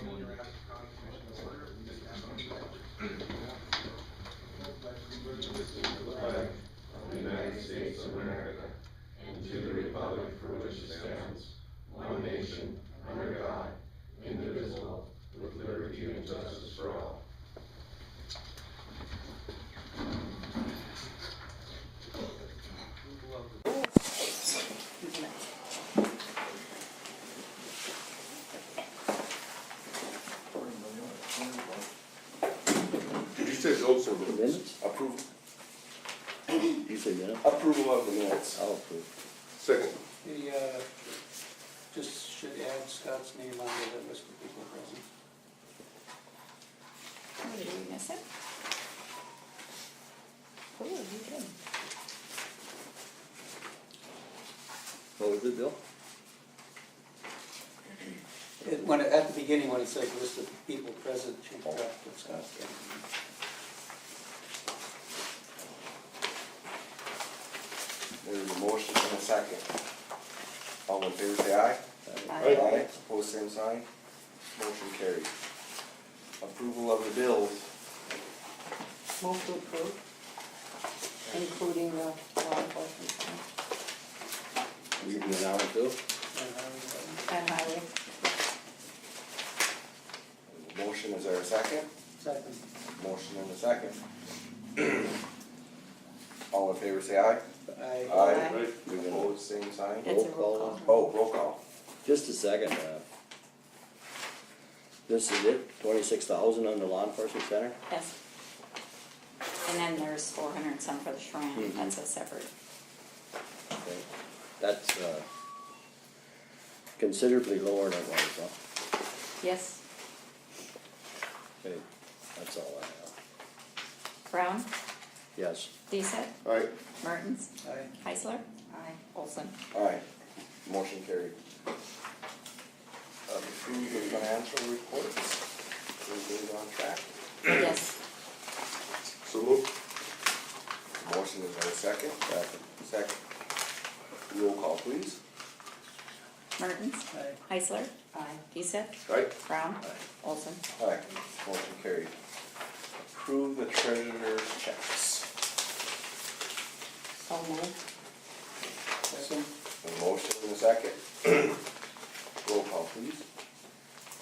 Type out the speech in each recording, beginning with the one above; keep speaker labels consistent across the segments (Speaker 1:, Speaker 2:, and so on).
Speaker 1: Call the Ramsey County Commission to order.
Speaker 2: Flag of the United States of America, and to the republic for which it stands, one nation, under God, indivisible, with liberty and justice for all.
Speaker 3: Did you say those are the
Speaker 4: Minutes?
Speaker 3: approval?
Speaker 4: You say minutes?
Speaker 3: Approval of the minutes.
Speaker 4: I'll approve.
Speaker 3: Second.
Speaker 5: He, just should add Scott's name on the list of people present.
Speaker 6: Oh, did we miss it? Oh, you did.
Speaker 4: What was it, Bill?
Speaker 5: When, at the beginning, when it says list of people present, should drop put Scott's name.
Speaker 3: There's a motion and a second. All in favor say aye.
Speaker 6: Aye.
Speaker 3: Opposed, same sign. Motion carried. Approval of the bills.
Speaker 6: Move to approve, including the law enforcement
Speaker 4: You can an hour too?
Speaker 6: and highway.
Speaker 3: Motion, is there a second?
Speaker 5: Second.
Speaker 3: Motion and a second. All in favor say aye.
Speaker 5: Aye.
Speaker 6: Aye.
Speaker 3: Opposed, same sign.
Speaker 6: It's a roll call.
Speaker 3: Oh, roll call.
Speaker 4: Just a second, this is it, 26,000 on the law enforcement center?
Speaker 6: Yes. And then there's 400 and some for the shrine,
Speaker 4: Mhm.
Speaker 6: that's a separate.
Speaker 4: Okay. That's, considerably lower than it was, huh?
Speaker 6: Yes.
Speaker 4: Okay, that's all I have.
Speaker 6: Brown,
Speaker 4: Yes.
Speaker 6: Deesett,
Speaker 3: Aye.
Speaker 6: Mertens,
Speaker 5: Aye.
Speaker 6: Heisler. Aye. Olson.
Speaker 3: Aye. Motion carried. Approve the financial reports. Everybody's on track.
Speaker 6: Yes.
Speaker 3: So moved. Motion, is there a second? Second. Roll call, please.
Speaker 6: Mertens,
Speaker 5: Aye.
Speaker 6: Heisler. Aye. Deesett,
Speaker 3: Aye.
Speaker 6: Brown, Olson.
Speaker 3: Aye. Motion carried. Approve the treasurer's checks.
Speaker 6: So moved.
Speaker 5: Second.
Speaker 3: A motion and a second. Roll call, please.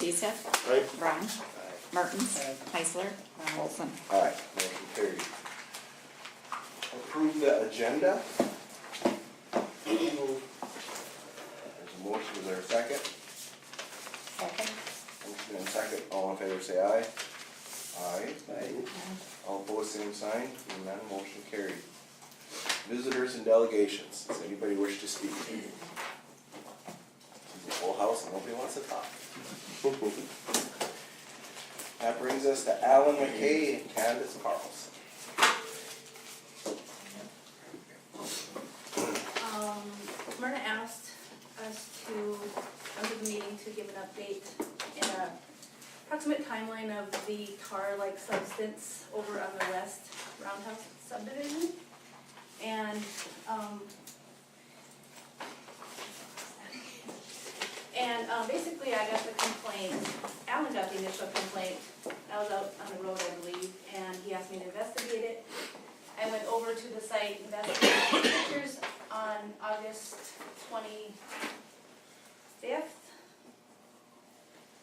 Speaker 6: Deesett,
Speaker 3: Aye.
Speaker 6: Brown, Mertens,
Speaker 5: Aye.
Speaker 6: Heisler, Olson.
Speaker 3: Aye. Motion carried. Approve the agenda.
Speaker 5: Move.
Speaker 3: There's a motion, is there a second?
Speaker 6: Second.
Speaker 3: Motion and second, all in favor say aye. Aye.
Speaker 5: Aye.
Speaker 3: All opposed, same sign, and none, motion carried. Visitors and delegations, does anybody wish to speak? This is a full house and nobody wants to talk. That brings us to Alan McKay and Candace Carlson.
Speaker 7: Myrna asked us to come to the meeting to give an update in a approximate timeline of the tar-like substance over on the west roundhouse subdivision. And, basically I got the complaint, Alan got the initial complaint, I was out on the road I believe, and he asked me to investigate it. I went over to the site, investigated pictures on August 25th,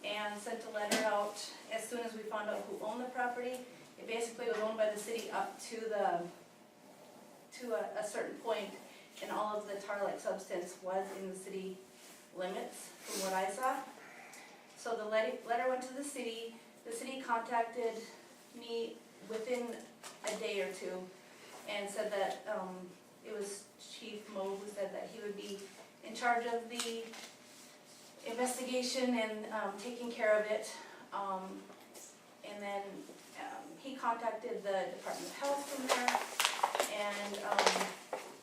Speaker 7: and sent a letter out as soon as we found out who owned the property. It basically was owned by the city up to a certain point, and all of the tar-like substance was in the city limits, from what I saw. So the letter went to the city contacted me within a day or two, and said that it was Chief Moe who said that he would be in charge of the investigation and taking care of it. And then he contacted the Department of Health from there, and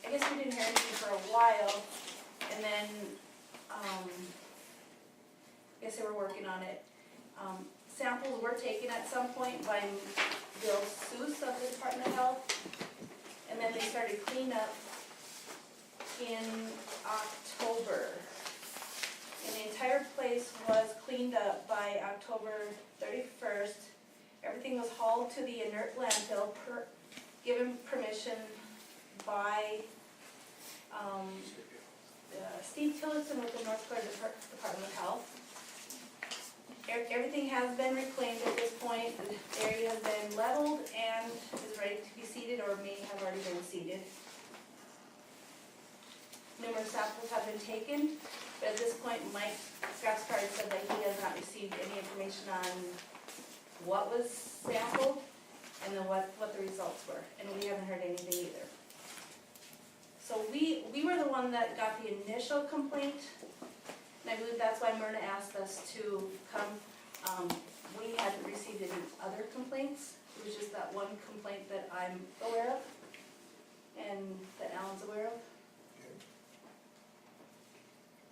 Speaker 7: I guess we didn't hear anything for a while, and then I guess they were working on it. Samples were taken at some point by Bill Seuss of the Department of Health, and then they started cleanup in October. And the entire place place was cleaned up by October 31st. Everything was hauled to the inert landfill given permission by Steve Tillotson with the North Dakota Department of Health. Everything has been reclaimed at this point. The area has been leveled and is ready to be seeded or may have already been seeded. Numerous samples have been taken, but at this point, Mike Grasscard said that he has not received any information on what was sampled and then what the results were, and we haven't heard anything either. So we were the one that got the initial complaint, and I believe that's why Myrna asked us to come. We hadn't received any other complaints. It was just that one complaint that I'm aware of and that Alan's aware of.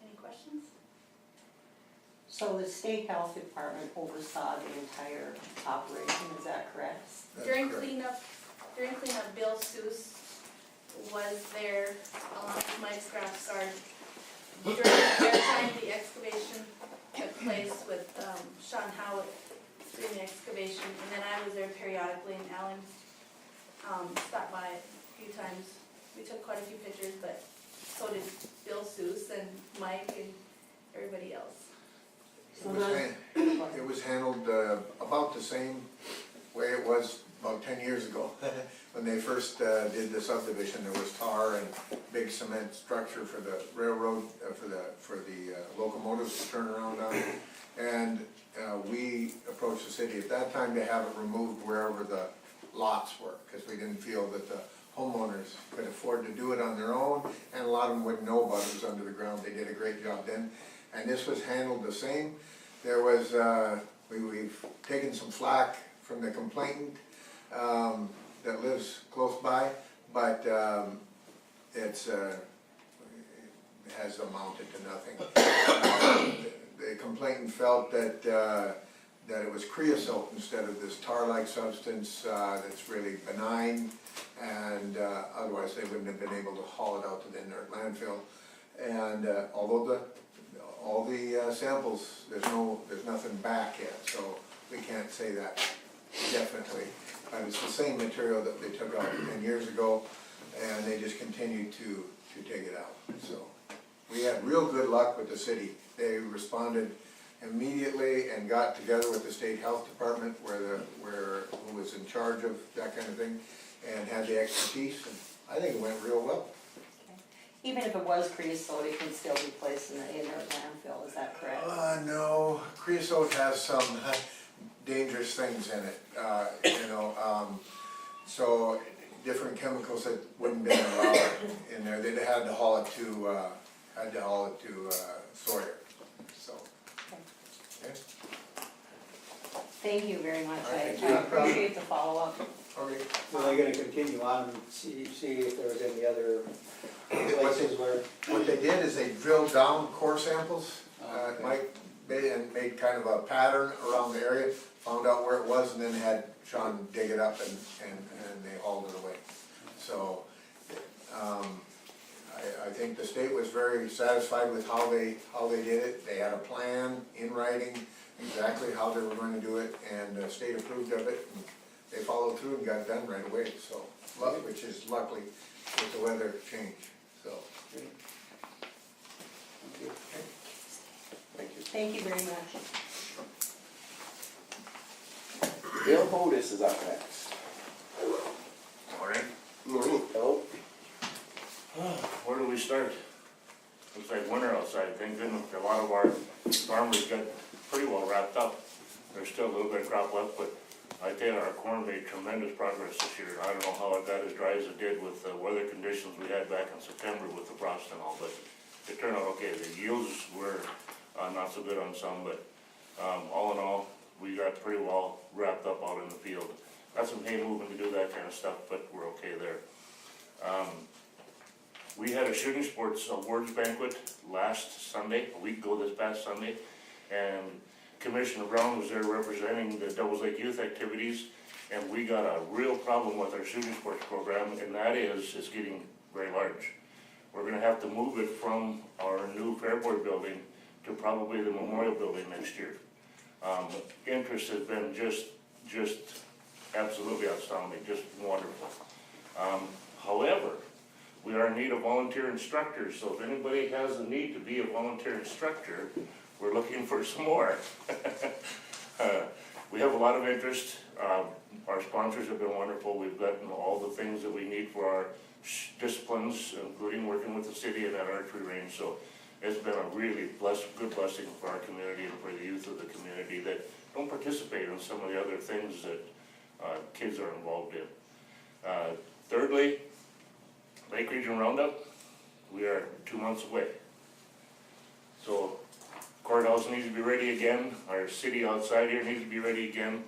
Speaker 7: Any questions?
Speaker 8: So the state health department oversaw the entire operation, is that correct?
Speaker 7: During cleanup, Bill Seuss was there along with Mike Grassgard. During their time, the excavation took place with Sean Howitt doing the excavation, and then I was there periodically, and Alan stopped by a few times. We took quite a few pictures, but so did Bill Seuss and Mike and everybody else.
Speaker 1: It was handled about the same way it was about 10 years ago. When they first did the subdivision, there was tar and big cement structure for the railroad, for the locomotives to turn around on. And we approached the city at that time to have it removed wherever the lots were, because we didn't feel that the homeowners could afford to do it on their own, and a lot of them wouldn't know about it. It was under the ground. They did a great job then. And this was handled the same. There was, we've taken some flack from the complainant that lives close by, but it has amounted to nothing. The complainant felt that it was creosote instead of this tar-like substance that's really benign, and otherwise they wouldn't have been able to haul it out to the inert landfill. And although all the samples, there's nothing back yet, so we can't say that definitely. But it's the same material that they took out 10 years ago, and they just continued to take it out. So we had real good luck with the city. They responded immediately and got together with the state health department, who was in charge of that kind of thing, and had the expertise. And I think it went real well.
Speaker 8: Even if it was creosote, it can still be placed in the inert landfill, is that correct?
Speaker 1: No, creosote has some dangerous things in it, so different chemicals that wouldn't be allowed in there. They'd had to haul it to Sawyer. So. Okay.
Speaker 8: Thank you very much, I
Speaker 1: Thank you.
Speaker 8: appreciate the follow-up.
Speaker 1: Okay.
Speaker 5: So they're gonna continue on and see if there was any other places where,
Speaker 1: What they did is they drilled down core samples,
Speaker 5: okay.
Speaker 1: made kind of a pattern around the area, found out where it was, and then had Sean dig it up and they hauled it away. So, I think the state was very satisfied with how they did it. They had a plan in writing, exactly how they were going to do it, and the state approved of it, and they followed through and got it done right away, so, which is luckily with the weather change, so.
Speaker 5: Thank you.
Speaker 3: Thank you.
Speaker 8: Thank you very much.
Speaker 3: Bill Hodis is up next.
Speaker 9: Morning.
Speaker 3: Hello?
Speaker 9: Where do we start? Looks like winter outside. Thank goodness a lot of our farmers got pretty well wrapped up. There's still a little bit of crop left, but I tell you, our corn made tremendous progress this year. I don't know how it got as dry as it did with the weather conditions we had back in September with the frost and all, but it turned out okay. The yields were not so good on some, but all in all, we got pretty well wrapped up out in the field. Got some hay moving to do that kind of stuff, but we're okay there. We had a shooting sports awards banquet last Sunday, a week ago this past Sunday, and Commissioner Brown was there representing the Devils Lake youth activities, and we got a real problem with our shooting sports program, and that is it's getting very large. We're gonna have to move it from our new Fairport building to probably the memorial building next year. Interest has been just absolutely astounding, just wonderful. However, we are in need of volunteer instructors, so if anybody has a need to be a volunteer instructor, we're looking for some more. We have a lot of interest. Our sponsors have been wonderful. We've gotten all the things that we need for our disciplines, including working with the city and that archery range. So it's been a really good blessing for our community and for the youth of the community that don't participate in some of the other things that kids are involved in. Thirdly, Lake Region Roundup, we are 2 months away. So courthouse needs to be ready again, our city outside here needs to be ready again,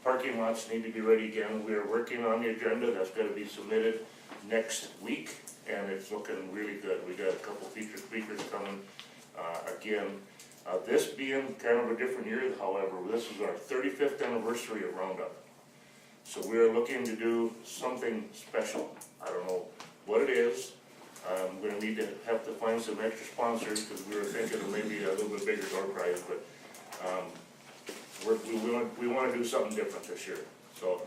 Speaker 9: parking lots need to be ready again. We are working on the agenda, that's gonna be submitted next week, and it's looking really good. We got a couple featured speakers coming again. This being kind of a different year, however, this is our 35th anniversary of Roundup. So we are looking to do something special. I don't know what it is. I'm gonna have to find some extra sponsors, because we were thinking of maybe a little bit bigger door prize, but we wanna do something different this year. So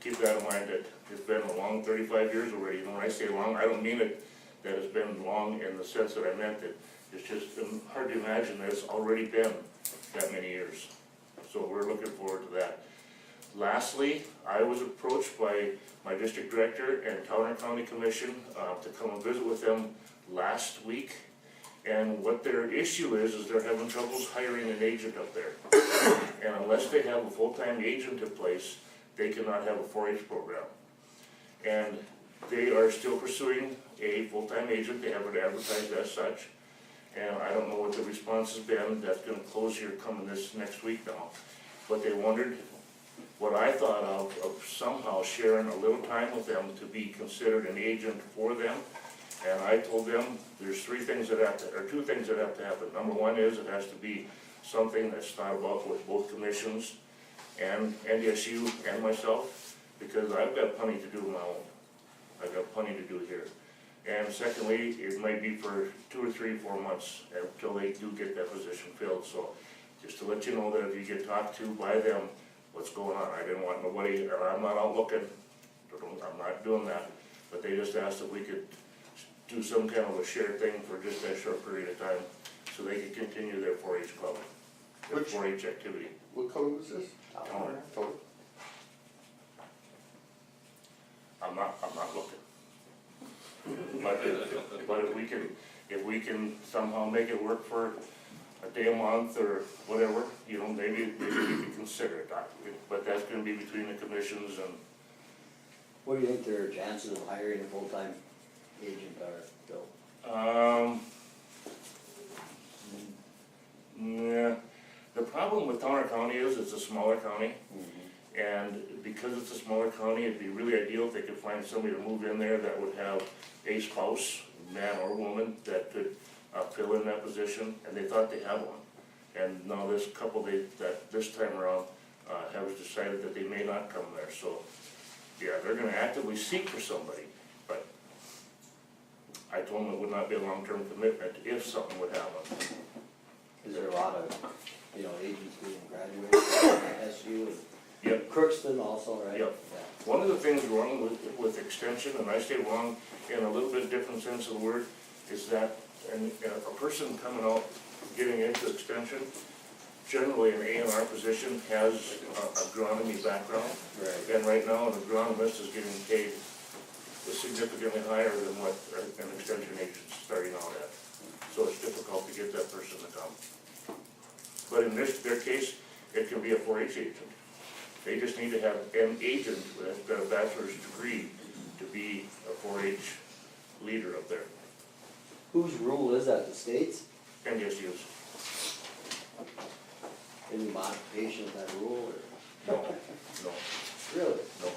Speaker 9: keep that in mind, that it's been a long 35 years already. And when I say long, I don't mean it that it's been long in the sense that I meant it. It's just hard to imagine that it's already been that many years. So we're looking forward to that. Lastly, I was approached by my district director and Dakota County Commission to come and visit with them last week. And what their issue is they're having troubles hiring an agent up there. And unless they have a full-time agent in place, they cannot have a 4-H program. And they are still pursuing a full-time agent. They haven't advertised as such. And I don't know what the response has been. That's gonna close here coming this next week now. But they wondered what I thought of somehow sharing a little time with them to be considered an agent for them. And I told them there's two things that have to happen. Number one is it has to be something that's thought about with both commissions and NDSU and myself, because I've got plenty to do of my own. I've got plenty to do here. And secondly, it might be for 2 or 3, 4 months until they do get that position filled. So just to let you know that if you get talked to by them, what's going on. I didn't want nobody, or I'm not out looking, I'm not doing that. But they just asked if we could do some kind of a shared thing for just that short period of time, so they could continue their 4-H club, their 4-H activity.
Speaker 3: What color was this?
Speaker 9: Towner.
Speaker 3: Towner.
Speaker 9: I'm not looking. But if we can somehow make it work for a day a month or whatever, you know, maybe we can consider it. But that's gonna be between the commissions and.
Speaker 4: What do you think their chances of hiring a full-time agent are, Bill?
Speaker 9: Yeah, the problem with Towner County is it's a smaller county. And because it's a smaller county, it'd be really ideal if they could find somebody to move in there that would have a spouse, man or woman, that could fill in that position, and they thought they had one. And now this couple, that this time around, have decided that they may not come there, so, yeah, they're gonna actively seek for somebody, but I told them it would not be a long-term commitment if something would happen.
Speaker 4: Is there a lot of, agents being graduated at SU and
Speaker 9: Yep.
Speaker 4: Crookston also, right?
Speaker 9: Yep.
Speaker 4: Yeah.
Speaker 9: One of the things wrong with extension, and I say wrong in a little bit different sense of the word, is that a person coming out, getting into extension, generally an A&R position has agronomy background.
Speaker 4: Right.
Speaker 9: And right now, an agronomist is getting paid significantly higher than what an extension agent's starting out at. So it's difficult to get that person to come. But in their case, it can be a 4-H agent. They just need to have an agent with a bachelor's degree to be a 4-H leader up there.
Speaker 4: Whose rule is that, the state's?
Speaker 9: NDSU's.
Speaker 4: Any modification of that rule, or?
Speaker 9: No, no,
Speaker 4: Really?
Speaker 9: no.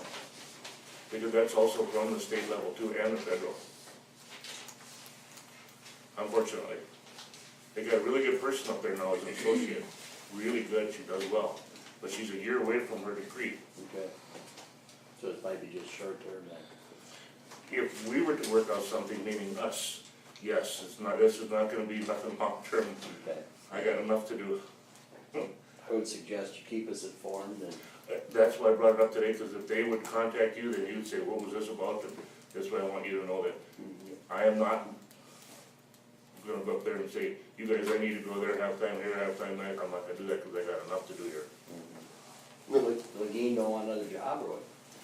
Speaker 9: Because that's also from the state level too, and the federal. Unfortunately. They got a really good person up there now as an associate. Really good, she does well. But she's a year away from her degree.
Speaker 4: Okay. So it might be just short term then?
Speaker 9: If we were to work out something, meaning us, Yes, this is not gonna be nothing long-term.
Speaker 4: Okay.
Speaker 9: I got enough to do.
Speaker 4: I would suggest you keep us informed and
Speaker 9: That's why I brought it up today, because if they would contact you, then you'd say, what was this about? And this way I want you to know that I am not gonna go up there and say, you guys, I need to go there halftime here, halftime night. I'm not gonna do that, because I got enough to do here.
Speaker 4: Lagine don't want another job, Roy.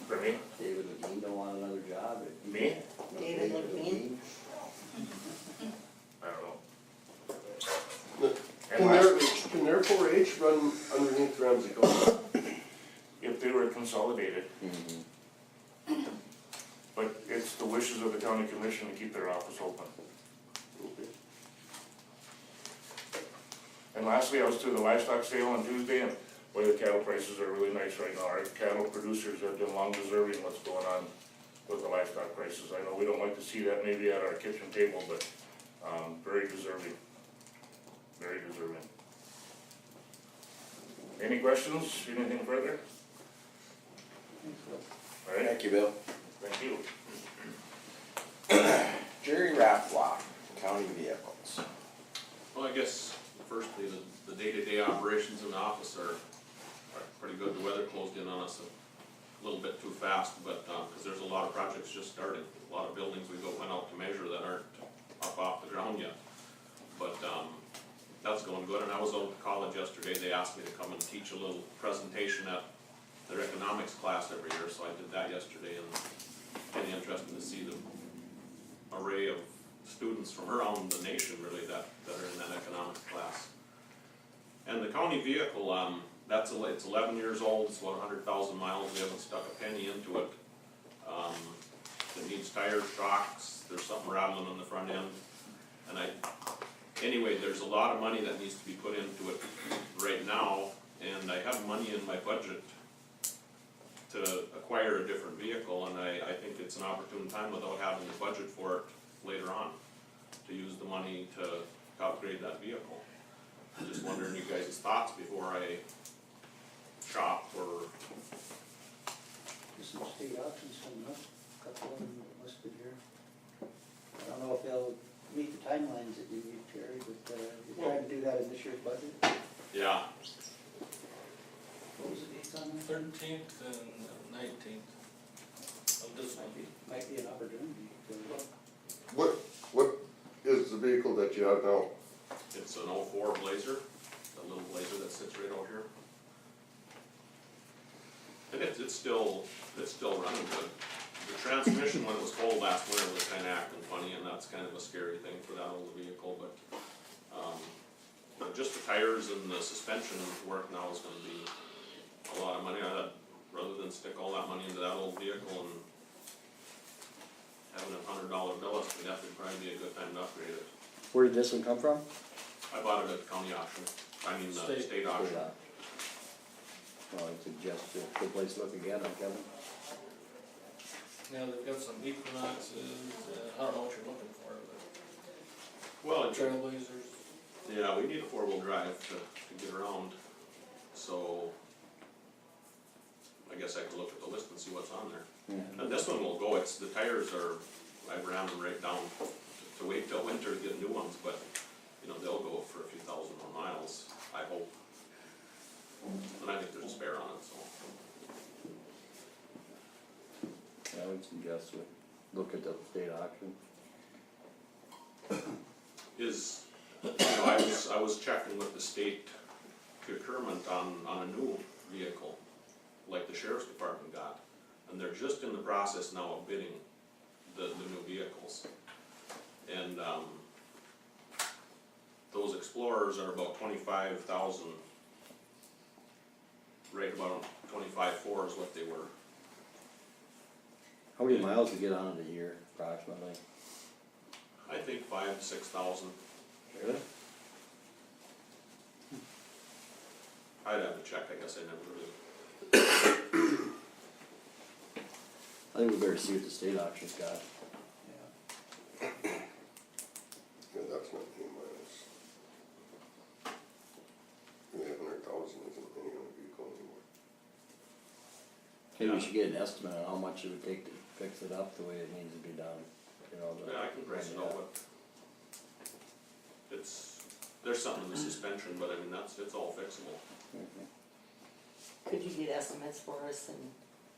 Speaker 9: For me,
Speaker 4: David Lagine don't want another job.
Speaker 9: Me?
Speaker 8: David Lagine?
Speaker 9: I don't know. And
Speaker 3: Can
Speaker 9: lastly,
Speaker 3: can their 4-H run underneath Ramsey County?
Speaker 9: if they were consolidated, but it's the wishes of the county commission to keep their office open. And lastly, I was to the livestock sale on Tuesday, and boy, the cattle prices are really nice right now. Our cattle producers have been long deserving what's going on with the livestock prices. I know we don't like to see that maybe at our kitchen table, but, very deserving. Very deserving. Any questions, anything further? All right,
Speaker 3: Thank you, Bill.
Speaker 9: thank you.
Speaker 3: Jerry Rafflock, county vehicles.
Speaker 2: Well, I guess firstly, the day-to-day operations in the office are pretty good. The weather closed in on us a little bit too fast, but, cause there's a lot of projects just starting. A lot of buildings we went out to measure that aren't up off the ground yet. But, that's going good, and I was out at college yesterday. They asked me to come and teach a little presentation at their economics class every year, so I did that yesterday, and kind of interesting to see the array of students from around the nation really that are in that economics class. And the county vehicle, it's 11 years old, it's about 100,000 miles, we haven't stuck a penny into it. It needs tires, shocks, there's something rattling on the front end, and anyway, there's a lot of money that needs to be put into it right now, and I have money in my budget to acquire a different vehicle, and I think it's an opportune time without having the budget for it later on, to use the money to upgrade that vehicle. I'm just wondering you guys' thoughts before I shop or.
Speaker 5: There's some state auctions coming up, a couple of them listed here. I don't know if they'll meet the timelines that you need, Terry, but you're trying to do that in this year's budget.
Speaker 2: Yeah,
Speaker 5: What was the dates on that?
Speaker 10: 13th and 19th of this month.
Speaker 5: Might be an opportunity to,
Speaker 3: What is the vehicle that you have now?
Speaker 2: it's an 04 Blazer, the little Blazer that sits right out here. And it's still running good. The transmission, when it was cold last winter, was kinda acting funny, and that's kind of a scary thing for that old vehicle, but just the tires and the suspension work now is gonna be a lot of money. Rather than stick all that money into that old vehicle and having a $100 bill estimate, that would probably be a good time to upgrade it.
Speaker 4: Where did this one come from?
Speaker 2: I bought it at the county auction, the state auction.
Speaker 4: Well, I'd suggest a good place to look again on Kevin.
Speaker 10: Now, they've got some Equinoxes, I don't know what you're looking for, but
Speaker 2: Well,
Speaker 10: Trailblazers.
Speaker 2: yeah, we need a 4-wheel drive to get around, so I guess I could look at the list and see what's on there. And this one will go, the tires are, I ran them right down to wait till winter to get new ones, but, they'll go for a few thousand more miles, I hope. And I think there's a spare on it, so.
Speaker 4: I would suggest we look at the state auction.
Speaker 2: I was checking with the state procurement on a new vehicle, like the sheriff's department got, and they're just in the process now of bidding the new vehicles. And, those Explorers are about 25,000, right about 25.4 is what they were.
Speaker 4: How many miles to get on it a year approximately?
Speaker 2: I think 5,000 to 6,000.
Speaker 4: Really?
Speaker 2: I'd have to check, I guess I never really.
Speaker 4: I think we better see what the state auction's got.
Speaker 5: yeah.
Speaker 3: Yeah, that's not any miles. 100,000 isn't any on a vehicle anymore.
Speaker 4: Maybe we should get an estimate on how much it would take to fix it up the way it needs to be done,
Speaker 2: Yeah, I can price it out, there's something in the suspension, but I mean, it's all fixable.
Speaker 8: Could you get estimates for us and,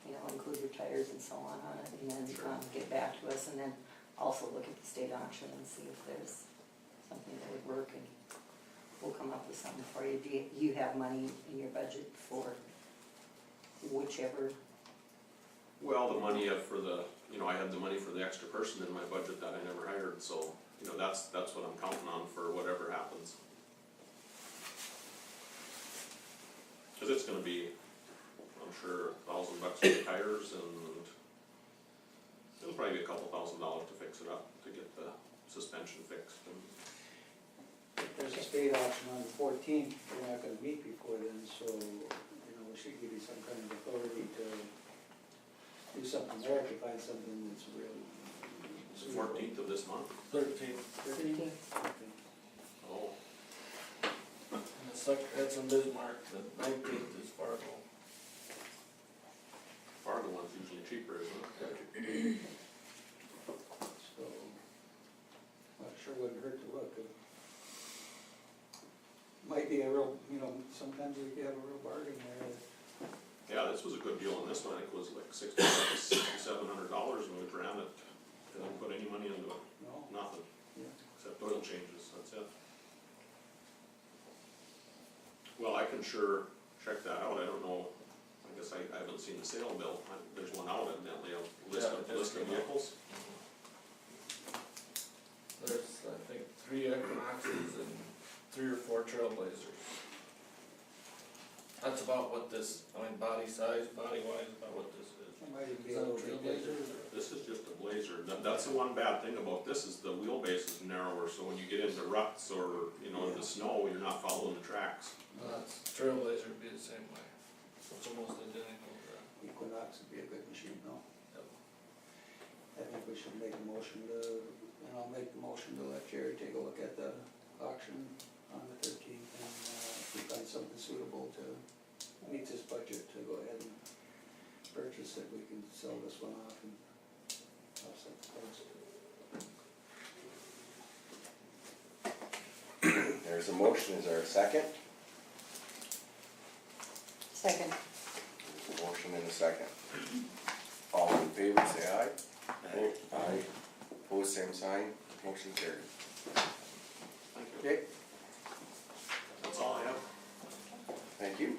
Speaker 8: you know, include your tires and so on it, and then,
Speaker 2: Sure.
Speaker 8: get back to us, and then also look at the state auction and see if there's something that would work, and we'll come up with something for you. Do you have money in your budget for whichever?
Speaker 2: Well, the money for the, you know, I had the money for the extra person in my budget that I never hired, so, you know, that's what I'm counting on for whatever happens. Cause it's gonna be, I'm sure, $1,000 for the tires, and it'll probably be a couple $1,000 to fix it up, to get the suspension fixed. And
Speaker 5: If there's a state auction on the 14th, we're not gonna meet before then, so, you know, we should give you some kind of authority to do something there, to find something that's really.
Speaker 2: It's the 14th of this month.
Speaker 10: 13th.
Speaker 5: 13th? Okay.
Speaker 2: Oh,
Speaker 10: That's in Bismarck, the 19th is Fargo.
Speaker 2: Fargo one's usually cheaper, isn't it?
Speaker 5: So, well, it sure wouldn't hurt to look. Might be a real, you know, sometimes we have a real bargain there.
Speaker 2: Yeah, this was a good deal on this one. I think it was like $6,700, and we ran it. Didn't put any money into it,
Speaker 5: No?
Speaker 2: nothing,
Speaker 5: Yeah.
Speaker 2: except oil changes, that's it. Well, I can sure check that out. I don't know, I guess I haven't seen the sale bill. There's one out evidently, a list
Speaker 10: Yeah, it
Speaker 2: list
Speaker 10: just
Speaker 2: of
Speaker 10: came out.
Speaker 2: vehicles.
Speaker 10: There's, I think, 3 Equinoxes and 3 or 4 Trailblazers. That's about what this, I mean, body size, body wise, about what this is.
Speaker 5: It might even be
Speaker 10: Is
Speaker 5: a
Speaker 10: that a
Speaker 5: little bit bigger.
Speaker 10: Trailblazer?
Speaker 2: This is just a Blazer. That's the one bad thing about this, is the wheelbase is narrower, so when you get into ruts or, you know, in the snow, you're not following the tracks.
Speaker 10: That's, Trailblazer would be the same way. It's almost identical to that.
Speaker 5: Equinox would be a good machine, though.
Speaker 10: Yep.
Speaker 5: I think we should make a motion to, and I'll make the motion to let Jerry take a look at the auction on the 13th, and if we find something suitable to meet this budget, to go ahead and purchase it, we can sell this one off and offset the cost.
Speaker 3: There's a motion, is there a second?
Speaker 8: Second.
Speaker 3: There's a motion and a second. All in favor, say aye. Aye. Opposed, same sign, motion carried.
Speaker 2: Thank you.
Speaker 3: Okay,
Speaker 2: That's all I have.
Speaker 3: thank you.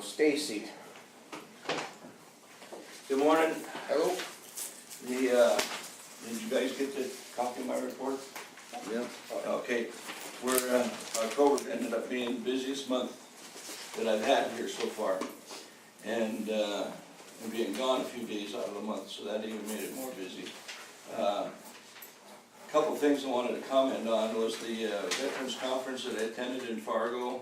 Speaker 3: Stacy.
Speaker 11: Good morning.
Speaker 3: Hello.
Speaker 11: Did you guys get the copy of my report?
Speaker 3: Yeah.
Speaker 11: Okay, October ended up being the busiest month that I've had here so far. And being gone a few days out of the month, so that even made it more busy. Couple things I wanted to comment on was the Veterans Conference that I attended in Fargo.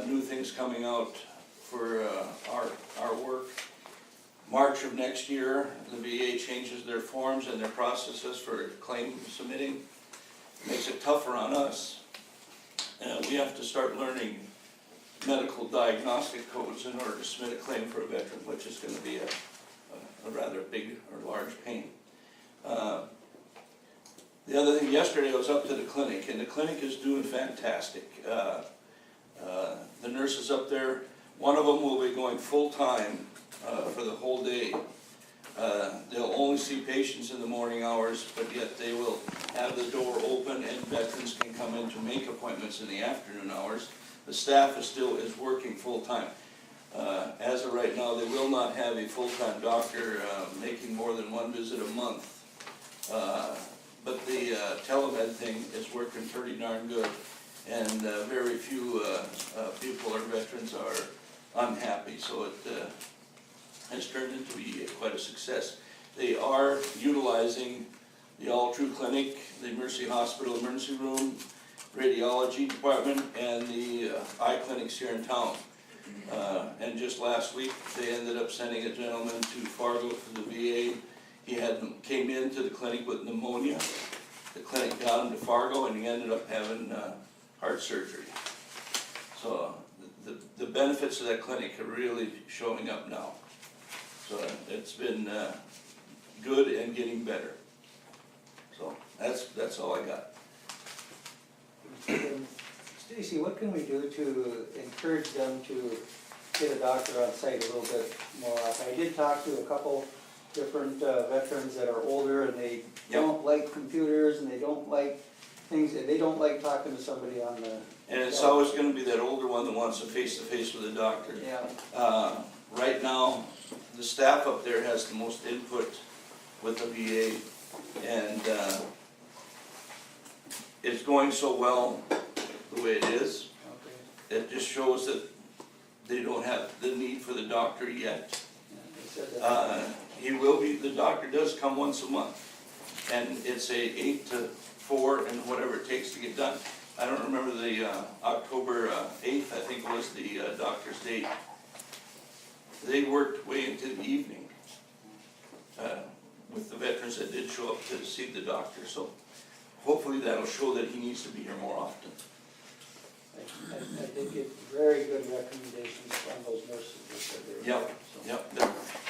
Speaker 11: New things coming out for our work. March of next year, the VA changes their forms and their processes for claim submitting. Makes it tougher on us. We have to start learning medical diagnostic codes in order to submit a claim for a veteran, which is going to be a rather big or large pain. The other thing, yesterday I was up to the clinic, and the clinic is doing fantastic. The nurses up there, one of them will be going full-time for the whole day. They'll only see patients in the morning hours, but yet they will have the door open and veterans can come in to make appointments in the afternoon hours. The staff is working full-time. As of right now, they will not have a full-time doctor making more than one visit a month. But the telemed thing is working pretty darn good, and very few people or veterans are unhappy, so it has turned into be quite a success. They are utilizing the All True Clinic, the Mercy Hospital emergency room, radiology department, and the eye clinics here in town. And just last week, they ended up sending a gentleman to Fargo for the VA. He came into the clinic with pneumonia. The clinic got him to Fargo, and he ended up having heart surgery. So the benefits of that clinic are really showing up now. So it's been good and getting better. So that's all I got.
Speaker 5: Stacy, what can we do to encourage them to get a doctor on site a little bit more often? I did talk to a couple different veterans that are older and they don't like computers and they don't like things, and they don't like talking to somebody on the.
Speaker 11: And it's always gonna be that older one that wants a face-to-face with a doctor.
Speaker 5: Yeah.
Speaker 11: Right now, the staff up there has the most input with the VA, and it's going so well the way it is.
Speaker 5: Okay.
Speaker 11: It just shows that they don't have the need for the doctor yet.
Speaker 5: Yeah, they said that.
Speaker 11: He will be, the doctor does come once a month, and it's a 8 to 4 and whatever it takes to get done. I don't remember the October 8th, I think was the doctor's date. They worked way into the evening with the veterans that did show up to see the doctor, so hopefully that'll show that he needs to be here more often.
Speaker 5: I did get very good recommendations from those nurses that said they were.
Speaker 11: Yep,
Speaker 5: So-
Speaker 11: yep.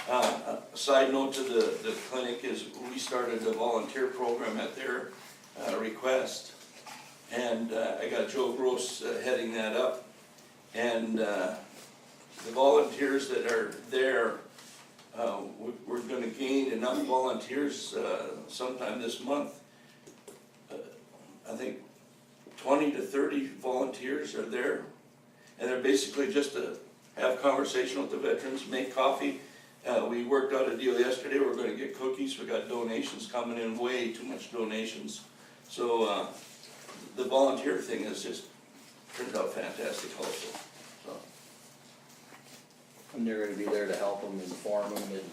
Speaker 11: A side note to the clinic is we started a volunteer program at their request. And I got Joe Gross heading that up. And the volunteers that are there, we're gonna gain enough volunteers sometime this month. I think 20 to 30 volunteers are there. And they're basically just to have conversation with the veterans, make coffee. We worked out a deal yesterday, we're gonna get cookies, we got donations coming in, way too much donations. So the volunteer thing is just, turned out fantastic also, so.
Speaker 4: And they're gonna be there to help them, inform them, and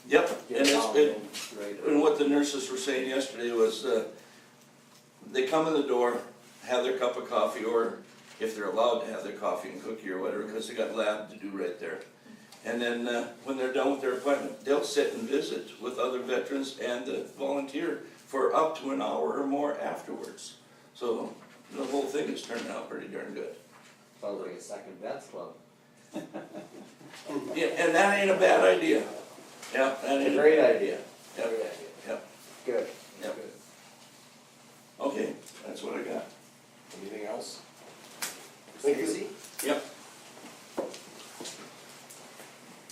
Speaker 11: Yep,
Speaker 4: get
Speaker 11: and
Speaker 4: down
Speaker 11: it's,
Speaker 4: them right.
Speaker 11: and what the nurses were saying yesterday was, they come in the door, have their cup of coffee, or if they're allowed to have their coffee and cookie or whatever, because they got lab to do right there. And then when they're done with their appointment, they'll sit and visit with other veterans and the volunteer for up to an hour or more afterwards. So the whole thing is turning out pretty darn good.
Speaker 4: Sounds like a second vets club.
Speaker 11: Yeah, and that ain't a bad idea. Yeah, that ain't
Speaker 4: A great idea.
Speaker 11: Yep,
Speaker 4: Great idea.
Speaker 11: yep,
Speaker 4: Good.
Speaker 11: yep.
Speaker 4: Good.
Speaker 11: Okay, that's what I got.
Speaker 3: Anything else?
Speaker 5: Stacy?
Speaker 11: Yep.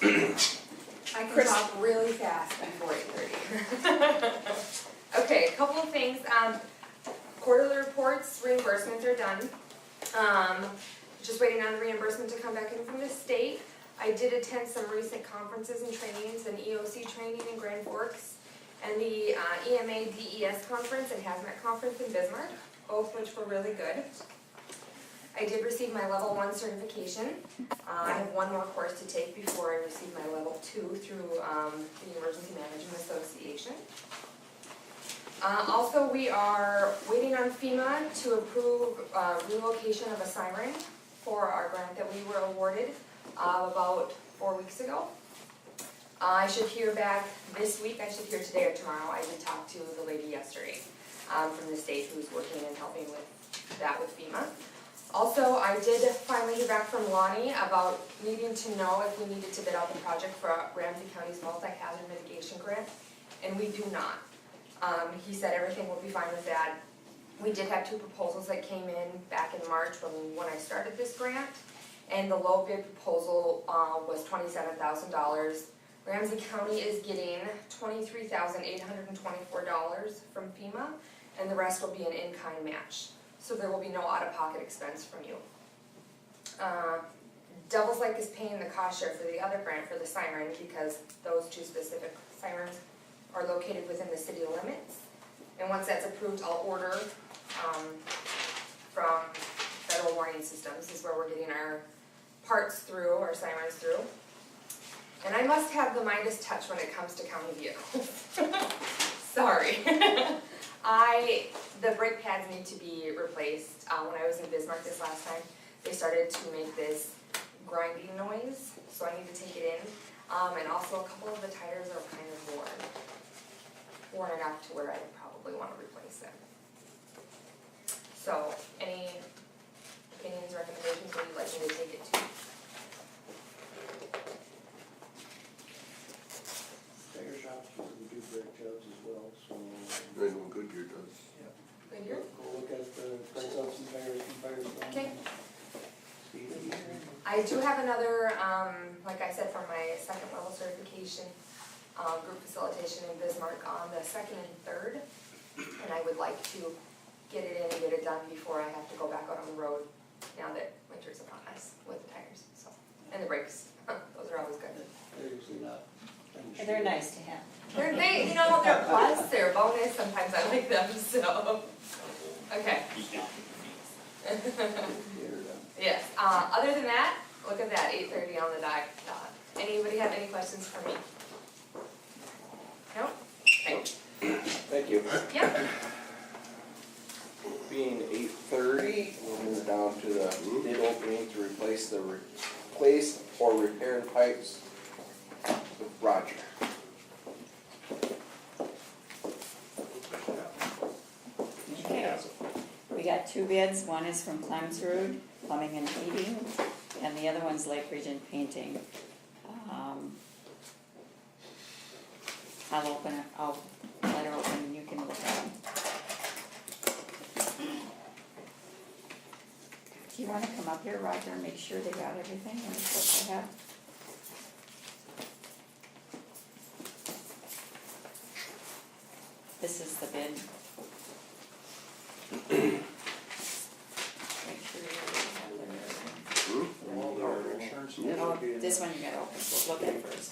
Speaker 12: I can talk really fast before 8:30. Okay, a couple of things. Quarterly reports, reimbursements are done. Just waiting on the reimbursement to come back in from the state. I did attend some recent conferences and trainings, an EOC training in Grand Forks, and the EMA DES conference and Hazmat conference in Bismarck, both which were really good. I did receive my level 1 certification. I have one more course to take before I receive my level 2 through the Emergency Management Association. Also, we are waiting on FEMA to approve relocation of a siren for our grant that we were awarded about 4 weeks ago. I should hear back this week, I should hear today or tomorrow. I did talk to the lady yesterday from the state who's working and helping with that with FEMA. Also, I did finally hear back from Lonnie about needing to know if we needed to bid out the project for Ramsey County's multi-hazard mitigation grant, and we do not. He said everything will be fine with that. We did have 2 proposals that came in back in March when I started this grant, and the low bid proposal was $27,000. Ramsey County is getting $23,824 from FEMA, and the rest will be an in-kind match. So there will be no out-of-pocket expense from you. Devils Lake is paying the cost share for the other grant for the siren because those 2 specific sirens are located within the city limits. And once that's approved, I'll order from Federal Warning Systems, is where we're getting our parts through, our sirens through. And I must have the Midas touch when it comes to county vehicles. Sorry. The brake pads need to be replaced. When I was in Bismarck this last time, they started to make this grinding noise, so I need to take it in. And also a couple of the tires are kind of worn enough to where I probably want to replace them. So, any opinions, recommendations, where you'd like me to take it to?
Speaker 5: Tire shops usually do brake jobs as well, so.
Speaker 3: I know Goodyear does.
Speaker 12: Goodyear?
Speaker 5: Go look at the price of some tires
Speaker 12: I do have another, like I said, for my second level certification, group facilitation in Bismarck on the 2nd and 3rd. And I would like to get it in and get it done before I have to go back out on the road now that winter's upon us with the tires, so, and the brakes, those are always good.
Speaker 5: They're usually not.
Speaker 6: They're nice to have.
Speaker 12: They're, you know, they're plus, they're a bonus, sometimes I like them, so, okay. Yes, other than that, look at that, 8:30 on the dot. Anybody have any questions for me? No? Okay.
Speaker 3: Thank you.
Speaker 12: Yep.
Speaker 3: Being 8:30, we'll move down to the bid opening to replace or repair pipes with Roger.
Speaker 6: Okay, we got 2 bids, one is from Clem's Road, plumbing and heating, and the other one's Lake Region Painting. I'll open it, I'll let her open and you can look at them. Do you wanna come up here, Roger, and make sure they got everything, and what they have? This is the bid. Make sure you have their.
Speaker 5: All their insurance.
Speaker 6: Oh, this one you gotta open, look at first.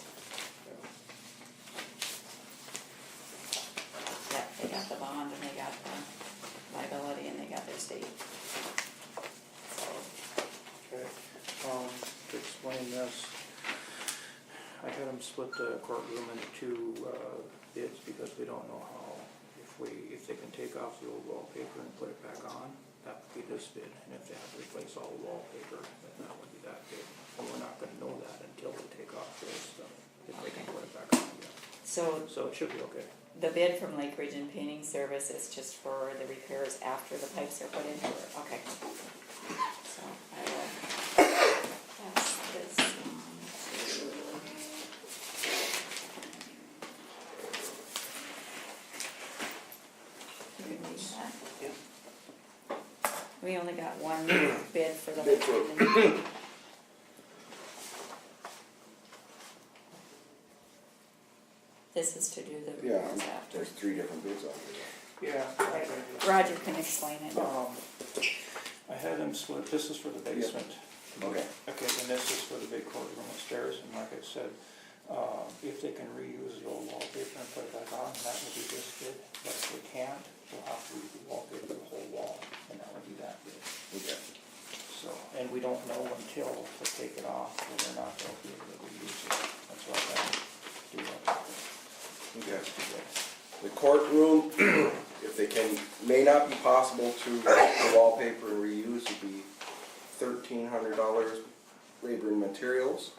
Speaker 6: Yep, they got the bond and they got the liability and they got their state. So,
Speaker 5: Okay, to explain this, I had them split the courtroom into 2 bids because we don't know how, if they can take off the old wallpaper and put it back on, that would be this bid, and if they have to replace all the wallpaper, then that would be that bid. And we're not gonna know that until they take off this stuff, if they can put it back on again.
Speaker 6: so
Speaker 5: So it should be okay.
Speaker 6: the bid from Lake Region Painting Service is just for the repairs after the pipes are put in, okay. So I will pass this on to. You can read that.
Speaker 3: Yep.
Speaker 6: We only got one bid for the.
Speaker 3: Bid for-
Speaker 6: This is to do the
Speaker 3: Yeah,
Speaker 6: repairs after.
Speaker 3: there's 3 different bids on here.
Speaker 5: Yeah.
Speaker 6: Roger can explain it.
Speaker 5: I had them split, this is for the basement.
Speaker 3: Okay.
Speaker 5: Okay, and this is for the big courtroom upstairs, and like I said, if they can reuse the old wallpaper and put it back on, that would be this bid. But if they can't, we'll have to redo the wallpaper the whole wall, and that would be that bid.
Speaker 3: Okay.
Speaker 5: So, and we don't know until they take it off, whether or not they'll be able to reuse it. That's why I gotta do that.
Speaker 3: Okay. The courtroom, if they may not be possible to the wallpaper and reuse, would be $1,300 labor and materials.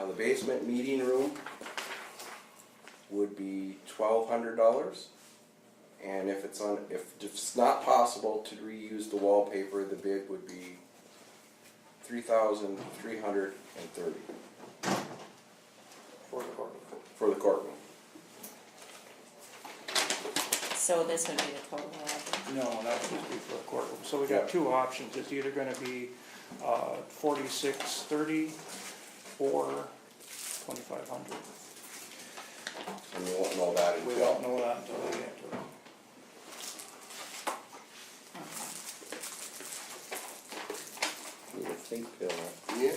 Speaker 3: The basement meeting room would be $1,200. And if it's not possible to reuse the wallpaper, the bid would be $3,330
Speaker 5: For the courtroom.
Speaker 3: for the courtroom.
Speaker 6: So this would be the total, Roger?
Speaker 5: No, that would just be for a courtroom. So we got 2 options. It's either gonna be $4,630 or $2,500.
Speaker 3: And we won't know that
Speaker 5: We
Speaker 3: until.
Speaker 5: won't know that until we get to it.
Speaker 3: You would think,
Speaker 10: Yeah.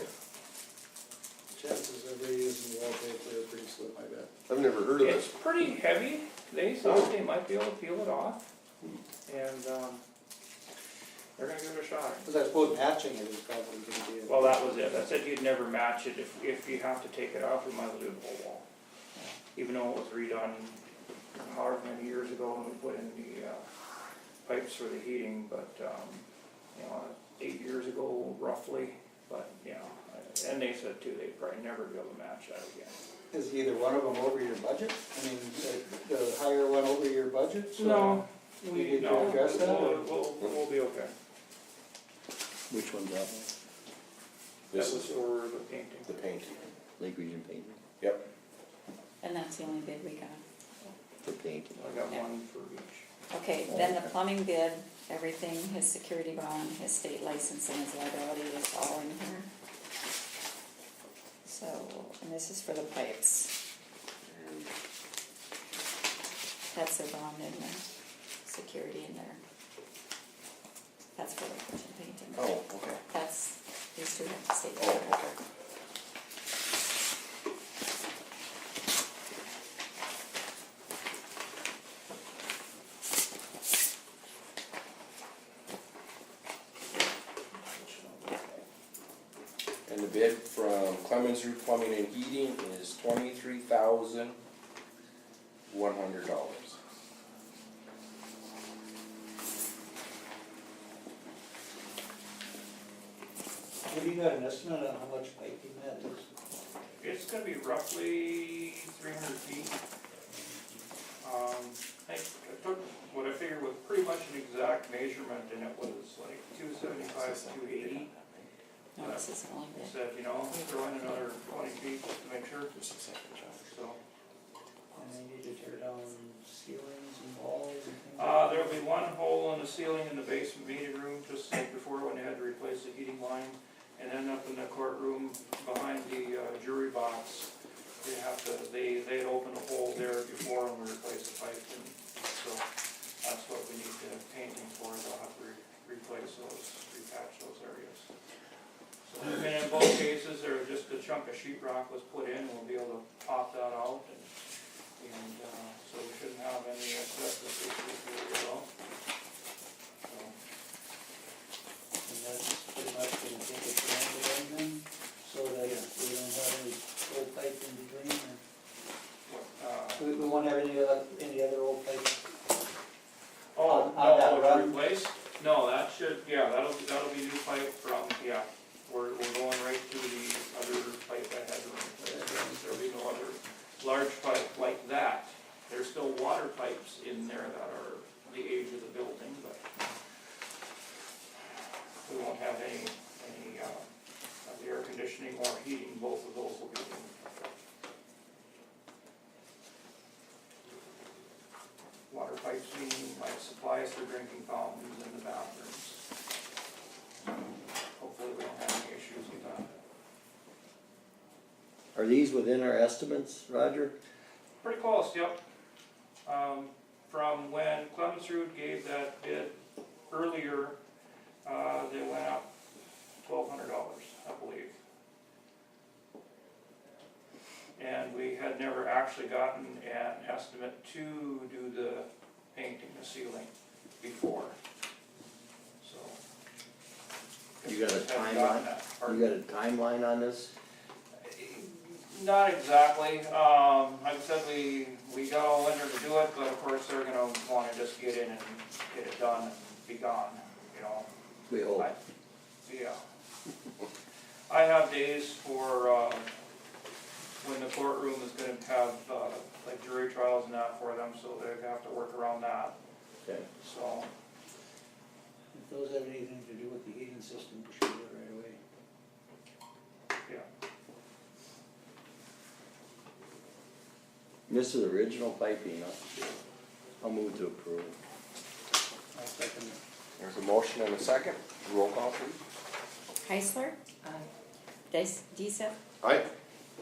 Speaker 10: Chances of reusing wallpaper are pretty slim, I bet.
Speaker 3: I've never heard of
Speaker 13: It's
Speaker 3: this.
Speaker 13: pretty heavy, they thought they might be able to peel it off, and, they're gonna give it a shot.
Speaker 5: Because I suppose matching it is probably gonna be.
Speaker 13: Well, that was it, I said you'd never match it, if you have to take it off, we might as well do the whole wall. Even though it was redone however many years ago when we put in the, pipes for the heating, but, you know, 8 years ago roughly, but, you know, and they said too, they'd probably never be able to match that again.
Speaker 5: Is either one of them over your budget? I mean, the higher one over your budget? So
Speaker 13: No,
Speaker 5: we
Speaker 13: we,
Speaker 5: need to
Speaker 13: no,
Speaker 5: address that, or?
Speaker 13: we'll be okay.
Speaker 4: Which one's that one?
Speaker 13: That
Speaker 3: This
Speaker 13: was
Speaker 3: is
Speaker 13: for the painting.
Speaker 3: the painting.
Speaker 4: Lake Region Painting,
Speaker 3: Yep.
Speaker 6: And that's the only bid we got.
Speaker 4: for painting.
Speaker 13: I got one for each.
Speaker 6: Okay, then the plumbing bid, everything, his security bond, his state license and his liability is all in here. So, and this is for the pipes. That's their bond and their security in there. That's for the kitchen painting.
Speaker 3: Oh, okay.
Speaker 6: That's, these two have to stay
Speaker 3: Oh,
Speaker 6: together.
Speaker 3: okay. And the bid from Clemens Root Plumbing and Heating is $23,100.
Speaker 5: Have you got an estimate on how much piping that is?
Speaker 13: It's gonna be roughly 300 feet. I took what I figured was pretty much an exact measurement, and it was like 275, 280.
Speaker 6: No, this is only
Speaker 13: I
Speaker 6: bid.
Speaker 13: said, you know, throw in another 20 feet just to make sure, so.
Speaker 5: And they need to tear down ceilings and walls and things?
Speaker 13: There'll be one hole in the ceiling in the basement meeting room, just like before when they had to replace the heating line. And then up in the courtroom behind the jury box, they had opened a hole there before and we replaced the pipe. And so that's what we need the painting for. They'll have to replace those, repatch those areas. So, and in both cases, there was just a chunk of sheetrock was put in, and we'll be able to pop that out, and so we shouldn't have any asbestos issues really at all. So,
Speaker 5: And that's pretty much gonna take it down to them then, so that we don't have any old pipe in between, or we won't have any other old pipe?
Speaker 13: Oh,
Speaker 5: On that
Speaker 13: no, to
Speaker 5: run?
Speaker 13: replace? No, that should, yeah, that'll be new pipe from, yeah, we're going right to the other pipe that had to replace. There'll be no other large pipe like that. There's still water pipes in there that are the age of the building, but we won't have any of the air conditioning or heating. Both of those will be in. Water pipes meaning like supplies for drinking fountains in the bathrooms. Hopefully we don't have any issues with that.
Speaker 4: Are these within our estimates, Roger?
Speaker 13: Pretty close, yep. From when Clemens Root gave that bid earlier, they went up $1,200, I believe. And we had never actually gotten an estimate to do the painting, the ceiling, before, so.
Speaker 4: You got a
Speaker 13: Just haven't gotten
Speaker 4: timeline?
Speaker 13: that part.
Speaker 4: You got a timeline on this?
Speaker 13: Not exactly, like I said, we got all winter to do it, but of course they're gonna wanna just get in and get it done and be gone, you know.
Speaker 4: We hope.
Speaker 13: Yeah. I have days for, when the courtroom is gonna have, like jury trials and that for them, so they have to work around that,
Speaker 4: Okay.
Speaker 13: so.
Speaker 5: If those have anything to do with the heating system, we should do it right away.
Speaker 13: Yeah.
Speaker 4: This is original piping, huh? I'll move to approve.
Speaker 5: I'll second it.
Speaker 3: There's a motion and a second. Roll call, please.
Speaker 6: Heisler, Deesep,
Speaker 3: Aye.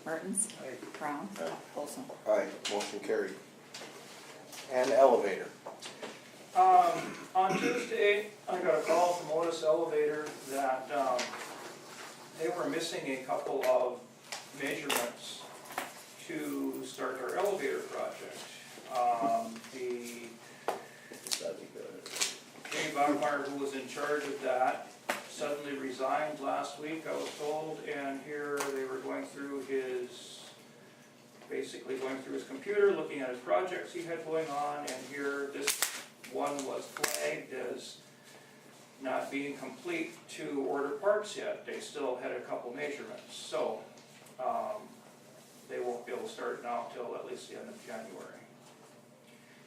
Speaker 6: Mertens,
Speaker 5: Aye.
Speaker 6: Brown,
Speaker 3: Aye.
Speaker 6: Olson.
Speaker 3: Aye, motion carried. And elevator.
Speaker 13: On Tuesday, I got a call from Otis Elevator that, they were missing a couple of measurements to start our elevator project.
Speaker 4: That'd be good.
Speaker 13: Jay Bachmeyer, who was in charge of that, suddenly resigned last week, I was told, and here they were going through basically going through his computer, looking at his projects he had going on, and here this one was flagged as not being complete to order parts yet. They still had a couple measurements, so they won't be able to start now till at least the end of January.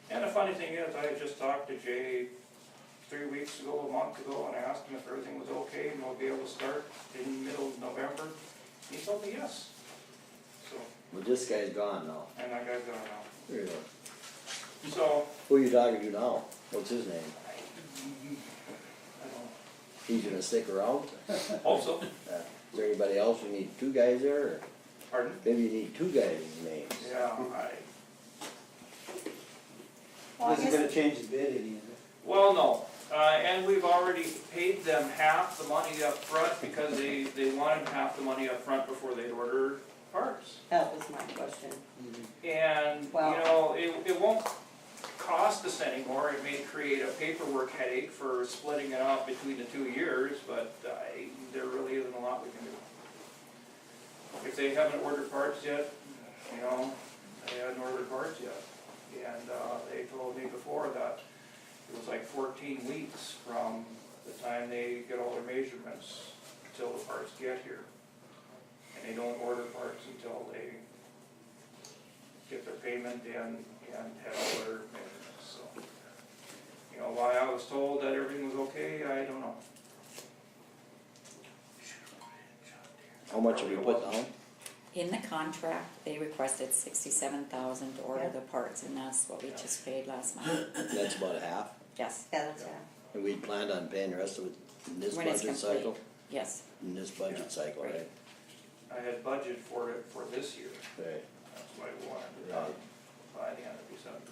Speaker 13: And the funny thing is, I had just talked to Jay 3 weeks ago, a month ago, and I asked him if everything was okay and we'll be able to start in the middle of November. He told me yes. So,
Speaker 4: Well, this guy's gone now.
Speaker 13: and I got going now.
Speaker 4: There you go.
Speaker 13: So,
Speaker 4: Who are you talking to now? What's his name?
Speaker 13: I don't
Speaker 4: He's gonna stick around?
Speaker 13: hope so.
Speaker 4: Is there anybody else? We need two guys there, or?
Speaker 13: Pardon?
Speaker 4: Maybe you need two guys' names.
Speaker 13: Yeah,
Speaker 8: Well, I
Speaker 5: This is
Speaker 8: guess-
Speaker 5: gonna change the bid any of it.
Speaker 13: well, no, and we've already paid them half the money up front because they wanted half the money up front before they'd order parts.
Speaker 8: That was my question.
Speaker 13: And,
Speaker 8: Wow.
Speaker 13: it won't cost us anymore, it may create a paperwork headache for splitting it out between the 2 years, but there really isn't a lot we can do. If they haven't ordered parts yet, they hadn't ordered parts yet. And, they told me before that it was like 14 weeks from the time they get all their measurements until the parts get here. And they don't order parts until they get their payment in and have all their measurements, so. Why I was told that everything was okay, I don't know.
Speaker 4: How much have we put down?
Speaker 6: In the contract, they requested $67,000 to order the parts, and that's what we just paid last month.
Speaker 4: That's about a half,
Speaker 6: Yes.
Speaker 8: Yeah, that's,
Speaker 4: and we planned on paying the rest of it in this
Speaker 6: When it's
Speaker 4: budget
Speaker 6: complete.
Speaker 4: cycle?
Speaker 6: Yes.
Speaker 4: In this budget cycle,
Speaker 6: right.
Speaker 4: right?
Speaker 13: I had budgeted for it for this year,
Speaker 4: Right.
Speaker 13: that's what I wanted it done by the end of December.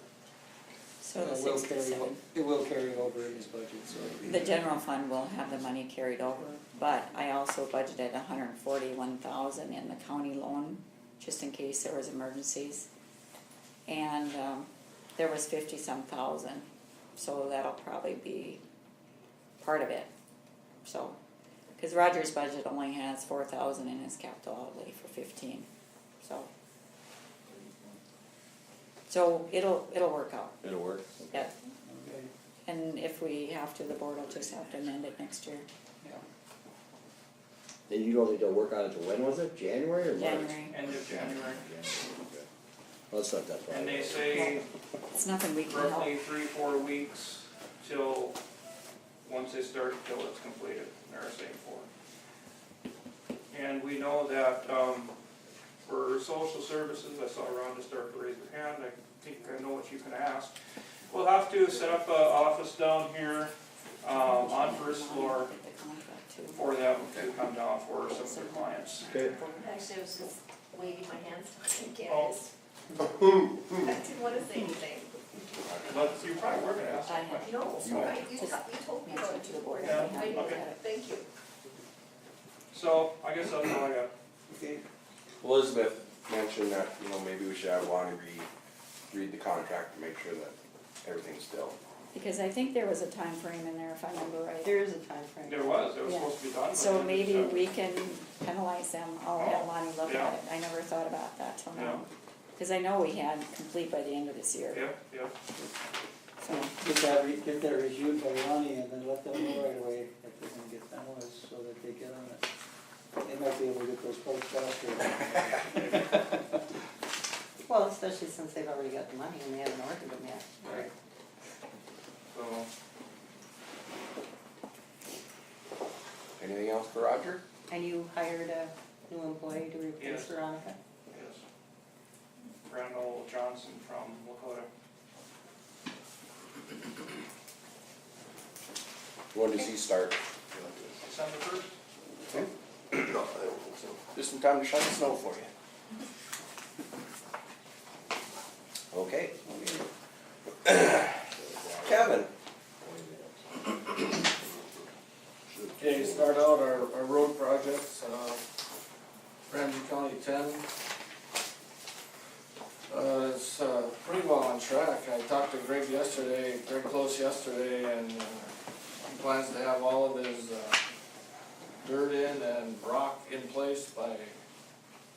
Speaker 6: So
Speaker 5: It
Speaker 6: the
Speaker 5: will carry
Speaker 6: 67.
Speaker 5: It will carry over in his budget, so. it'll be-
Speaker 6: The general fund will have the money carried over, but I also budgeted $141,000 in the county loan, just in case there was emergencies. And, there was 50-some thousand, so that'll probably be part of it, so. Cause Roger's budget only has 4,000 in his capital outlay for 15, so. So it'll work out,
Speaker 4: It'll work?
Speaker 6: yeah.
Speaker 5: Okay,
Speaker 6: And if we have to, the board will just have to amend it next year,
Speaker 5: yeah.
Speaker 4: Then you don't need to work on it till when was it, January or March?
Speaker 6: January.
Speaker 13: End of January.
Speaker 4: Okay. Well, it's not that far.
Speaker 13: And they say
Speaker 6: It's nothing we can help.
Speaker 13: roughly 3-4 weeks till, once they start, till it's completed, they're saying 4. And we know that, for social services, I saw Rhonda start to raise her hand, I think I know what you can ask. We'll have to set up an office down here, on first floor for them to come down for some of their clients.
Speaker 4: Okay.
Speaker 14: Actually, I was just waving my hands to Candace.
Speaker 13: Oh.
Speaker 14: I didn't want to say anything.
Speaker 13: But you probably were gonna ask
Speaker 6: I
Speaker 13: that
Speaker 6: have-
Speaker 13: question.
Speaker 14: No, sorry, you told me about it to the board.
Speaker 13: Yeah,
Speaker 14: I knew
Speaker 13: okay.
Speaker 14: that. Thank you.
Speaker 13: So, I guess that's all I got.
Speaker 5: Okay,
Speaker 3: Elizabeth mentioned that, maybe we should have Lonnie read the contract to make sure that everything's still.
Speaker 6: Because I think there was a time frame in there, if I remember right.
Speaker 8: there is a time frame.
Speaker 13: There was
Speaker 6: Yeah.
Speaker 13: supposed to be done.
Speaker 6: So
Speaker 13: but
Speaker 6: maybe
Speaker 13: it's,
Speaker 6: we can penalize them, I'll have Lonnie look
Speaker 13: Yeah.
Speaker 6: at it, I never thought about that till
Speaker 13: Yeah.
Speaker 6: now. Cause I know we had complete by the end of this year,
Speaker 13: Yeah,
Speaker 6: so.
Speaker 5: get that reviewed by Ronnie and then let them know right away if they're gonna get penalized so that they get on it. They might be able to get those parts faster.
Speaker 8: Well, especially since they've already got the money and they haven't ordered them yet.
Speaker 13: Right. So,
Speaker 3: Anything else for Roger?
Speaker 8: And you hired a new employee to replace
Speaker 13: Yes.
Speaker 8: Veronica?
Speaker 13: yes. Randall Johnson from Dakota.
Speaker 3: When does he start?
Speaker 13: December 1st?
Speaker 3: No, I don't think so. Just in time to shovel snow for you. Okay. Kevin?
Speaker 10: Okay, start out our road projects, Ramsey County 10. It's pretty well on track. I talked to Greg Close yesterday, and he plans to have all of his dirt in and rock in place by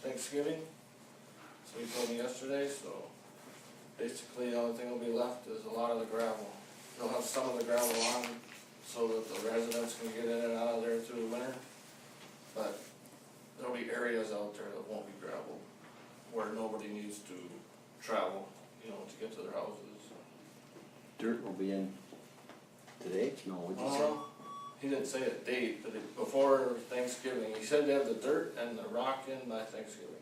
Speaker 10: Thanksgiving. So he told me yesterday, so basically the only thing that'll be left is a lot of the gravel. They'll have some of the gravel on so that the residents can get in and out of there through the winter. But there'll be areas out there that won't be gravel, where nobody needs to travel, to get to their houses.
Speaker 4: Dirt will be in today? No, what'd you say?
Speaker 10: He didn't say a date, but before Thanksgiving. He said they have the dirt and the rock in by Thanksgiving.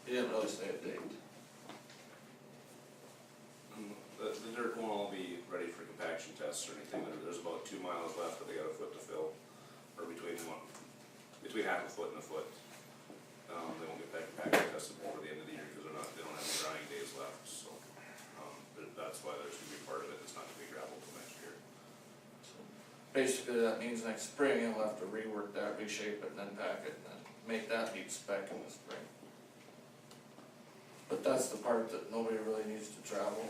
Speaker 10: He didn't really say a date.
Speaker 2: The dirt won't all be ready for compaction tests or anything. There's about 2 miles left, but they got a foot to fill, or between between half a foot and a foot. They won't get packet tested before the end of the year because they don't have any drying days left, so, that's why there's gonna be part of it, it's not gonna be gravel till next year.
Speaker 10: Basically, that means next spring you'll have to rework that, reshape it, and then pack it, and then make that meet spec in the spring. But that's the part that nobody really needs to travel.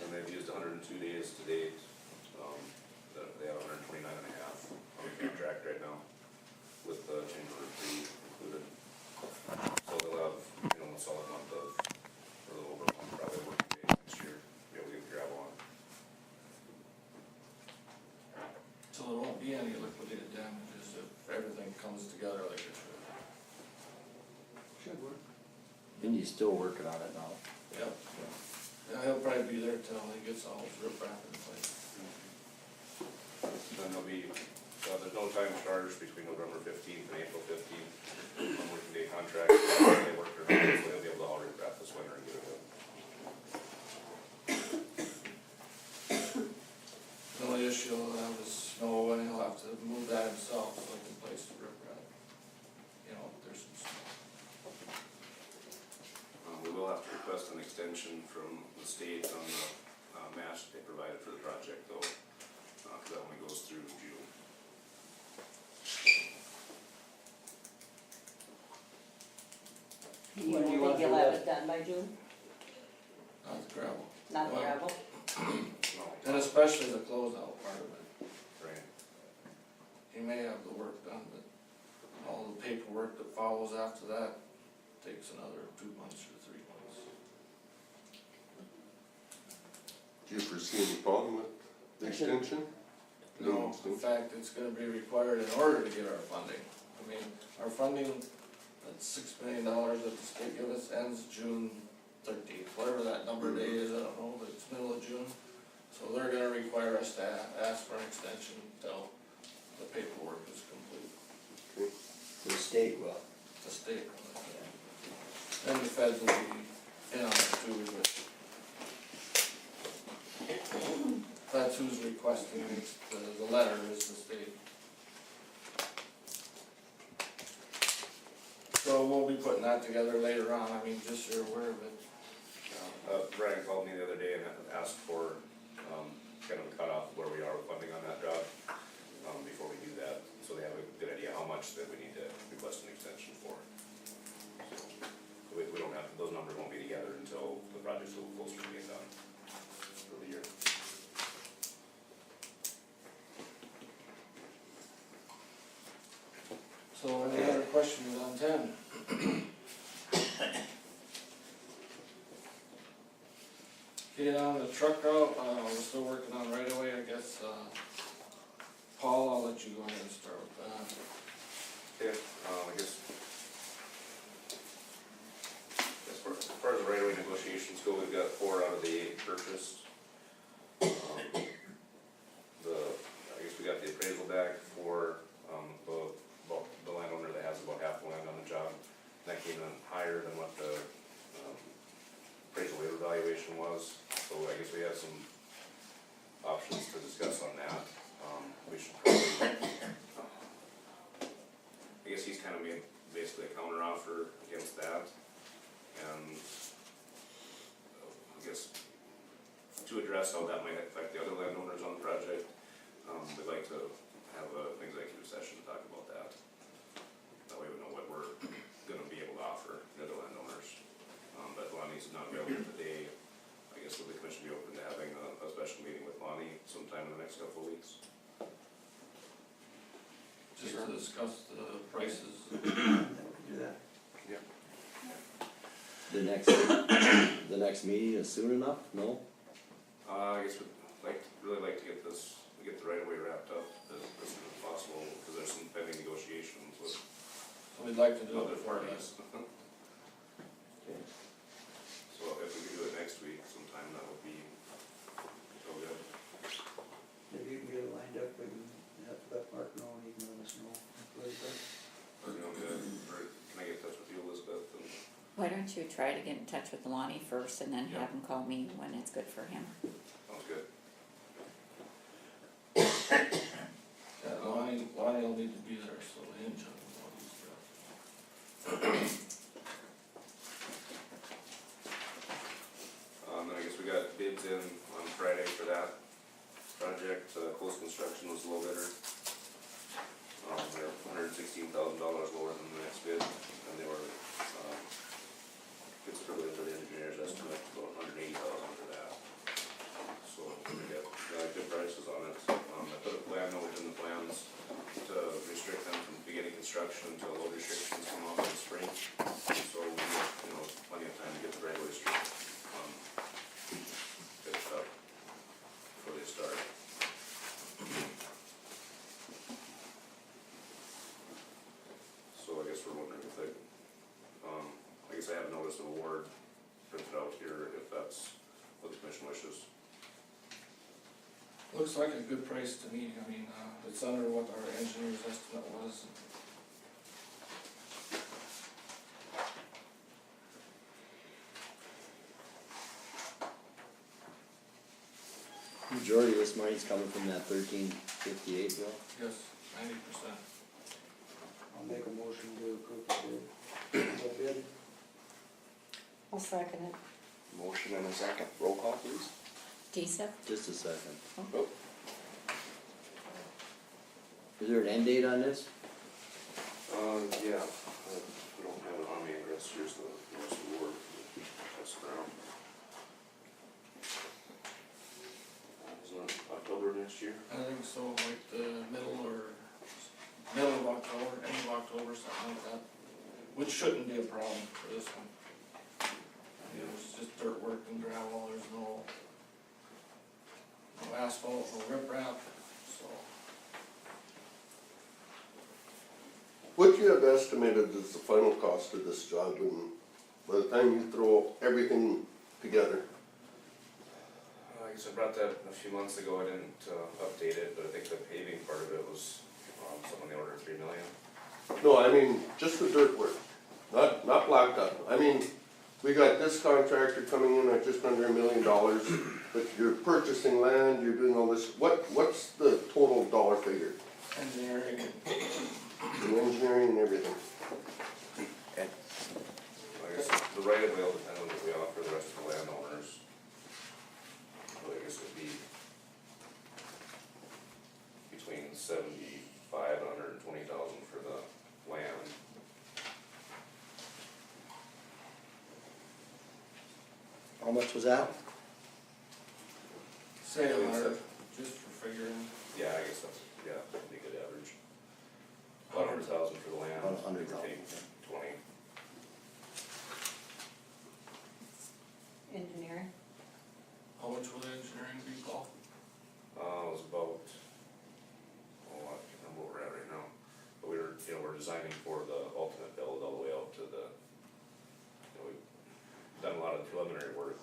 Speaker 2: And they've used 102 days to date, they have 129 and a half on the contract right now, with the change order fee included. So they'll have, a solid month of, or a little over a month, probably working days next year, to be able to get the gravel on.
Speaker 10: So there won't be any liquidated damages if everything comes together like it should.
Speaker 5: Should work.
Speaker 4: And he's still working on it now.
Speaker 10: Yep. Yeah, he'll probably be there till he gets all his rip wrap in place.
Speaker 2: Then there'll be, there's no time charge between November 15th and April 15th, on working day contract, they work their hands, so they'll be able to all regraph this winter and get it done.
Speaker 10: The only issue he'll have is snow, and he'll have to move that himself so he can place the rip wrap. If there's some snow.
Speaker 2: We will have to request an extension from the state on the match they provided for the project though, because that only goes through June.
Speaker 8: Do you
Speaker 5: When do you
Speaker 8: think
Speaker 5: want to
Speaker 8: you'll
Speaker 5: do
Speaker 8: have
Speaker 5: that?
Speaker 8: it done by June?
Speaker 10: Not the gravel.
Speaker 8: Not the
Speaker 10: Well,
Speaker 8: gravel?
Speaker 10: And especially the closeout part of it.
Speaker 2: Right.
Speaker 10: He may have the work done, but all the paperwork that follows after that takes another 2 months or 3 months.
Speaker 15: Do you foresee any problem with the extension?
Speaker 10: No, in fact, it's gonna be required in order to get our funding. I mean, our funding, that's $6 million that the state gives us, ends June 13th, whatever that number day is, I don't know, but it's middle of June. So they're gonna require us to ask for an extension until the paperwork is complete.
Speaker 4: The state will.
Speaker 10: The state will, yeah. And the feds will be in on it too, but that's who's requesting the letter is the state. So we'll be putting that together later on, I mean, just so you're aware of it.
Speaker 2: Brian called me the other day and asked for kind of a cutoff of where we are with funding on that job before we do that, so they have a good idea how much that we need to request an extension for. So we don't have, those numbers won't be together until the project's a little closer to being done for the year.
Speaker 10: So any other questions on 10? Get on the truck route, we're still working on right away, I guess, Paul, I'll let you go ahead and start with that.
Speaker 2: Okay, I guess as far as the right-of-way negotiations go, we've got 4 out of the 8 purchased. I guess we got the appraisal back for the landowner that has about half the land on the job. That came in higher than what the appraisal evaluation was, so I guess we have some options to discuss on that. We should probably, I guess he's kind of made basically a counter offer against that, and I guess to address how that might affect the other landowners on the project, we'd like to have an executive session to talk about that. That way we know what we're gonna be able to offer the other landowners. But Lonnie's not available today. I guess will the commission be open to having a special meeting with Lonnie sometime in the next couple of weeks?
Speaker 10: Just to discuss the prices.
Speaker 5: That we can do that.
Speaker 2: Yeah.
Speaker 4: The next meeting is soon enough? No?
Speaker 2: I guess we'd really like to get the right of way wrapped up as soon as possible, because there's some pending negotiations with
Speaker 10: So we'd like to do it
Speaker 2: other
Speaker 10: before that.
Speaker 2: parties. So if we could do it next week sometime, that would be so good.
Speaker 5: Maybe you can get it lined up and have to let Mark know and he can let us know.
Speaker 2: Or, can I get in touch with you, Elizabeth? And
Speaker 6: Why don't you try to get in touch with Lonnie first and then have him call me when it's good for him?
Speaker 2: sounds good.
Speaker 10: Yeah, Lonnie's
Speaker 2: Construction was the low bidder. They're $116,000 lower than the next bid, and they were, considerably under the engineer's estimate, about $180,000 for that. So we got good prices on it. I put a plan note in the plans to restrict them from beginning construction until load restrictions come off in the spring. So we have, plenty of time to get the right way straight, finished up before they start. So I guess we're wondering if they, I guess I have notice of award printed out here, if that's what the commission wishes.
Speaker 10: Looks like a good price to me, I mean, it's under what our engineer's estimate was.
Speaker 4: Majority of this money's coming from that 1358 bill.
Speaker 10: Yes, 90%.
Speaker 5: I'll make a motion to approve the bid.
Speaker 8: I'll second it.
Speaker 3: Motion and a second. Roll call, please.
Speaker 6: Decep?
Speaker 4: Just a second.
Speaker 3: Oh.
Speaker 4: Is there an end date on this?
Speaker 2: Yeah, we don't have it on me, I guess, here's the notice of award, that's around. Isn't it October next year?
Speaker 10: I think so, like the middle of October, end of October, something like that. Which shouldn't be a problem for this one. You know, it's just dirt work and gravel, there's no asphalt, no riprap, so.
Speaker 15: What you have estimated is the final cost of this job, and by the time you throw everything together?
Speaker 2: I guess I brought that a few months ago, I didn't update it, but I think the paving part of it was something on the order of $3 million.
Speaker 15: No, I mean, just the dirt work, not blacktop. I mean, we got this contractor coming in at just under $1 million, but you're purchasing land, you're doing all this, what's the total dollar figure?
Speaker 10: Engineering.
Speaker 15: And engineering and everything.
Speaker 2: I guess the right of way will depend on what we offer the rest of the landowners. Well, I guess it'd be between 75 and 120,000 for the land.
Speaker 4: How much was that?
Speaker 10: Say 100, just for figuring.
Speaker 2: Yeah, I guess that's, that'd be a good average. 100,000 for the land.
Speaker 4: 100,000.
Speaker 2: 20.
Speaker 8: Engineering?
Speaker 10: How much will the engineering be, Paul?
Speaker 2: It was about, I can't remember what we're at right now. But we're designing for the ultimate build all the way out to the, we've done a lot of preliminary work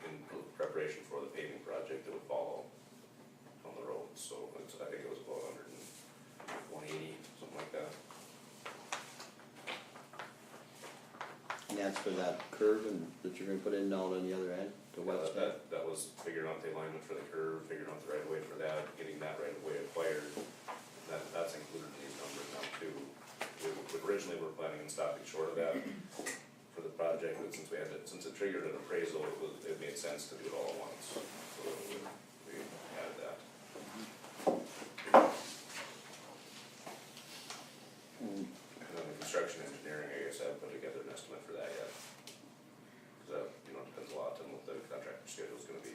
Speaker 2: in preparation for the paving project that would follow on the road. So I think it was about 180, something like that.
Speaker 4: And that's for that curve and that you're gonna put in down on the other end, the west end?
Speaker 2: That was figuring out the alignment for the curve, figuring out the right of way for that, getting that right of way acquired. That's included in these numbers now too. We originally were planning on stopping short of that for the project, but since it triggered an appraisal, it made sense to do it all at once. So we added that. And then the construction engineering, I guess I haven't put together an estimate for that yet. Because that, depends a lot on what the contractor schedule is gonna be.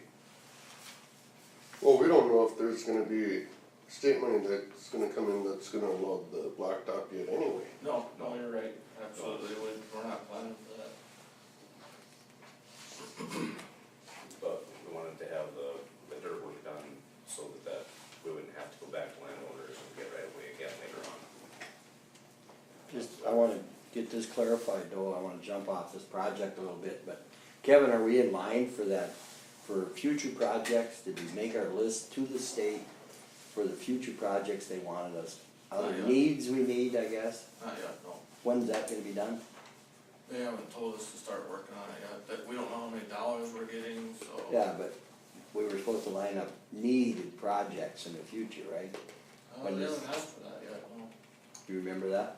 Speaker 15: Well, we don't know if there's gonna be state money that's gonna come in that's gonna load the blacktop yet anyway.
Speaker 10: No, you're right, absolutely, we're not planning for that.
Speaker 2: But we wanted to have the dirt work done so that we wouldn't have to go back to landowners and get right away again later on.
Speaker 4: Just, I wanna get this clarified though, I wanna jump off this project a little bit, but Kevin, are we in line for that, for future projects? Did we make our list to the state for the future projects they wanted us? Other
Speaker 10: Not yet.
Speaker 4: needs we need, I guess?
Speaker 10: Not yet, no.
Speaker 4: When's that gonna be done?
Speaker 10: They haven't told us to start working on it yet, that we don't know how many dollars we're getting, so.
Speaker 4: Yeah, but we were supposed to line up needed projects in the future, right?
Speaker 10: They haven't asked for that yet, no.
Speaker 4: Do you remember that?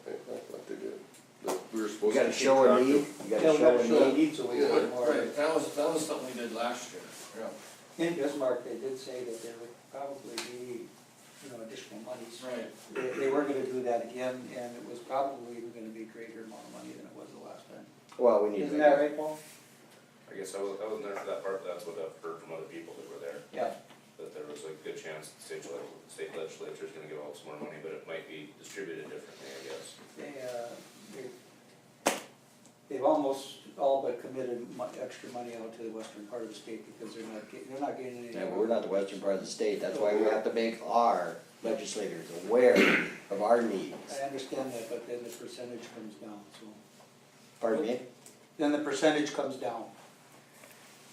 Speaker 15: I thought they did. But we were
Speaker 4: You
Speaker 15: supposed to
Speaker 4: gotta
Speaker 15: keep
Speaker 4: show a
Speaker 15: track
Speaker 4: need,
Speaker 15: of.
Speaker 4: you gotta show a need.
Speaker 5: So we
Speaker 15: Yeah.
Speaker 5: get more.
Speaker 10: Right, that was something we did last year, yeah.
Speaker 5: In Bismarck, they did say that probably be, additional monies.
Speaker 10: Right.
Speaker 5: They were gonna do that again, and it was probably even gonna be greater amount of money than it was the last time.
Speaker 4: Well, we need to.
Speaker 5: Isn't that right, Paul?
Speaker 2: I guess I wasn't there for that part, but that's what I've heard from other people that were there.
Speaker 5: Yeah.
Speaker 2: That there was a good chance the state legislature is gonna give out some more money, but it might be distributed differently, I guess.
Speaker 5: They've almost all but committed extra money out to the western part of the state because they're not getting any.
Speaker 4: Yeah, but we're not the western part of the state, that's why we have to make our legislators aware of our needs.
Speaker 5: I understand that, but then the percentage comes down, so.
Speaker 4: Pardon me?
Speaker 5: Then the percentage comes down.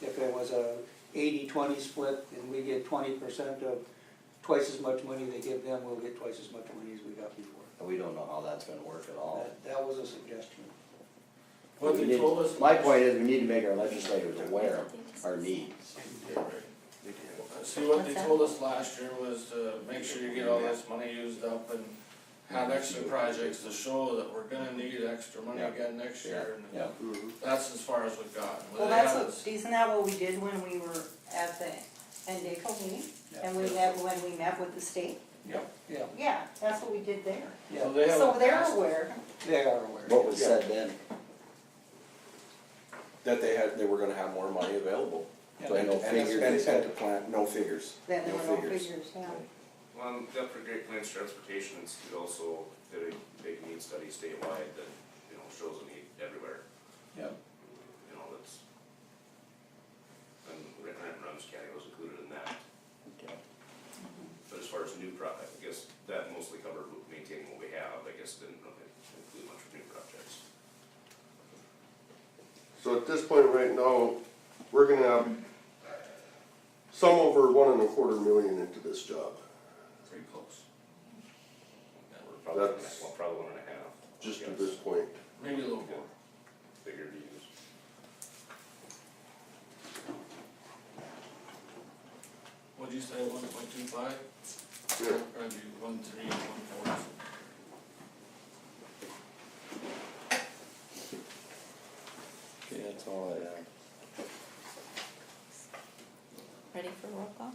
Speaker 5: If it was a 80-20 split and we get 20% of twice as much money they give them, we'll get twice as much money as we got before.
Speaker 4: We don't know how that's gonna work at all.
Speaker 5: That was a suggestion.
Speaker 10: What
Speaker 4: We
Speaker 10: they
Speaker 4: need-
Speaker 10: told us.
Speaker 4: My point is, we need to make our legislators aware of our needs.
Speaker 10: See, what they told us last year was to make sure you get all this money used up and have extra projects to show that we're gonna need extra money again next year. And
Speaker 5: Yeah.
Speaker 10: that's as far as we've gotten.
Speaker 8: Well, that's what, isn't that what we did when we were at the NDACO meeting? And when we met with the state?
Speaker 5: Yeah.
Speaker 8: Yeah, that's what we did there.
Speaker 10: So they
Speaker 8: So
Speaker 10: haven't
Speaker 8: they're
Speaker 10: passed-
Speaker 8: aware.
Speaker 5: They are aware.
Speaker 4: What was said then?
Speaker 3: That they were gonna have more money available.
Speaker 5: Yeah.
Speaker 3: And,
Speaker 4: no figures.
Speaker 3: and to plan, no figures.
Speaker 8: Then there were no figures, yeah.
Speaker 2: Well, and that for Great Plains Transportation Institute also did a big need study statewide that, shows a need everywhere.
Speaker 5: Yeah.
Speaker 2: That's, and Ramsey County was included in that. But as far as new projects, I guess that mostly covered maintaining what we have, I guess didn't really include much of new projects.
Speaker 15: So at this point right now, we're gonna have some over 1.25 million into this job,
Speaker 2: Pretty close. Yeah, we're probably,
Speaker 15: That's-
Speaker 2: probably 1.5.
Speaker 15: just
Speaker 2: Yes.
Speaker 15: at this point.
Speaker 10: Maybe a little more.
Speaker 2: Figure to use.
Speaker 10: What'd you say, 1.25?
Speaker 15: Yeah.
Speaker 10: Probably 1.3, 1.4.
Speaker 4: Okay, that's all I have.
Speaker 6: Ready for roll call?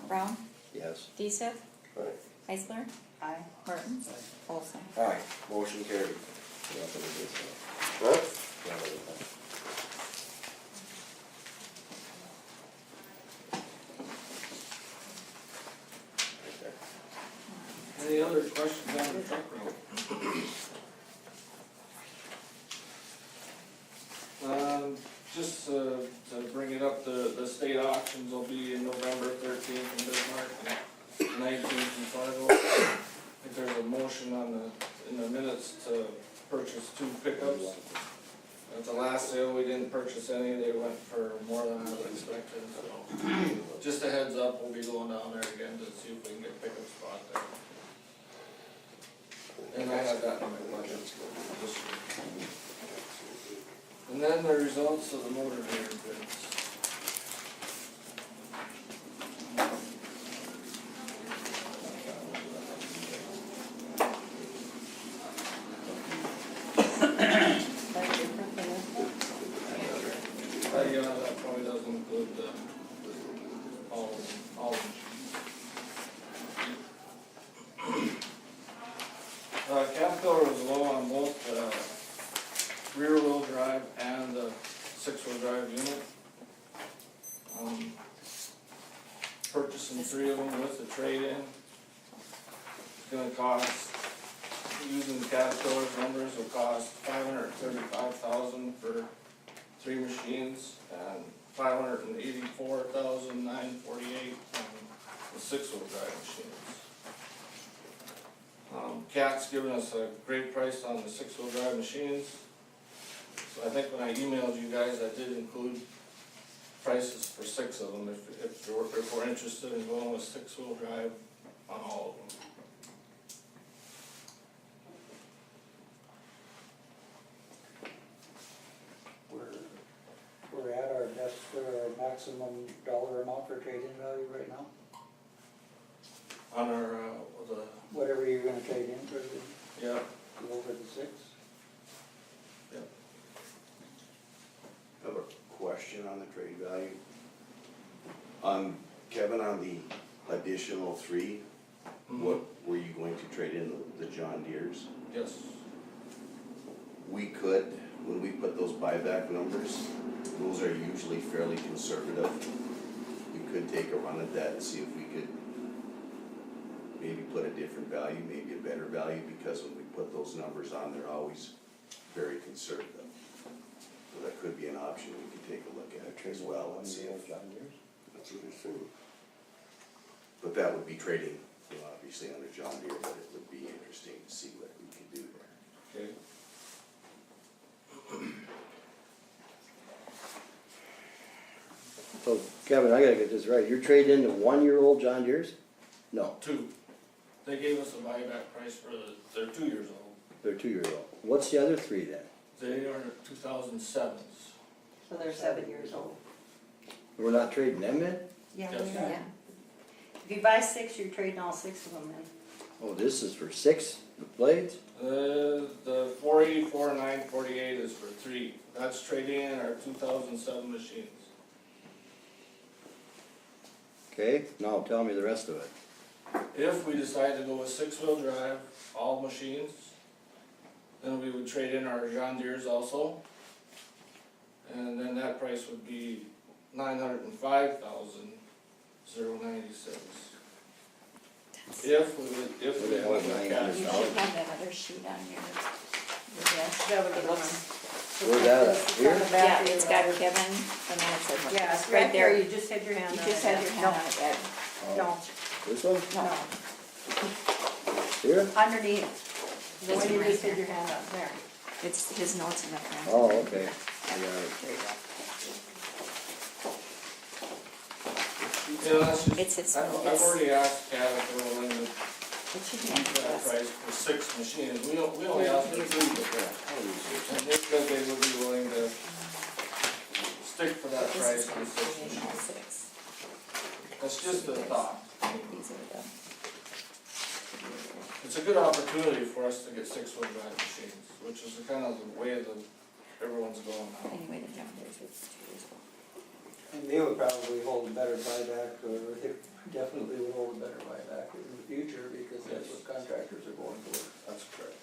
Speaker 6: Brown,
Speaker 4: Yes.
Speaker 6: Deeseth,
Speaker 15: Right.
Speaker 6: Heisler,
Speaker 8: Aye.
Speaker 6: Mertens, Olson.
Speaker 3: Aye, motion carried.
Speaker 4: Yeah, but it is,
Speaker 15: Huh?
Speaker 4: yeah, but it is.
Speaker 10: Any other questions on the truck route? Just to bring it up, the state auctions will be in November 13th in Bismarck and 19th in Fargo. I think there's a motion in the minutes to purchase 2 pickups. At the last sale, we didn't purchase any, they went for more than I was expecting, so. Just a heads up, we'll be going down there again to see if we can get a pickup spot there. And I had that in my budget this year. And then the results of the motor grader bids.
Speaker 8: That's different than this one?
Speaker 10: Yeah, that probably doesn't include all of them. Caterpillar was low on both rear wheel drive and the 6-wheel drive unit. Purchasing 3 of them with the trade-in. It's gonna cost, using the Caterpillar's numbers, will cost $535,000 for 3 machines and $584,948 on the 6-wheel drive machines. Cat's given us a great price on the 6-wheel drive machines. So I think when I emailed you guys, I did include prices for 6 of them, if we're interested in going with 6-wheel drive on all of them.
Speaker 5: We're at our best, our maximum dollar amount for trade-in value right now.
Speaker 10: On our,
Speaker 5: Whatever you're gonna trade in for the,
Speaker 10: yeah,
Speaker 5: over the 6.
Speaker 16: I have a question on the trade value. Kevin, on the
Speaker 17: additional three, what were you going to trade in the John Deeres?
Speaker 10: Yes.
Speaker 17: We could, when we put those buyback numbers, those are usually fairly conservative. We could take a run at that and see if we could maybe put a different value, maybe a better value, because when we put those numbers on, they're always very conservative. So that could be an option we could take a look at as well and see if.
Speaker 15: That's what I assume.
Speaker 17: But that would be trading, you know, obviously on a John Deere, but it would be interesting to see what we could do there.
Speaker 10: Okay.
Speaker 4: So Kevin, I gotta get this right, you're trading in the 1-year-old John Deeres? No,
Speaker 10: 2. They gave us a buyback price for they're 2 years old.
Speaker 4: they're 2-year-old. What's the other three then?
Speaker 10: They are 2007s.
Speaker 8: So they're 7 years old.
Speaker 4: We're not trading them in?
Speaker 8: Yeah,
Speaker 10: Yes.
Speaker 8: we are. If you buy 6, you're trading all 6 of them in.
Speaker 4: Oh, this is for 6 blades?
Speaker 10: The 484, 948 is for 3. That's trading in our 2007 machines.
Speaker 4: Okay, now tell me the rest of it.
Speaker 10: If we decide to go with 6-wheel drive, all machines, then we would trade in our John Deeres also. And then that price would be $905,096. If we would, if we went with cash.
Speaker 6: You should have that other sheet on your desk.
Speaker 8: That would
Speaker 6: It
Speaker 8: be
Speaker 6: looks-
Speaker 4: Where's that at?
Speaker 8: It's on
Speaker 4: Here?
Speaker 8: the back
Speaker 6: Yeah,
Speaker 8: of your
Speaker 6: it's got
Speaker 8: letter.
Speaker 6: Kevin, and then it says,
Speaker 8: Yeah,
Speaker 6: it's
Speaker 8: right
Speaker 6: right
Speaker 8: there,
Speaker 6: there.
Speaker 8: you just had your hand
Speaker 6: You
Speaker 8: on it.
Speaker 6: just had your hand on it, Ed.
Speaker 8: No,
Speaker 4: This one?
Speaker 8: no,
Speaker 4: Here?
Speaker 8: underneath, the
Speaker 6: This
Speaker 8: one you
Speaker 6: one
Speaker 8: just
Speaker 6: right
Speaker 8: did your hand on, there.
Speaker 6: It's his notes in the front.
Speaker 4: Oh, okay. I got it.
Speaker 6: There you go.
Speaker 10: Yeah, that's just,
Speaker 6: It's his
Speaker 10: I've
Speaker 6: notes.
Speaker 10: already asked Cal if they're willing to
Speaker 6: It should be
Speaker 10: keep
Speaker 6: on the
Speaker 10: that
Speaker 6: desk.
Speaker 10: price for 6 machines. We only asked for 3 before. And they said they would be willing to stick for that
Speaker 6: This
Speaker 10: price
Speaker 6: is
Speaker 10: for 6
Speaker 6: trading all
Speaker 10: machines.
Speaker 6: 6.
Speaker 10: That's just a thought.
Speaker 6: These are the,
Speaker 10: It's a good opportunity for us to get 6-wheel drive machines, which is the kind of the way that everyone's going now.
Speaker 6: anyway, the John Deere's was 2 years old.
Speaker 5: And they would probably hold a better buyback, or they definitely would hold a better buyback in the future, because that's what contractors are going for.
Speaker 10: That's correct.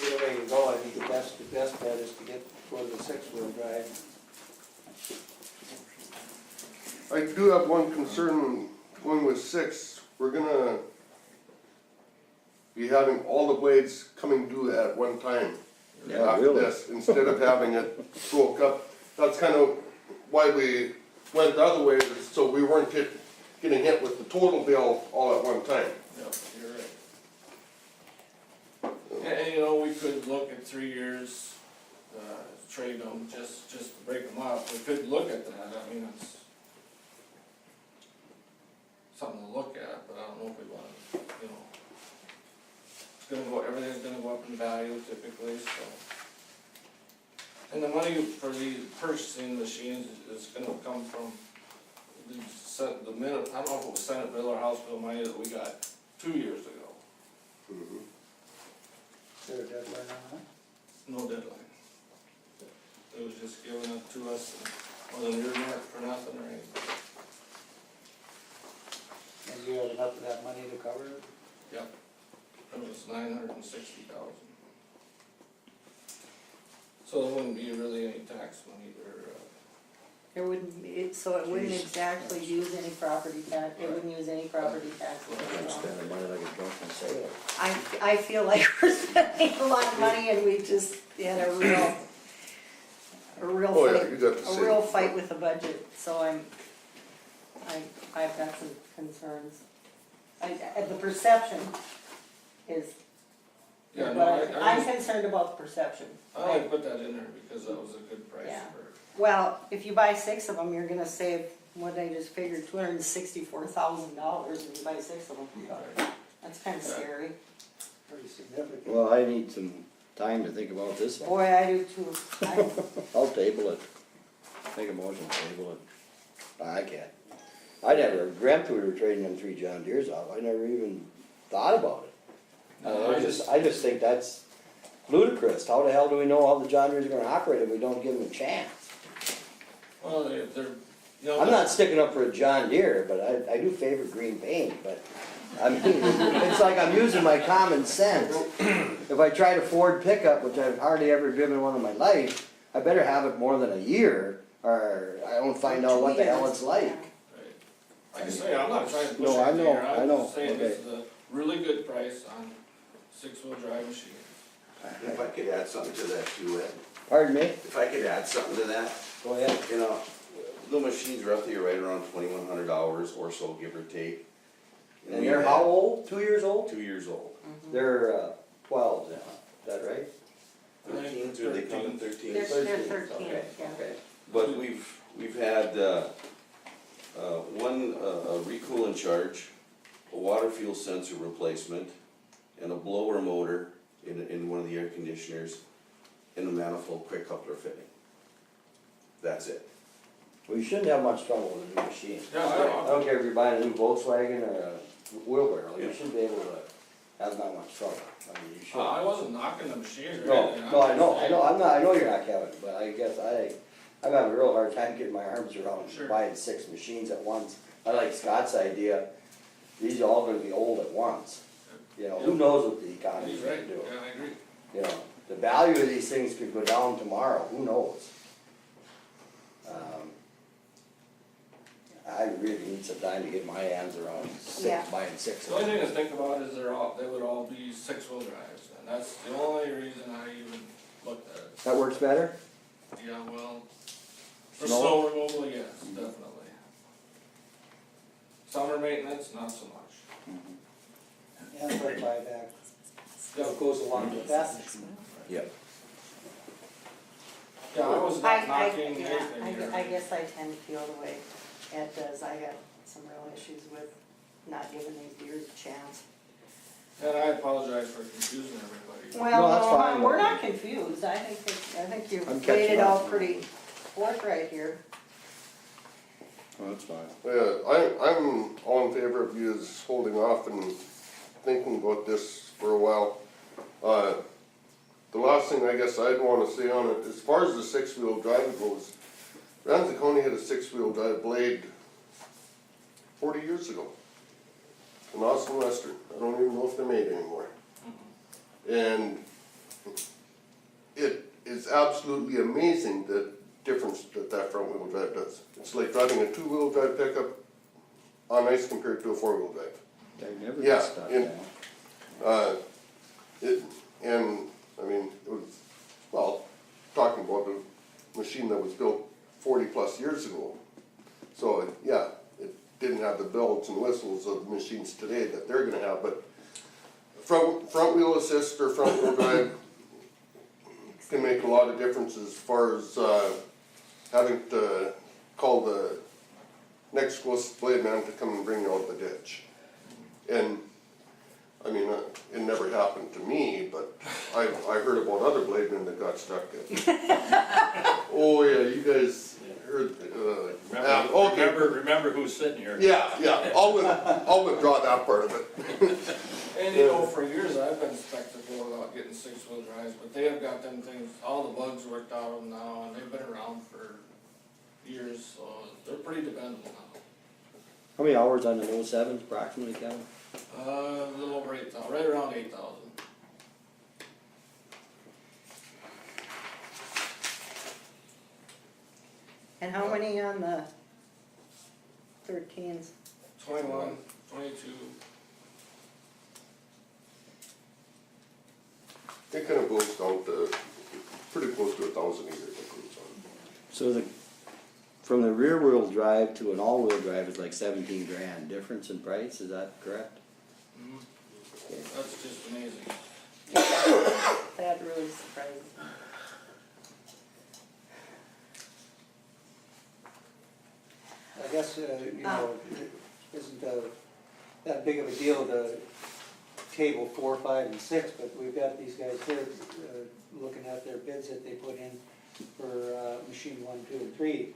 Speaker 5: Either way you go, I think the best bet is to go to the 6-wheel drive.
Speaker 15: I do have one concern going with 6. We're gonna be having all the blades coming due at one time.
Speaker 4: Yeah,
Speaker 15: After
Speaker 4: really?
Speaker 15: this, instead of having it broke up. That's kind of why we went the other way, is so we weren't getting hit with the total bill all at one time.
Speaker 10: Yep, you're right. And you know, we could look at 3 years, trade them, just to break them up. We could look at that. I mean, it's something to look at, but I don't know if we want to, you know. It's gonna go, everything's gonna go up in value typically, so. And the money for the purchasing machines is gonna come from the minute, I don't know if it was Senate bill or House bill money that we got 2 years ago.
Speaker 15: Mhm.
Speaker 5: Is there a deadline on that?
Speaker 10: No deadline. It was just given up to us, and wasn't earmarked for nothing or anything.
Speaker 5: And you have enough of that money to cover it?
Speaker 10: Yep. It was $960,000. So there wouldn't be really any tax money there.
Speaker 8: There wouldn't be, so it wouldn't exactly use any property tax, it wouldn't use any property tax.
Speaker 4: I'm spending money like a drunken sailor.
Speaker 8: I feel like we're spending a lot of money and we just had a real
Speaker 15: Oh, yeah, you got the
Speaker 8: a
Speaker 15: same.
Speaker 8: real fight with the budget, so I've got some concerns. The perception is,
Speaker 10: Yeah, no,
Speaker 8: but
Speaker 10: I
Speaker 8: I'm concerned about the perception.
Speaker 10: I only put that in there because that was a good price
Speaker 8: Yeah.
Speaker 10: for.
Speaker 8: Well, if you buy 6 of them, you're gonna save, what I just figured, $264,000 if you buy 6 of them. That's kinda scary.
Speaker 5: Pretty significant.
Speaker 4: Well, I need some time to think about this one.
Speaker 8: Boy, I do too.
Speaker 4: I'll table it. Make a motion, to table it. I can't. I never dreamt we were trading them 3 John Deeres off. I never even thought about it.
Speaker 10: No,
Speaker 4: I just think that's ludicrous. How the hell do we know how the John Deeres are gonna operate if we don't give them a chance?
Speaker 10: Well, they're
Speaker 4: I'm not sticking up for a John Deere, but I do favor green paint, but I mean, it's like I'm using my common sense. If I try to Ford pickup, which I've hardly ever driven one in my life, I better have it more than a year, or I don't find out what the hell it's like.
Speaker 10: Like I say, I'm not trying to push
Speaker 4: No, I
Speaker 10: anything
Speaker 4: know,
Speaker 10: here,
Speaker 4: I
Speaker 10: I'm
Speaker 4: know,
Speaker 10: just saying this
Speaker 4: okay.
Speaker 10: is a really good price on six-wheel drive machines.
Speaker 17: If I could add something to that too, Ed,
Speaker 4: Pardon me?
Speaker 17: if I could add something to that,
Speaker 4: Go ahead.
Speaker 17: you know, the machine's roughly right around $2,100 or so, give or take.
Speaker 4: And
Speaker 17: we
Speaker 4: they're
Speaker 17: had
Speaker 4: how old? 2 years old?
Speaker 17: 2 years old.
Speaker 4: They're 12 now, is that right?
Speaker 17: 13s, or they come in 13s?
Speaker 8: They're 13,
Speaker 4: Okay,
Speaker 8: yeah.
Speaker 4: okay.
Speaker 17: But we've had, one, a recoolant charge, a water fuel sensor replacement, and a blower motor in one of the air conditioners, and a manifold quick coupler fitting. That's it.
Speaker 4: Well, you shouldn't have much trouble with a new machine.
Speaker 10: Yeah,
Speaker 4: I don't care if you're buying a new Volkswagen or a wheelbarrow, you shouldn't be able to have that much trouble. I mean, you should.
Speaker 10: I wasn't knocking the machines or
Speaker 4: No,
Speaker 10: anything.
Speaker 4: no, I know you're not, Kevin, but I guess I'm having a real hard time getting my arms around
Speaker 10: Sure.
Speaker 4: buying 6 machines at once. I like Scott's idea, these are all gonna be old at once. You know, who knows what the economy's
Speaker 10: He's
Speaker 4: gonna
Speaker 10: right,
Speaker 4: do?
Speaker 10: yeah, I agree.
Speaker 4: You know, the value of these things could go down tomorrow, who knows? I really need some time to get my hands around
Speaker 8: Yeah.
Speaker 4: buying 6
Speaker 10: The
Speaker 4: of
Speaker 10: only
Speaker 4: them.
Speaker 10: thing to think about is they would all be six-wheel drives, and that's the only reason I even looked at it.
Speaker 4: That works better?
Speaker 10: Yeah, well, for
Speaker 4: Snow?
Speaker 10: snow removal, yes, definitely. Summer maintenance, not so much.
Speaker 5: And for buyback, that goes along with that machine.
Speaker 4: Yep.
Speaker 10: Yeah, I was not knocking anything here.
Speaker 8: I guess I tend to feel the way Ed does. I got some real issues with not giving these deers a chance.
Speaker 10: And I apologize for confusing everybody.
Speaker 8: Well,
Speaker 4: that's
Speaker 8: no,
Speaker 4: fine.
Speaker 8: we're not confused. I think
Speaker 4: I'm
Speaker 8: you've laid
Speaker 4: catching
Speaker 8: it
Speaker 4: up.
Speaker 8: out pretty forthright here.
Speaker 4: Well, that's fine.
Speaker 15: Yeah, I'm all in favor of you holding off and thinking about this for a while. The last thing I guess I'd wanna say on it, as far as the 6-wheel drive goes, Ramsey County had a 6-wheel drive blade 40 years ago. In Austin Western, I don't even know if they're made anymore. And it is absolutely amazing the difference that front wheel drive does. It's like driving a 2-wheel drive pickup on ice compared to a 4-wheel drive.
Speaker 4: They never
Speaker 15: Yeah,
Speaker 4: get stuck
Speaker 15: and-
Speaker 4: down.
Speaker 15: And, I mean, it was, well, talking about a machine that was built 40+ years ago. So, yeah, it didn't have the bells and whistles of machines today that they're gonna have, but front wheel assist or front wheel drive can make a lot of difference as far as, having to call the next closest blade man to come and bring you out of the ditch. And, I mean, it never happened to me, but I heard about other blade men that got stuck. Oh yeah, you guys heard, okay.
Speaker 2: Remember who's sitting here.
Speaker 15: Yeah, I'll withdraw that part of it.
Speaker 10: And you know, for years I've been skeptical about getting 6-wheel drives, but they have got them things, all the bugs worked out of them now, and they've been around for years, so they're pretty dependable now.
Speaker 4: How many hours on the 07 approximately, Kevin?
Speaker 10: A little over 8,000, right around 8,000.
Speaker 8: And how many on the 13s?
Speaker 10: 21, 22.
Speaker 15: It kind of goes down to pretty close to 1,000 a year that goes on.
Speaker 4: So from the rear wheel drive to an all wheel drive is like 17 grand difference in price, is that correct? Okay.
Speaker 10: That's just amazing.
Speaker 8: That really surprises me.
Speaker 5: I guess, you know, it isn't that big of a deal, the table 4, 5, and 6, but we've got these guys here looking at their bids that they put in for machine 1, 2, and 3.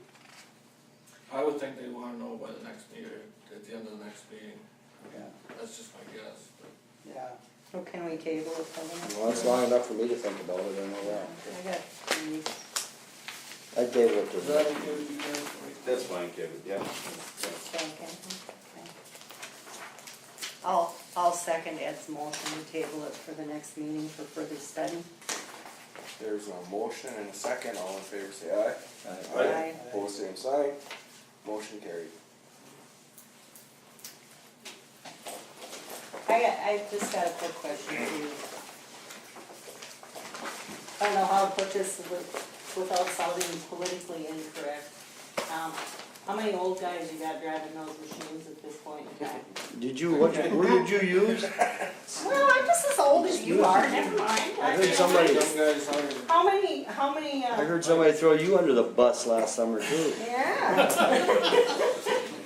Speaker 10: I would think they wanna know by the next meeting, at the end of the next meeting.
Speaker 5: Yeah.
Speaker 10: That's just my guess.
Speaker 5: Yeah.
Speaker 8: So can we table it for a minute?
Speaker 4: Well, that's long enough for me to think about it, I know that.
Speaker 8: I got 3 weeks.
Speaker 4: I table it to
Speaker 10: Is that okay with you guys?
Speaker 17: That's fine, Kevin, yeah.
Speaker 8: I'll second Ed's motion to table it for the next meeting for further study.
Speaker 3: There's a motion and a second, all in favor say aye.
Speaker 8: Aye.
Speaker 3: Opposed, same sign, motion carried.
Speaker 8: I just got a quick question for you. I don't know how to put this without sounding politically incorrect. How many old guys you got driving those machines at this point in time?
Speaker 4: Did you, what did you use?
Speaker 8: Well, I'm just as old as you are, never mind.
Speaker 4: I heard somebody,
Speaker 8: How many,
Speaker 4: I heard somebody throw you under the bus last summer too.
Speaker 8: yeah.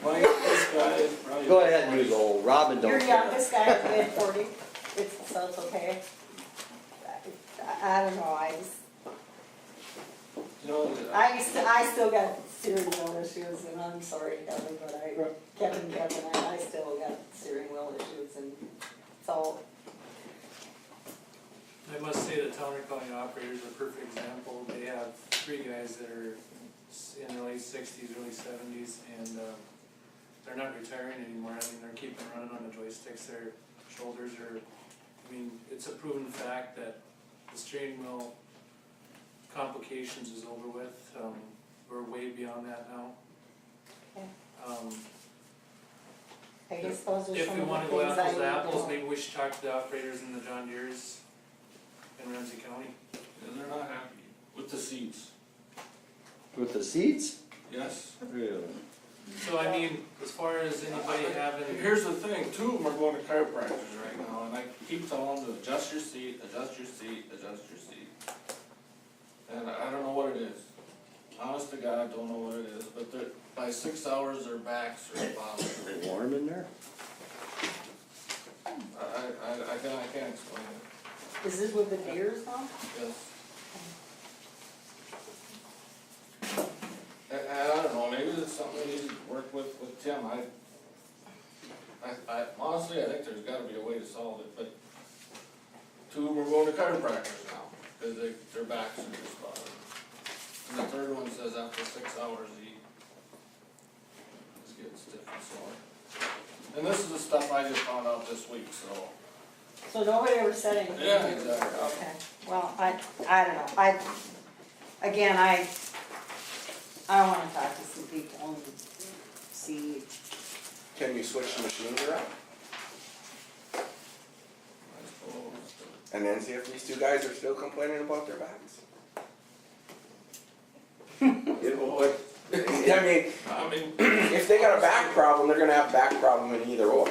Speaker 10: My youngest guy is probably.
Speaker 4: Go ahead and use old, Robin don't
Speaker 8: Your
Speaker 4: care.
Speaker 8: youngest guy is mid-40, so it's okay. I don't know,
Speaker 10: You know,
Speaker 8: I still got steering wheel issues, and I'm sorry, Kevin, but Kevin, I still got steering wheel issues, and so,
Speaker 18: I must say the Towner County operators are a perfect example. They have 3 guys that are in their late 60s, early 70s, and they're not retiring anymore. I mean, they're keeping running on the joysticks. Their shoulders are, I mean, it's a proven fact that the steering wheel complications is over with. We're way beyond that now.
Speaker 8: okay. I guess those are
Speaker 18: If
Speaker 8: some
Speaker 18: we
Speaker 8: of
Speaker 18: want
Speaker 8: the
Speaker 18: to go
Speaker 8: things I
Speaker 18: apples
Speaker 8: need
Speaker 18: to
Speaker 8: to
Speaker 18: apples,
Speaker 8: know.
Speaker 18: maybe we should talk to the operators in the John Deere's in Ramsey County.
Speaker 10: they're not happy with the seats.
Speaker 4: With the seats?
Speaker 10: Yes.
Speaker 4: Really?
Speaker 18: So I mean, as far as anybody having,
Speaker 10: Here's the thing, 2 of them are going to chiropractors right now, and I keep telling them to adjust your seat, adjust your seat, adjust your seat. And I don't know what it is. Honest to God, I don't know what it is, but by 6 hours, their backs are bothering.
Speaker 4: Warm in there?
Speaker 10: I can't explain it.
Speaker 8: Is this with the deers now?
Speaker 10: Yes. And I don't know, maybe it's something we need to work with Tim. I honestly, I think there's gotta be a way to solve it, but 2 of them are going to chiropractors now, because their backs are just bothering. And the third one says after 6 hours, he is getting stiff and sore. And this is the stuff I just found out this week, so.
Speaker 8: So nobody ever said anything?
Speaker 10: Yeah, exactly.
Speaker 8: Okay, well, I don't know, I wanna talk to some people and see.
Speaker 3: Can we switch the machines around?
Speaker 10: I suppose.
Speaker 3: And then see if these 2 guys are still complaining about their backs? You know what? I mean, if they got a back problem, they're gonna have a back problem in either or.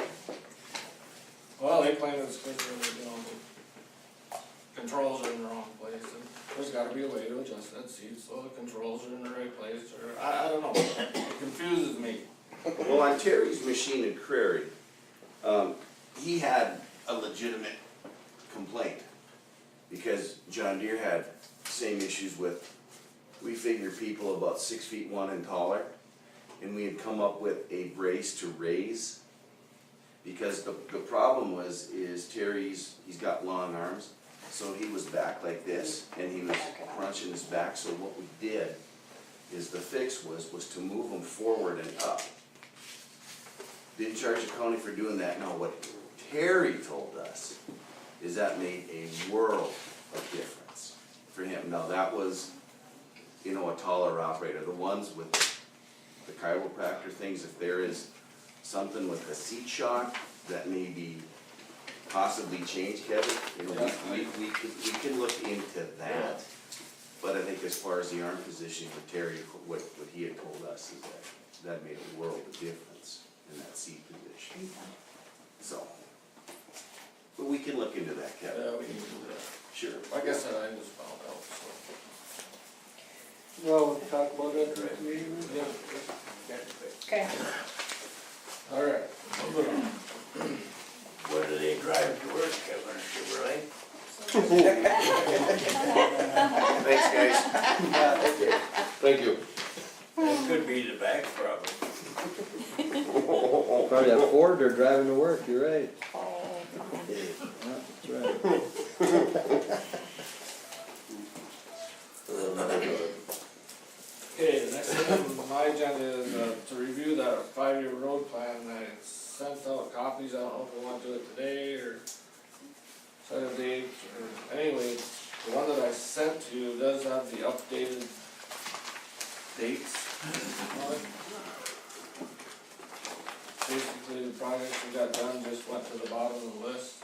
Speaker 10: Well, they claim it's because the controls are in the wrong place, and there's gotta be a way to adjust that seat so the controls are in the right place, or, I don't know, it confuses me.
Speaker 17: Well, on Terry's machine in Prairie, he had a legitimate complaint. Because John Deere had same issues with, we figure people about 6'1" and taller. And we had come up with a brace to raise. Because the problem is Terry's, he's got long arms, so he was back like this, and he was crunching his back, so what we did is the fix was to move him forward and up. Didn't charge the county for doing that. Now, what Terry told us is that made a world of difference for him. Now, that was, you know, a taller operator. The ones with the chiropractor things, if there is something with the seat shock that may be possibly changed, Kevin, you know, we can look into that. But I think as far as the arm positioning with Terry, what he had told us is that made a world of difference in that seat position. So, but we can look into that, Kevin.
Speaker 10: Yeah, we can do that.
Speaker 17: Sure.
Speaker 10: Like I said, I just found out, so.
Speaker 5: Well, we'll talk about it at the meeting.
Speaker 10: Yeah.
Speaker 8: Okay.
Speaker 10: All right, moving on.
Speaker 2: Where do they drive to work, Kevin, Chevrolet?
Speaker 17: Thanks, guys.
Speaker 15: Thank you.
Speaker 2: That could be the back problem.
Speaker 4: Probably a Ford they're driving to work, you're right.
Speaker 8: Oh,
Speaker 4: Yeah, that's right.
Speaker 10: agenda is, to review that 5-year road plan. I sent out copies, I don't know if we want to do it today or set a date, or, anyway, the one that I sent to you does have the updated dates on it. Basically, the projects we got done just went to the bottom of the list.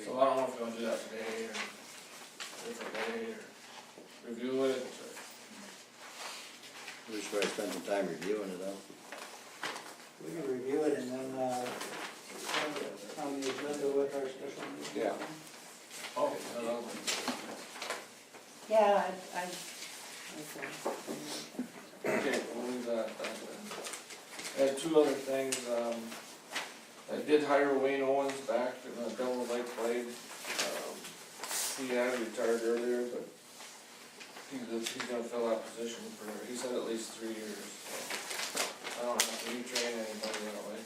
Speaker 10: So I don't know if you wanna do that today or a different day, or review it, or.
Speaker 4: We should probably spend some time reviewing it, though.
Speaker 5: We can review it and then, on the agenda with our special meeting.
Speaker 3: Yeah.
Speaker 10: Oh, no.
Speaker 8: Yeah, I,
Speaker 10: Okay, we'll leave that at that then. I had two other things, I did hire Wayne Owens back in the Devil Lake Blade. He had retired earlier, but he's gonna fill that position for, he said at least 3 years, so I don't have to retrain anybody that way.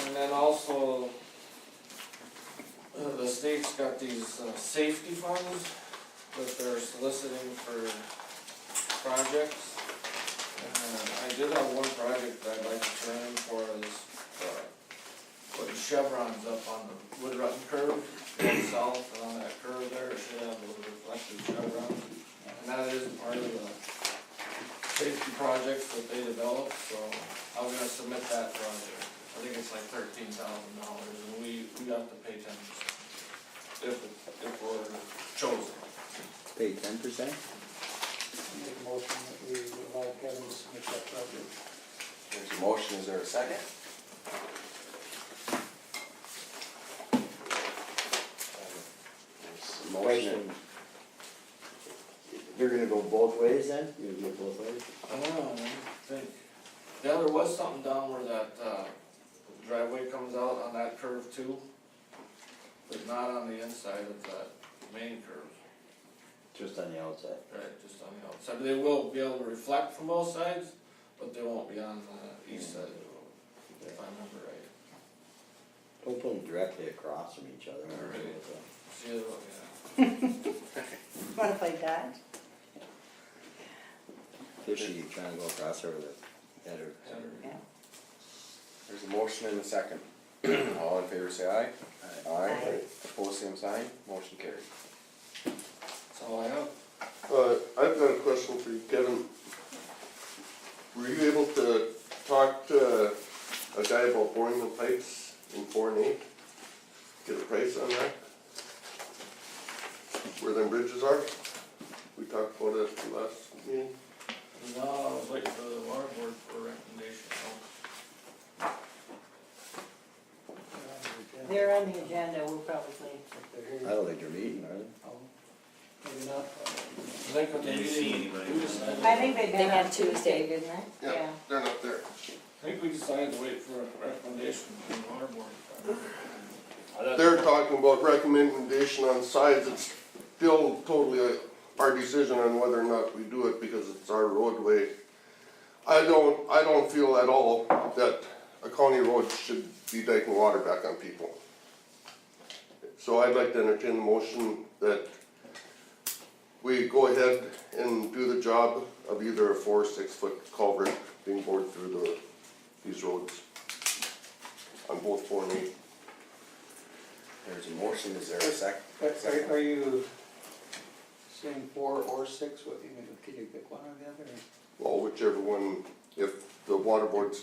Speaker 10: And then also, the state's got these, safety funds that they're soliciting for projects. I did have one project that I'd like to turn in for is, putting chevrons up on the Wood Rutten curve, going south, and on that curve there, it should have a little reflective chevrons. And that is part of the safety projects that they developed, so I was gonna submit that project. I think it's like $13,000, and we have to pay 10% if we're chosen.
Speaker 4: Pay 10%?
Speaker 5: Make a motion that we allow Kevin to submit that project.
Speaker 3: There's a motion, is there a second? There's a motion.
Speaker 4: You're gonna go both ways then? You're gonna go both ways?
Speaker 10: I don't know, I think, yeah, there was something down where that, driveway comes out on that curve too, but not on the inside of that main curve,
Speaker 4: Just on the outside.
Speaker 10: right, just on the outside. They will be able to reflect from both sides, but they won't be on the east side of the road, if I remember right.
Speaker 4: Don't put them directly across from each other.
Speaker 10: Right. See the other one, yeah.
Speaker 8: wanna play dodge?
Speaker 4: Fishy, trying to go across there with a header.
Speaker 8: Yeah.
Speaker 3: There's a motion and a second. All in favor say aye.
Speaker 8: Aye.
Speaker 3: Opposed, same sign, motion carried.
Speaker 10: That's all I have.
Speaker 15: I've got a question for you, Kevin. Were you able to talk to a guy about boring the pipes in 4 and 8? Get a price on that? Where them bridges are? We talked about it at the last meeting.
Speaker 10: No, I was waiting for the water board for a recommendation, so.
Speaker 8: They're on the agenda, we'll probably,
Speaker 4: I don't think they're meeting, are they?
Speaker 5: Maybe not.
Speaker 10: I think what they decided.
Speaker 8: I think they've
Speaker 6: They
Speaker 8: been
Speaker 6: met
Speaker 8: on
Speaker 6: Tuesday.
Speaker 8: Tuesday, didn't they?
Speaker 15: Yeah, they're not there.
Speaker 10: I think we decided to wait for a recommendation from the water board.
Speaker 15: They're talking about recommendation on sides, it's still totally our decision on whether or not we do it because it's our roadway. I don't feel at all that a county road should be taking water back on people. So I'd like to entertain the motion that we go ahead and do the job of either a 4 or 6 foot culvert being bored through these roads on both 4 and 8.
Speaker 3: There's a motion, is there a second?
Speaker 5: Are you saying 4 or 6, what, can you pick one or the other?
Speaker 15: Well, whichever one, if the water board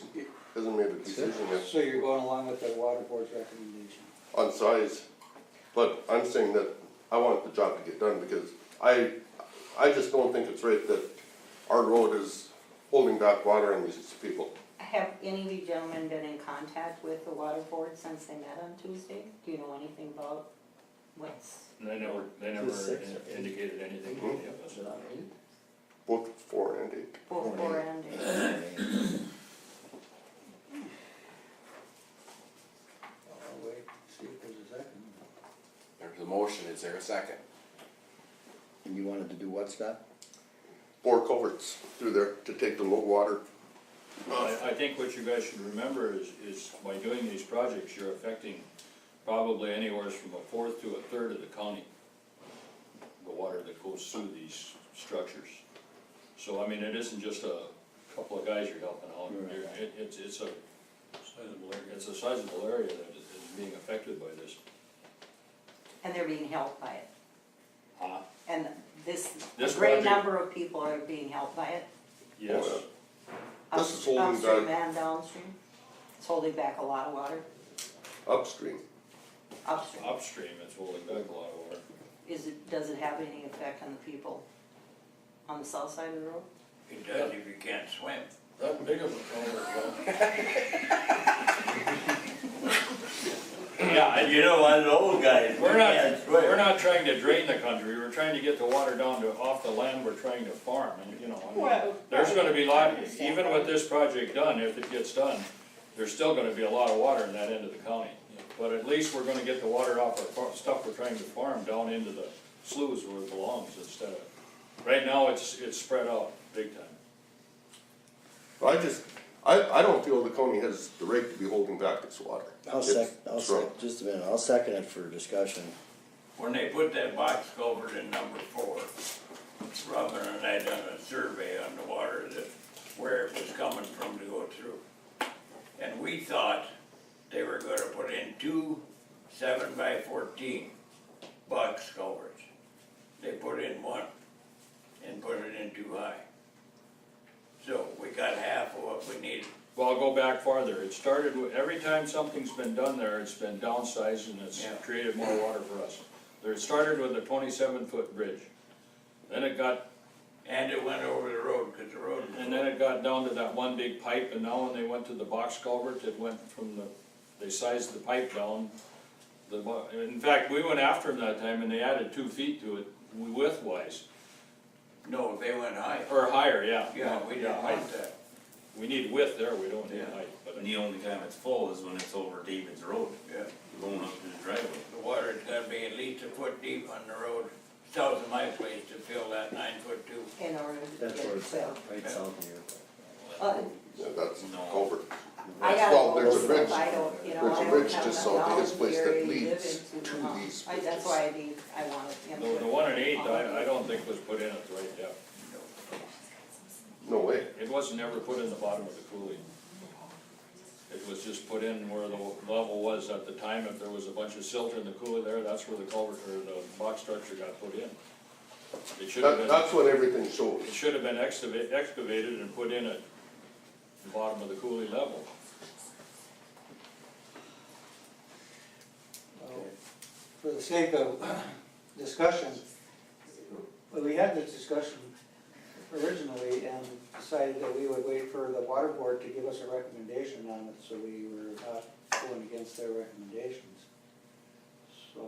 Speaker 15: hasn't made a decision yet
Speaker 5: So you're going along with the water board's recommendation?
Speaker 15: on size, but I'm saying that I want the job to get done because I just don't think it's right that our road is holding back water on these people.
Speaker 8: Have any of you gentlemen been in contact with the water board since they met on Tuesday? Do you know anything about what's?
Speaker 9: They never indicated anything to any of us.
Speaker 15: Both 4 and 8.
Speaker 8: Both 4 and 8.
Speaker 5: I'll wait, see if there's a second.
Speaker 3: There's a motion, is there a second?
Speaker 4: And you wanted to do what, Scott?
Speaker 15: 4 culverts through there to take the low water.
Speaker 2: I think what you guys should remember is by doing these projects, you're affecting probably anywhere from 1/4 to 1/3 of the county. the water that goes through these structures. So, I mean, it isn't just a couple of guys you're helping out, it's a sizable area that is being affected by this.
Speaker 8: And they're being helped by it. And
Speaker 2: This
Speaker 8: a great
Speaker 2: project-
Speaker 8: number of people are being helped by it.
Speaker 2: Yes,
Speaker 15: This is holding
Speaker 8: Upstream
Speaker 15: back
Speaker 8: and downstream. It's holding back a lot of water.
Speaker 15: upstream.
Speaker 8: Upstream.
Speaker 2: upstream, it's holding back a lot of water.
Speaker 8: Does it have any effect on the people on the south side of the road?
Speaker 9: It does if you can't swim.
Speaker 10: That big of a culvert,
Speaker 2: Yeah,
Speaker 9: You know, one of the old guys.
Speaker 2: we're not trying to drain the country, we're trying to get the water down to, off the land we're trying to farm, and, you know, I mean,
Speaker 8: Well,
Speaker 2: there's gonna be even with this project done, if it gets done, there's still gonna be a lot of water in that end of the county. But at least we're gonna get the water off our stuff we're trying to farm down into the sloughs where it belongs instead of, right now, it's spread out big time.
Speaker 15: I don't feel the county has the right to be holding back its water. It's wrong.
Speaker 4: Just a minute, I'll second it for discussion.
Speaker 9: When they put that box culvert in number 4, Robin and I done a survey on the water that, where it was coming from to go through. And we thought they were gonna put in 2 7x14 box culverts. They put in 1 and put it in too high. So we got half of what we needed.
Speaker 2: Well, I'll go back farther, it started with, every time something's been done there, it's been downsized and it's created more water for us. It started with a 27-foot bridge, then it got,
Speaker 9: And it went over the road, cause the road was.
Speaker 2: and then it got down to that one big pipe, and now when they went to the box culvert, it went from they sized the pipe down. In fact, we went after them that time and they added 2 feet to it, width-wise,
Speaker 9: No, they went high.
Speaker 2: or higher, yeah.
Speaker 9: Yeah, we didn't want that.
Speaker 2: We need width there, we don't need height, but.
Speaker 19: And the only time it's full is when it's over David's road,
Speaker 9: Yeah.
Speaker 19: going up to the driveway.
Speaker 9: The water's gotta be at least a foot deep on the road, south of my place to fill that 9-foot tube.
Speaker 8: In order to
Speaker 4: That's
Speaker 8: get
Speaker 4: where
Speaker 8: it
Speaker 4: it's
Speaker 8: filled.
Speaker 4: at, right south of here.
Speaker 15: Yeah, that's
Speaker 19: No.
Speaker 15: culvert.
Speaker 8: I got
Speaker 15: Well,
Speaker 8: all
Speaker 15: there's
Speaker 8: this
Speaker 15: a bridge,
Speaker 8: stuff, I don't, you know,
Speaker 15: there's
Speaker 8: I
Speaker 15: a
Speaker 8: don't
Speaker 15: bridge
Speaker 8: have
Speaker 15: just
Speaker 8: enough
Speaker 15: south of his
Speaker 8: knowledge
Speaker 15: place
Speaker 8: where
Speaker 15: that
Speaker 8: you live
Speaker 15: leads
Speaker 8: into
Speaker 15: to
Speaker 8: the house.
Speaker 15: these
Speaker 8: That's
Speaker 15: bridges.
Speaker 8: why I wanted him to.
Speaker 2: The 1 and 8, I don't think was put in at the right depth.
Speaker 15: No way.
Speaker 2: It wasn't ever put in the bottom of the coulee. It was just put in where the level was at the time. If there was a bunch of silt in the coulee there, that's where the culvert or the box structure got put in. It should have been,
Speaker 15: That's what everything shows.
Speaker 2: it should have been excavated and put in at the bottom of the coulee level.
Speaker 5: For the sake of discussion, well, we had this discussion originally and decided that we would wait for the water board to give us a recommendation on it, so we were not going against their recommendations. So,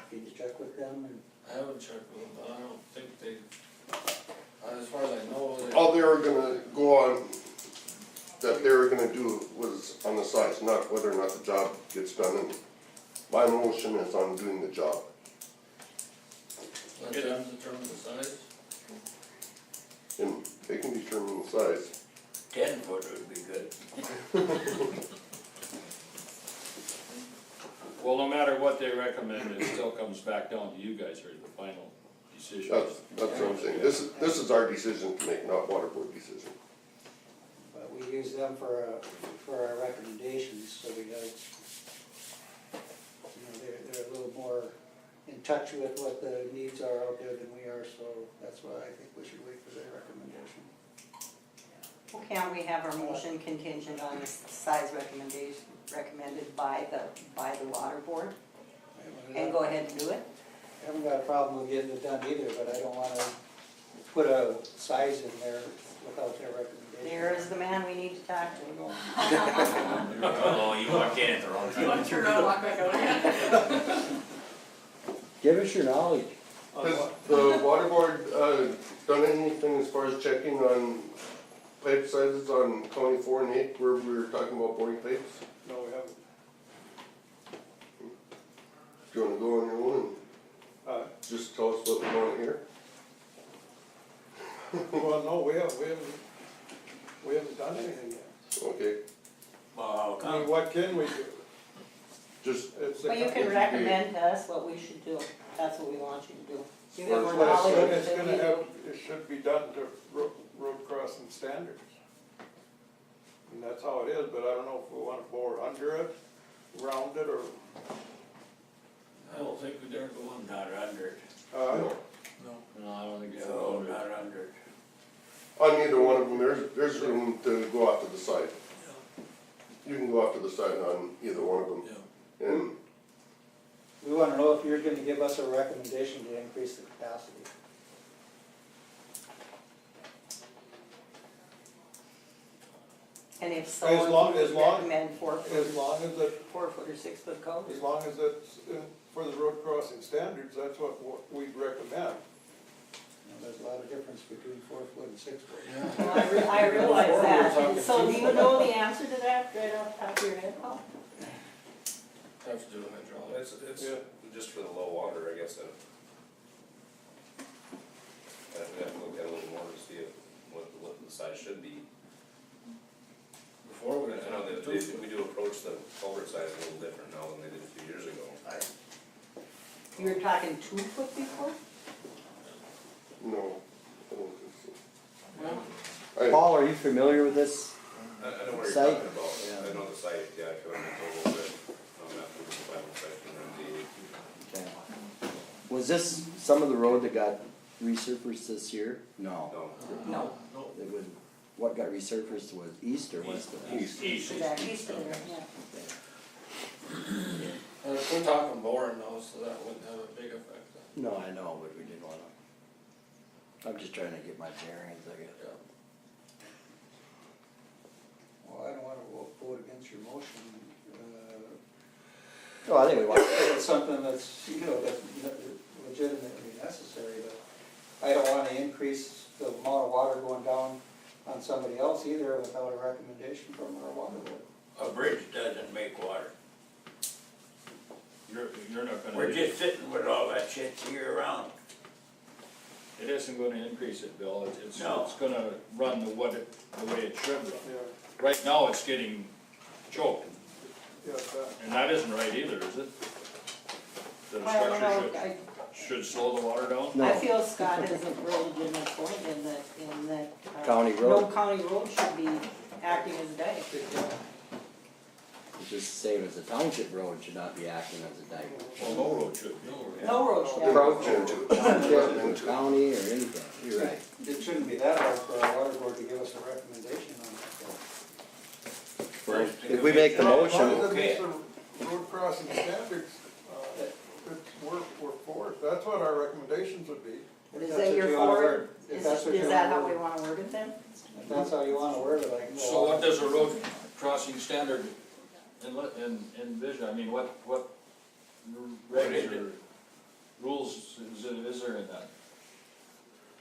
Speaker 5: can you check with them and?
Speaker 10: I haven't checked with them, but I don't think they, as far as I know, they.
Speaker 15: All they were gonna go on, that they were gonna do was on the size, not whether or not the job gets done, and my motion is on doing the job.
Speaker 10: Let them determine the size.
Speaker 15: And they can determine the size.
Speaker 9: 10-foot would be good.
Speaker 2: Well, no matter what they recommend, it still comes back down to you guys or the final decision.
Speaker 15: That's what I'm saying, this is our decision to make, not water board decision.
Speaker 5: But we use them for our recommendations, so we have, you know, they're a little more in touch with what the needs are out there than we are, so that's why I think we should wait for their recommendation.
Speaker 8: Well, can't we have our motion contingent on the size recommendation, recommended by the water board? And go ahead and do it?
Speaker 5: I haven't got a problem with getting it done either, but I don't wanna put a size in there without their recommendation.
Speaker 8: There is the man we need to talk to.
Speaker 19: Oh, you walked in at the wrong time.
Speaker 14: You wanna turn around and walk back out again?
Speaker 4: Give us your knowledge.
Speaker 15: Has the water board, done anything as far as checking on pipe sizes on County 4 and 8 where we were talking about boring pipes?
Speaker 16: No, we haven't.
Speaker 15: Do you wanna go on your own and just tell us what we wanna hear?
Speaker 16: Well, no, we haven't done anything yet.
Speaker 15: Okay,
Speaker 9: Well, how
Speaker 16: I mean,
Speaker 9: come?
Speaker 16: what can we do?
Speaker 15: just.
Speaker 8: Well, you can recommend to us what we should do, that's what we want you to do. You have more
Speaker 16: But
Speaker 8: knowledge
Speaker 16: it's
Speaker 8: than
Speaker 16: gonna
Speaker 8: we
Speaker 16: have,
Speaker 8: do.
Speaker 16: it should be done to road crossing standards. And that's how it is, but I don't know if we wanna bore under it, around it, or,
Speaker 2: I don't think we dare go under it.
Speaker 10: No, I don't think it's.
Speaker 2: No, not under it.
Speaker 15: On either one of them, there's room to go off to the side. You can go off to the side on either one of them. And
Speaker 5: We wanna know if you're gonna give us a recommendation to increase the capacity.
Speaker 8: And if so,
Speaker 16: As long-
Speaker 8: if
Speaker 16: as
Speaker 8: you
Speaker 16: long-
Speaker 8: recommend 4
Speaker 16: as
Speaker 8: foot,
Speaker 16: long as it,
Speaker 8: 4 foot or 6 foot culverts.
Speaker 16: as long as it's for the road crossing standards, that's what we'd recommend.
Speaker 5: There's a lot of difference between 4 foot and 6 foot.
Speaker 8: Well, I realize that, so do you know the answer to that right off the top of your head, Paul?
Speaker 10: Have to do with hydraulics.
Speaker 20: It's
Speaker 16: Yeah.
Speaker 20: just for the low water, I guess, we have to look at it a little more to see what the size should be.
Speaker 10: Before we.
Speaker 20: I know that we do approach the culvert size a little different now than they did a few years ago.
Speaker 8: You were talking 2 foot before?
Speaker 15: no, I don't think
Speaker 8: Well,
Speaker 15: so. I-
Speaker 4: Paul, are you familiar with this?
Speaker 20: I know what you're
Speaker 4: Site?
Speaker 20: talking about,
Speaker 4: Yeah.
Speaker 20: I know the site, yeah, I feel like it's a little bit, after the final section, and
Speaker 4: Okay. Was this some of the road that got resurfaced this year? No.
Speaker 20: no.
Speaker 8: no,
Speaker 4: It was, what got resurfaced was east or west of that?
Speaker 2: East.
Speaker 8: that east of there, yeah.
Speaker 10: We're talking boring though, so that wouldn't have a big effect.
Speaker 4: No, I know, but we didn't wanna. I'm just trying to get my bearings, I guess.
Speaker 5: Well, I don't wanna vote against your motion.
Speaker 4: No, I think we want.
Speaker 5: It's something that's, that's legitimately necessary, but I don't wanna increase the amount of water going down on somebody else either without a recommendation from our water board.
Speaker 2: A bridge doesn't make water.
Speaker 13: You're not gonna.
Speaker 2: We're just sitting with all that shit year round.
Speaker 13: It isn't gonna increase it, Bill, it's
Speaker 2: No.
Speaker 13: gonna run the way it should run.
Speaker 16: Yeah,
Speaker 13: Right now, it's getting choked,
Speaker 16: yeah,
Speaker 13: and that isn't right either, is it? That a
Speaker 8: I don't know,
Speaker 13: structure should slow the water down?
Speaker 4: No.
Speaker 8: I feel Scott has a really legitimate point in that.
Speaker 4: County road.
Speaker 8: No county road should be acting as a dike.
Speaker 4: It's just the same as a township road should not be acting as a dike.
Speaker 13: Well, no road should.
Speaker 8: No road should.
Speaker 15: Approach into a
Speaker 4: Township or county or anything, you're right.
Speaker 5: It shouldn't be that hard for our water board to give us a recommendation on that.
Speaker 4: If we make the
Speaker 16: As long as
Speaker 4: motion,
Speaker 16: it meets the road crossing standards, we're for it, that's what our recommendations would be.
Speaker 5: If
Speaker 8: Is
Speaker 5: that's
Speaker 8: that
Speaker 5: what
Speaker 8: your
Speaker 5: you wanna
Speaker 8: forward,
Speaker 5: word- if that's what you
Speaker 8: is that
Speaker 5: wanna
Speaker 8: how we
Speaker 5: word-
Speaker 8: wanna word it then?
Speaker 5: If that's how you wanna word it, I can go.
Speaker 13: So what does a road crossing standard envision, I mean, what regs or rules is there in that?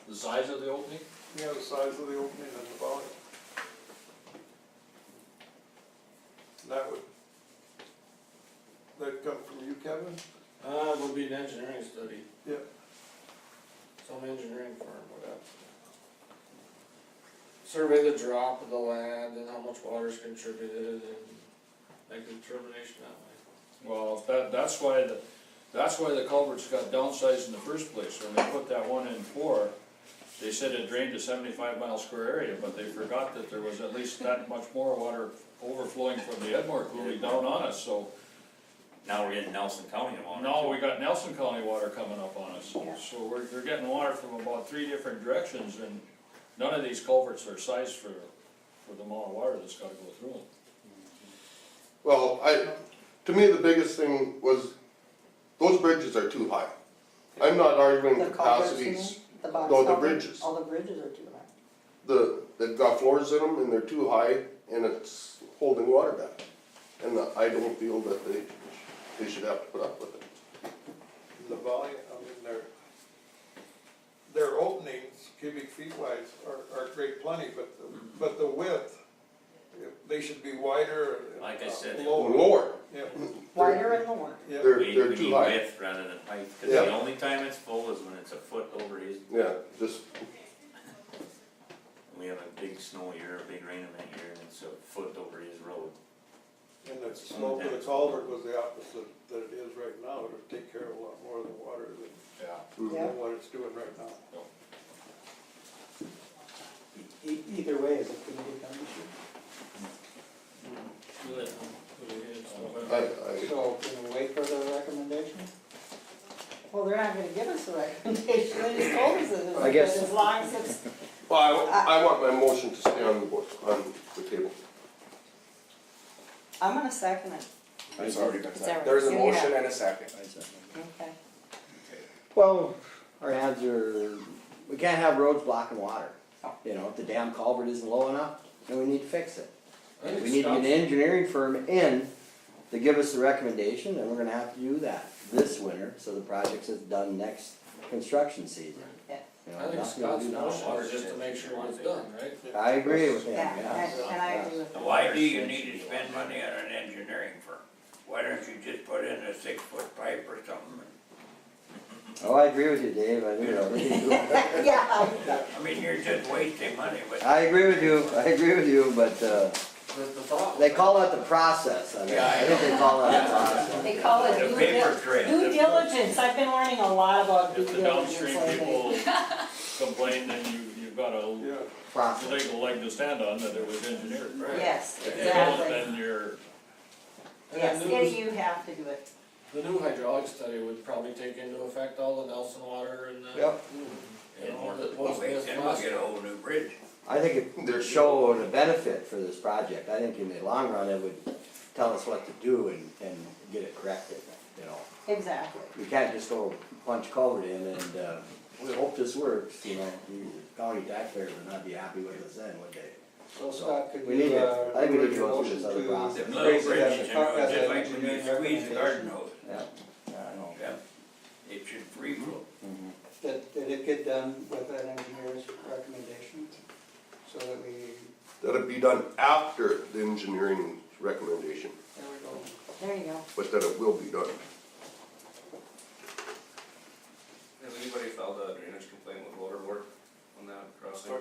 Speaker 13: The size of the opening?
Speaker 16: Yeah, the size of the opening and the volume. That'd come from you, Kevin?
Speaker 10: Would be an engineering study.
Speaker 16: Yeah.
Speaker 10: Some engineering firm would have to survey the drop of the land and how much water's contributed and make a determination that way.
Speaker 13: Well, that's why the culverts got downsized in the first place, when they put that 1 in 4, they said it drained a 75-mile square area, but they forgot that there was at least that much more water overflowing from the Edmore coulee down on us, so.
Speaker 2: Now we're getting Nelson County water.
Speaker 13: Now we got Nelson County water coming up on us,
Speaker 8: Yeah.
Speaker 13: so we're getting water from about 3 different directions, and none of these culverts are sized for the amount of water that's gotta go through them.
Speaker 15: well, to me, the biggest thing was, those bridges are too high. I'm not arguing
Speaker 8: The culverts, you mean?
Speaker 15: capacities,
Speaker 8: The box
Speaker 15: no, the
Speaker 8: culvert?
Speaker 15: bridges.
Speaker 8: All the bridges are too high.
Speaker 15: They've got floors in them and they're too high and it's holding water back. And I don't feel that they should have to put up with it.
Speaker 16: The volume, I mean, their openings, cubic feet wise, are great plenty, but the width, they should be wider.
Speaker 2: Like I said,
Speaker 15: Lower.
Speaker 16: Yeah.
Speaker 8: Wider and lower.
Speaker 16: Yeah.
Speaker 15: They're
Speaker 2: we
Speaker 15: too
Speaker 2: need
Speaker 15: high.
Speaker 2: width rather than height, cause
Speaker 15: Yeah.
Speaker 2: the only time it's full is when it's a foot over his.
Speaker 15: Yeah, just,
Speaker 2: We have a big snow year, a big rain event year, and it's a foot over his road.
Speaker 16: And
Speaker 20: that's.
Speaker 16: Slope of the culvert was the opposite that it is right now, it would take care of a lot more of the water than what it's doing right now.
Speaker 5: Either way, is it gonna get done this year? So can we wait for the recommendation?
Speaker 8: Well, they're not gonna give us a recommendation, they just told us that
Speaker 4: I guess-
Speaker 8: as long as it's,
Speaker 15: Well, I want my motion to stay on the board, on the table.
Speaker 8: I'm gonna second it,
Speaker 3: It's already been
Speaker 6: It's
Speaker 3: seconded.
Speaker 6: already-
Speaker 3: There's a motion and a second.
Speaker 8: okay.
Speaker 4: Well, our hands are, we can't have roads blocking water. You know, if the damn culvert isn't low enough, then we need to fix it. We need to get an engineering firm in to give us the recommendation, and we're gonna have to do that this winter, so the project is done next construction season.
Speaker 8: Yeah.
Speaker 4: You know,
Speaker 10: I think
Speaker 4: nothing to
Speaker 10: Scott's
Speaker 4: do now.
Speaker 10: motion is just to make sure it gets done, right?
Speaker 4: I agree with him,
Speaker 8: Yeah,
Speaker 4: yeah.
Speaker 8: and I agree with that.
Speaker 21: Why do you need to spend money on an engineering firm? Why don't you just put in a 6-foot pipe or something?
Speaker 4: Oh, I agree with you, Dave, I do, I really do.
Speaker 8: Yeah.
Speaker 21: I mean, you're just wasting money, but.
Speaker 4: I agree with you, but,
Speaker 10: The thought.
Speaker 4: they call that the process, I mean, I think they call that the process.
Speaker 8: They call it
Speaker 21: The paper trail.
Speaker 8: due diligence, I've been learning a lot about due
Speaker 19: If the
Speaker 8: diligence
Speaker 19: downstream
Speaker 8: lately.
Speaker 19: people complain, then you've got a
Speaker 4: Process.
Speaker 19: legal leg to stand on that it was engineered.
Speaker 8: Yes,
Speaker 19: If you don't,
Speaker 8: exactly.
Speaker 19: then you're,
Speaker 8: Yes, Eddie, you have to do it.
Speaker 10: The new hydraulic study would probably take into effect all the Nelson water and the.
Speaker 4: Yep.
Speaker 10: You know, that
Speaker 21: Well,
Speaker 10: was
Speaker 21: wait,
Speaker 10: this
Speaker 21: then we'll get a whole new bridge.
Speaker 4: I think it would show the benefit for this project, I think in the long run, it would tell us what to do and get it corrected, you know.
Speaker 8: Exactly.
Speaker 4: We can't just go punch culvert in and, we hope this works, you know, the county taxpayers would not be happy with us then, would they?
Speaker 5: So Scott, could
Speaker 4: We need
Speaker 5: you,
Speaker 4: to, I think we need to go
Speaker 5: motion
Speaker 4: through this other
Speaker 5: to
Speaker 4: process.
Speaker 21: Them little
Speaker 5: raise it as
Speaker 21: bridges,
Speaker 5: a
Speaker 21: you know,
Speaker 5: co- as
Speaker 21: just
Speaker 5: an
Speaker 21: like when you
Speaker 5: engineering
Speaker 21: squeeze the garden
Speaker 5: recommendation?
Speaker 21: hose.
Speaker 4: Yeah, I know.
Speaker 21: Yeah. It should free flow.
Speaker 5: That it get done with an engineer's recommendation, so that we,
Speaker 15: That'd be done after the engineering recommendation,
Speaker 5: there we go.
Speaker 8: There you go.
Speaker 15: but that it will be done.
Speaker 20: Has anybody filed a drainage complaint with water board on that crossing?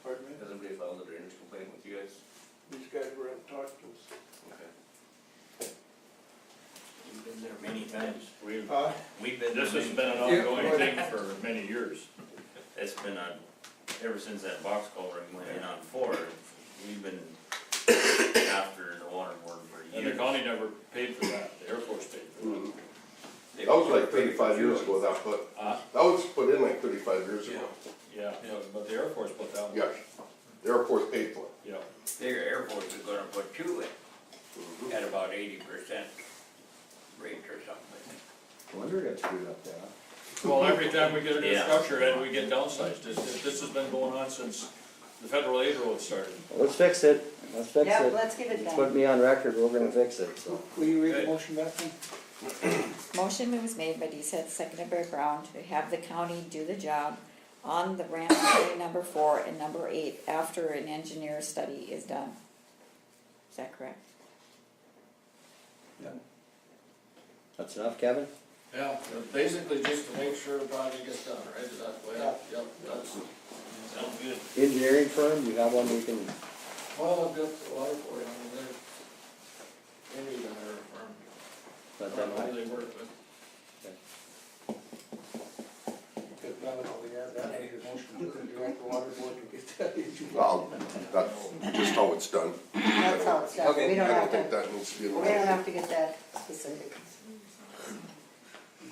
Speaker 16: Pardon me?
Speaker 20: Has anybody filed a drainage complaint with you guys?
Speaker 16: These guys were in talked to us.
Speaker 20: Okay.
Speaker 21: We've been there many times.
Speaker 19: we've,
Speaker 20: We've been.
Speaker 19: this has been an ongoing thing for many years.
Speaker 20: It's been on, ever since that box culvert went in on 4, we've been after the water board for
Speaker 19: And the
Speaker 20: years.
Speaker 19: county never paid for that, the Air Force paid for that.
Speaker 20: They
Speaker 15: That was
Speaker 20: were
Speaker 15: like
Speaker 20: pretty
Speaker 15: 35 years
Speaker 20: good.
Speaker 15: ago, that put,
Speaker 19: Uh,
Speaker 15: that was put in like 35 years ago.
Speaker 19: yeah, but the Air Force put that one.
Speaker 15: Yes, the Air Force paid for it.
Speaker 19: Yeah.
Speaker 21: The Air Force is gonna put 2 in at about 80% rate or something.
Speaker 4: I wonder if it's screwed up there, huh?
Speaker 19: Well, every time we get a new
Speaker 21: Yeah.
Speaker 19: structure, and we get downsized, this has been going on since the federal aid road started.
Speaker 4: Let's fix it, let's fix
Speaker 8: Yeah,
Speaker 4: it.
Speaker 8: let's get it
Speaker 4: Let's
Speaker 8: done.
Speaker 4: put me on record, we're gonna fix it, so.
Speaker 5: Will you read the
Speaker 21: Good.
Speaker 5: motion back then?
Speaker 6: Motion was made by DSET, seconded by Brown, to have the county do the job on the Ramsey County number 4 and number 8 after an engineer study is done. Is that correct?
Speaker 4: That's enough, Kevin?
Speaker 10: Yeah, basically just to make sure the project gets done, right? Is that the way? Yep, that's.
Speaker 21: Sounds good.
Speaker 4: Engineering firm, you have one we can,
Speaker 10: Well, I've got the water for you, I mean, they need a hire firm.
Speaker 4: let them
Speaker 10: How
Speaker 4: know.
Speaker 10: they work with.
Speaker 5: Good, well, we have that, I need a motion to direct the water board to get that issue.
Speaker 15: Well, that's just how it's done.
Speaker 8: That's how it's done.
Speaker 5: Okay,
Speaker 8: We
Speaker 15: I
Speaker 8: don't
Speaker 15: don't
Speaker 8: have
Speaker 15: think
Speaker 8: to,
Speaker 15: that needs to be in the
Speaker 8: we don't
Speaker 15: motion.
Speaker 8: have to get that specific.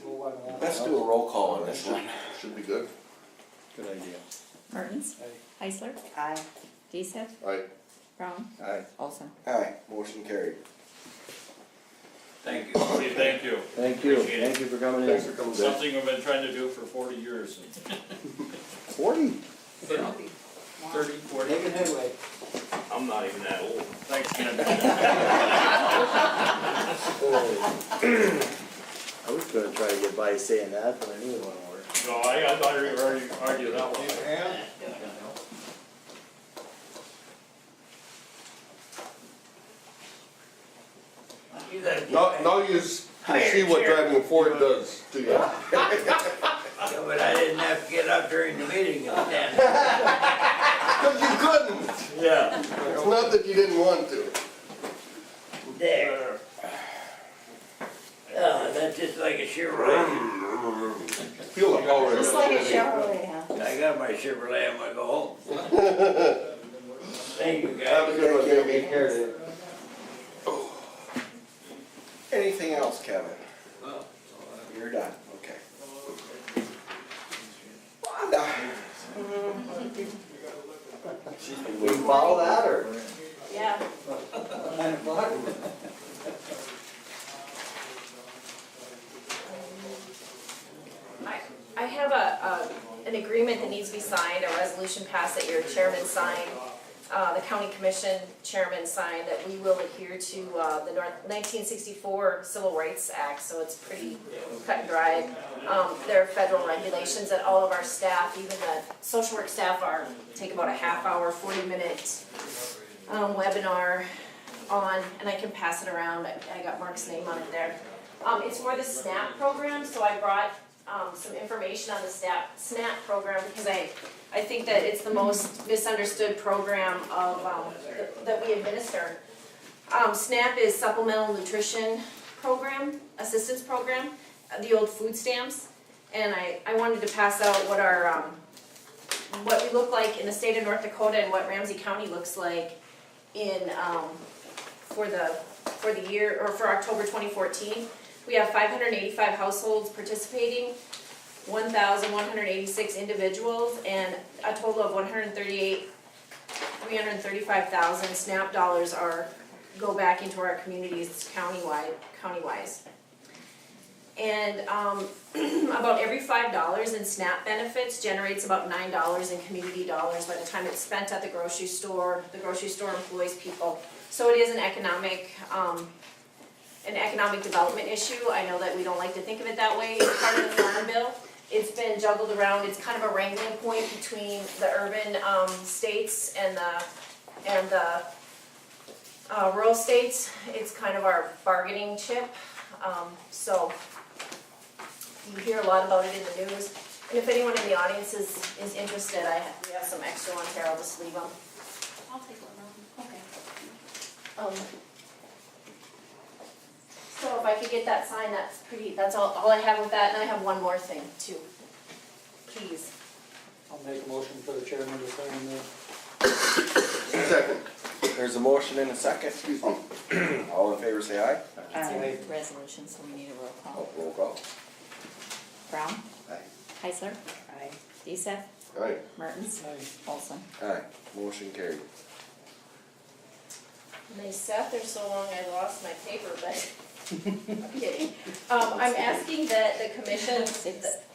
Speaker 5: Go on, on.
Speaker 3: Let's do a roll call on this one.
Speaker 15: Should be good.
Speaker 4: Good idea.
Speaker 6: Mertens? Heisler?
Speaker 8: Aye.
Speaker 6: DSET?
Speaker 15: Aye.
Speaker 6: Brown?
Speaker 4: Aye.
Speaker 6: Olson?
Speaker 3: Aye, motion carried.
Speaker 21: Thank you.
Speaker 19: Okay, thank you.
Speaker 4: Thank you,
Speaker 21: Appreciate it.
Speaker 4: thank you for coming in.
Speaker 15: Thanks for coming, Dave.
Speaker 19: Something we've been trying to do for 40 years.
Speaker 4: 40?
Speaker 21: 30, 40.
Speaker 5: Making headway.
Speaker 20: I'm not even that old.
Speaker 19: Thanks, Ken.
Speaker 4: I was gonna try to get by saying that, but I knew it wouldn't work.
Speaker 19: No, I thought you were already arguing that one.
Speaker 16: And
Speaker 21: You gotta get
Speaker 15: Now,
Speaker 21: back.
Speaker 15: now you can see what driving a Ford does to you.
Speaker 21: Yeah, but I didn't have to get up during the meeting and stand.
Speaker 15: Because you couldn't.
Speaker 19: Yeah.
Speaker 15: It's not that you didn't want to.
Speaker 21: There. like a Chevrolet.
Speaker 15: Feel the power.
Speaker 8: Just like a Chevrolet, huh?
Speaker 21: I got my Chevrolet, I'm gonna go home. Thank you, guys.
Speaker 15: Have a good one, Jamie.
Speaker 4: Take care, Dave.
Speaker 3: Anything else, Kevin? You're done, okay. Wanda.
Speaker 4: We follow that, or?
Speaker 6: Yeah.
Speaker 5: 9 o'clock.
Speaker 12: I have an agreement that needs to be signed, a resolution passed that your chairman signed, the county commission chairman signed, that we will adhere to the 1964 Civil Rights Act, so it's pretty cut and dried. There are federal regulations that all of our staff, even the social work staff, take about a half hour, 40-minute webinar on, and I can pass it around. I got Mark's name on it there. It's for the SNAP program, so I brought some information on the SNAP program because I think that it's the most misunderstood program of that we administer. SNAP is Supplemental Nutrition Program, Assistance Program, the old food stamps, and I wanted to pass out what our what we look like in the state of North Dakota and what Ramsey County looks like in for the year, or for October 2014. We have 585 households participating, 1,186 individuals, and a total of 335,000 SNAP dollars go back into our communities county-wise. And about every $5 in SNAP benefits generates about $9 in community dollars by the time it's spent at the grocery store. The grocery store employs people. So it is an economic development issue. I know that we don't like to think of it that way. It's part of the farm bill. It's been juggled around. It's kind of a wrangling point between the urban states and the rural states. It's kind of our bargaining chip. So you hear a lot about it in the news. And if anyone in the audience is interested, we have some extra ones here. I'll just leave them.
Speaker 6: I'll take one now. Okay.
Speaker 12: So if I could get that sign, that's all I have with that, and I have one more thing too. Please.
Speaker 5: I'll make a motion for the chairman to sign the.
Speaker 15: Second.
Speaker 3: There's a motion and a second. All in favor, say aye.
Speaker 6: It's a resolution, so we need a roll call.
Speaker 3: Oh, roll call.
Speaker 6: Brown?
Speaker 4: Aye.
Speaker 6: Heisler?
Speaker 8: Aye.
Speaker 6: Deeseth?
Speaker 15: Aye.
Speaker 6: Mertens?
Speaker 5: Aye.
Speaker 6: Olson?
Speaker 3: Aye. Motion carried.
Speaker 12: And they sat there so long I lost my paper, but I'm kidding. I'm asking that the commission,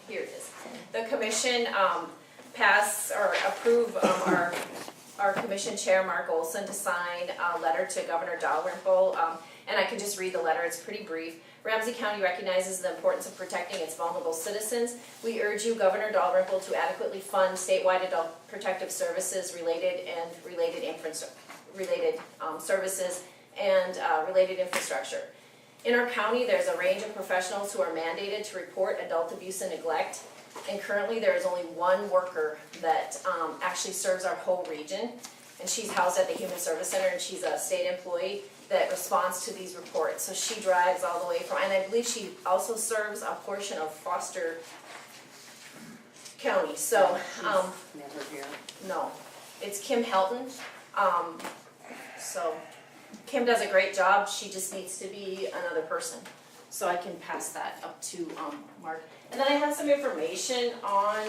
Speaker 12: here it is. The commission pass or approve our commission chair, Mark Olson, to sign a letter to Governor Dalrymple. And I can just read the letter, it's pretty brief. Ramsey County recognizes the importance of protecting its vulnerable citizens. We urge you, Governor Dalrymple, to adequately fund statewide adult protective services related services and related infrastructure. In our county, there's a range of professionals who are mandated to report adult abuse and neglect, and currently there is only one worker that actually serves our whole region, and she's housed at the Human Service Center, and she's a state employee that responds to these reports. So she drives all the way from, and I believe she also serves a portion of Foster County, so,
Speaker 8: Never here.
Speaker 12: no, it's Kim Helton. So Kim does a great job, she just needs to be another person. So I can pass that up to Mark. And then I have some information on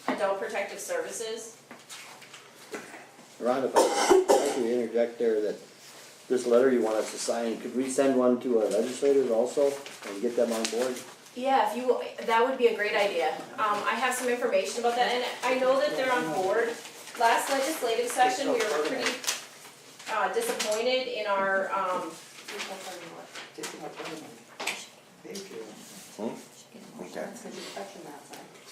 Speaker 12: adult protective services.
Speaker 4: Ron, if I could interject there, that this letter you want us to sign, could we send one to our legislators also and get them on board?
Speaker 12: Yeah, if you, that would be a great idea. I have some information about that, and I know that they're on board. Last legislative session, we were pretty disappointed in our,
Speaker 3: Okay.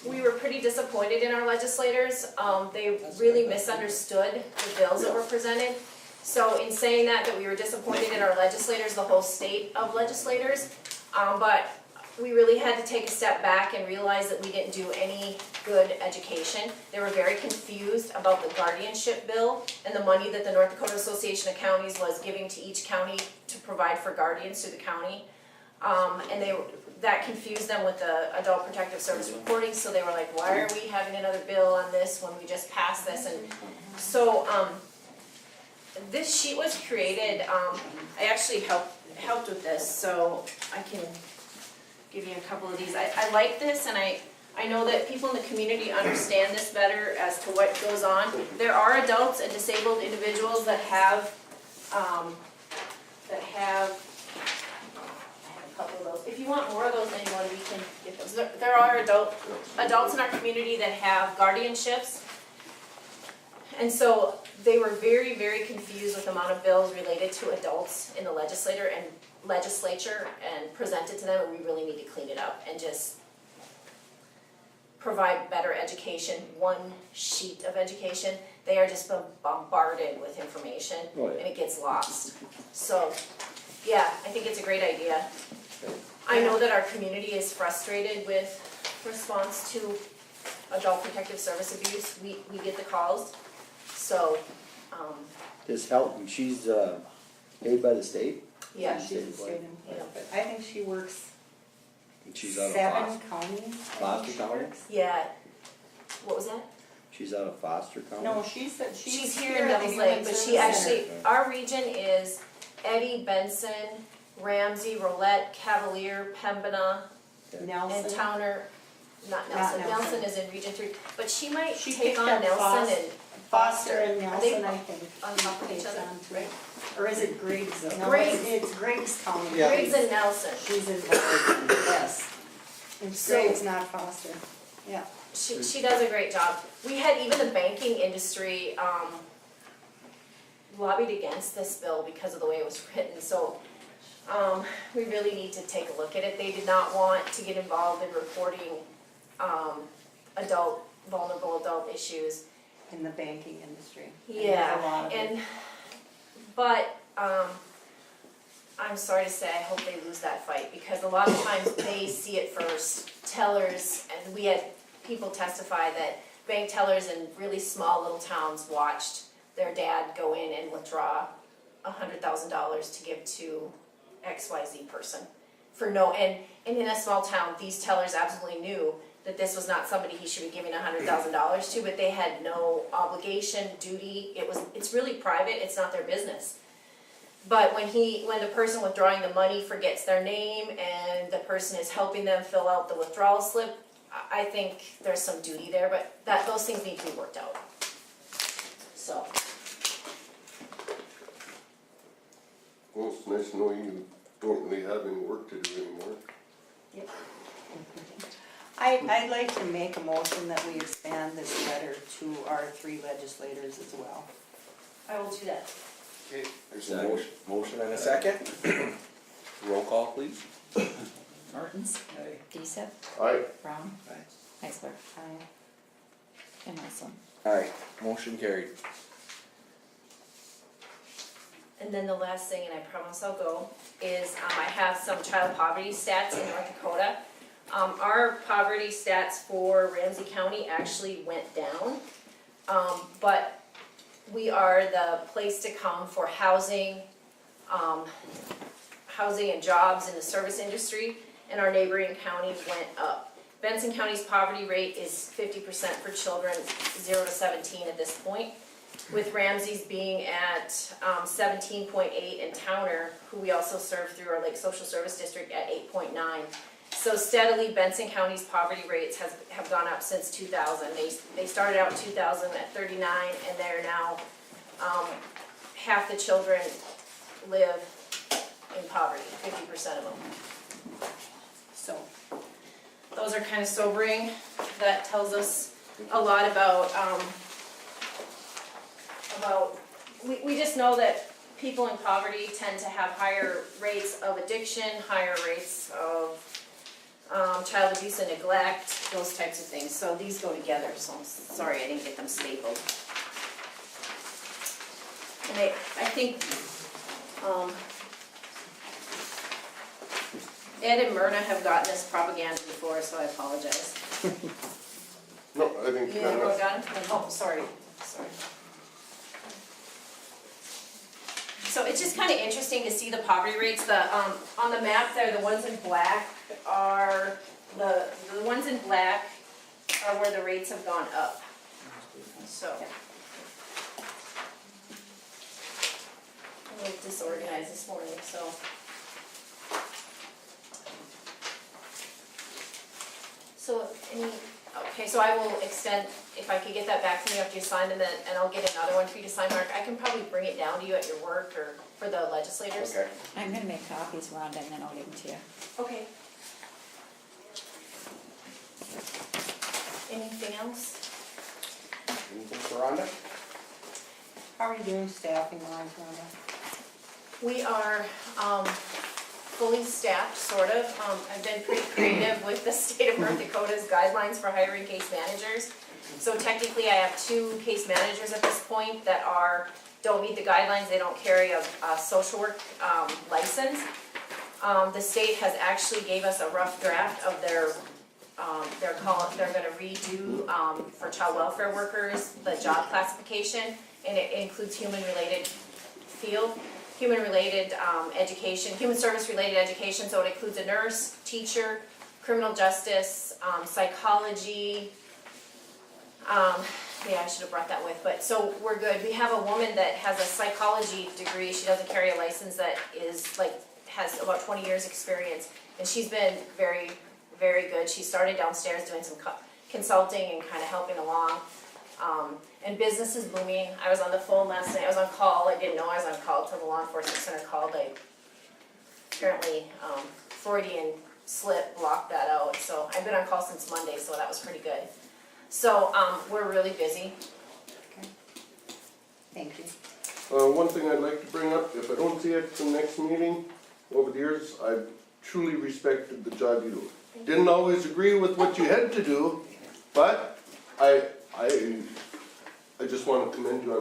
Speaker 12: we were pretty disappointed in our legislators. They really misunderstood the bills that were presented. So in saying that we were disappointed in our legislators, the whole state of legislators, but we really had to take a step back and realize that we didn't do any good education. They were very confused about the guardianship bill and the money that the North Dakota Association of Counties was giving to each county to provide for guardians through the county. And that confused them with the adult protective service reporting, so they were like, why are we having another bill on this when we just passed this? And so, this sheet was created, I actually helped with this, so I can give you a couple of these. I like this, and I know that people in the community understand this better as to what goes on. There are adults and disabled individuals that have, I have a couple of those. If you want more of those, anyone, we can get those. There are adults in our community that have guardianships. And so they were very, very confused with the amount of bills related to adults in the legislature and presented to them, and we really need to clean it up and just provide better education, one sheet of education. They are just bombarded with information, and it gets lost. So, yeah, I think it's a great idea. I know that our community is frustrated with response to adult protective service abuse. We get the calls, so,
Speaker 4: This help, she's, paid by the state?
Speaker 12: yeah.
Speaker 8: She's a state employee, but I think she works
Speaker 4: She's out of
Speaker 8: 7 counties. I think
Speaker 4: Foster
Speaker 8: she
Speaker 4: County?
Speaker 8: works.
Speaker 12: Yeah. What was that?
Speaker 4: She's out of Foster County?
Speaker 8: No, she's
Speaker 12: here in
Speaker 8: at the
Speaker 12: Devils Lake,
Speaker 8: Human
Speaker 12: but she
Speaker 8: Services
Speaker 12: actually,
Speaker 8: Center.
Speaker 12: our region is Eddy, Benson, Ramsey, Rolette, Cavalier, Pembina, and
Speaker 8: Nelson.
Speaker 12: Towner, not
Speaker 8: Not
Speaker 12: Nelson.
Speaker 8: Nelson.
Speaker 12: Nelson is in Region 3, but she might
Speaker 8: She
Speaker 12: take
Speaker 8: picked
Speaker 12: on
Speaker 8: up
Speaker 12: Nelson and
Speaker 8: Foster and
Speaker 12: Are they
Speaker 8: Nelson, I think.
Speaker 12: on top of each
Speaker 8: Takes
Speaker 12: other,
Speaker 8: on to
Speaker 12: right?
Speaker 8: it. Or is it Griggs? No,
Speaker 12: Griggs.
Speaker 8: it's Griggs County.
Speaker 16: Yeah.
Speaker 12: Griggs and Nelson.
Speaker 8: She's involved, yes. It's
Speaker 12: So-
Speaker 8: Griggs, not Foster. Yeah.
Speaker 12: She does a great job. We had even the banking industry, lobbied against this bill because of the way it was written, so, we really need to take a look at it. They did not want to get involved in reporting, vulnerable adult issues.
Speaker 8: In the banking industry. And
Speaker 12: Yeah,
Speaker 8: there's a lot of it.
Speaker 12: and, but, I'm sorry to say, I hope they lose that fight, because a lot of times they see it first. Tellers, and we had people testify that bank tellers in really small little towns watched their dad go in and withdraw $100,000 to give to XYZ person for no, and in a small town, these tellers absolutely knew that this was not somebody he should be giving $100,000 to, but they had no obligation, duty, it's really private, it's not their business. But when the person withdrawing the money forgets their name and the person is helping them fill out the withdrawal slip, I think there's some duty there, but those things need to be worked out. So,
Speaker 15: Well, it's nice to know you don't really have any work to do anymore.
Speaker 8: Yep. I'd like to make a motion that we expand this letter to our 3 legislators as well.
Speaker 12: I will do that.
Speaker 3: Okay, there's a motion and a second. Roll call, please.
Speaker 6: Martins? Deesep?
Speaker 15: Aye.
Speaker 6: Brown?
Speaker 3: Aye.
Speaker 6: Heisler?
Speaker 8: Aye.
Speaker 6: And Nelson?
Speaker 3: Aye, motion carried.
Speaker 12: And then the last thing, and I promise I'll go, is I have some child poverty stats in North Dakota. Our poverty stats for Ramsey County actually went down, but we are the place to come for housing, housing and jobs in the service industry, and our neighboring counties went up. Benson County's poverty rate is 50% for children 0 to 17 at this point, with Ramsey's being at 17.8 and Towner, who we also serve through our Lake Social Service District, at 8.9. So steadily, Benson County's poverty rates have gone up since 2000. They started out in 2000 at 39, and they're now, half the children live in poverty, 50% of them. So, those are kind of sobering. That tells us a lot about, we just know that people in poverty tend to have higher rates of addiction, higher rates of child abuse and neglect, those types of things. So these go together, so I'm sorry I didn't get them stapled. And I think Ed and Myrna have gotten this propaganda before, so I apologize.
Speaker 15: No, I think.
Speaker 12: You never wrote down? Oh, sorry. So
Speaker 14: it's just kinda interesting to see the poverty rates, on the map there, the ones in black are, the ones in black are where the rates have gone up, so. A little disorganized this morning, so. So, okay, so I will extend, if I could get that back to me after you sign, and I'll get another one for you to sign, Mark. I can probably bring it down to you at your work or for the legislators.
Speaker 3: Okay.
Speaker 6: I'm gonna make copies, Rhonda, and then I'll give them to you.
Speaker 14: Okay. Anything else?
Speaker 3: Anything for Rhonda?
Speaker 8: How are you doing staffing wise, Rhonda?
Speaker 14: We are, fully staffed, sort of. I've been pretty creative with the state of North Dakota's guidelines for hiring case managers. So technically, I have 2 case managers at this point that don't meet the guidelines, they don't carry a social work, license. The state has actually gave us a rough draft of they're gonna redo, for child welfare workers, the job classification, and it includes human-related field. Human-related education, human service-related education, so it includes a nurse, teacher, criminal justice, psychology. Yeah, I should have brought that with, but so we're good. We have a woman that has a psychology degree. She doesn't carry a license that is has about 20 years experience, and she's been very, very good. She started downstairs doing some consulting and kind of helping along. And business is booming. I was on the phone last night, I was on call, I didn't know I was on call till the law enforcement center called. Apparently, Freudian slip blocked that out, so I've been on call since Monday, so that was pretty good. So, we're really busy.
Speaker 8: Okay. Thank you.
Speaker 15: One thing I'd like to bring up, if I don't see it at the next meeting, over the years, I've truly respected the job you do. Didn't always agree with what you had to do, but I just want to commend you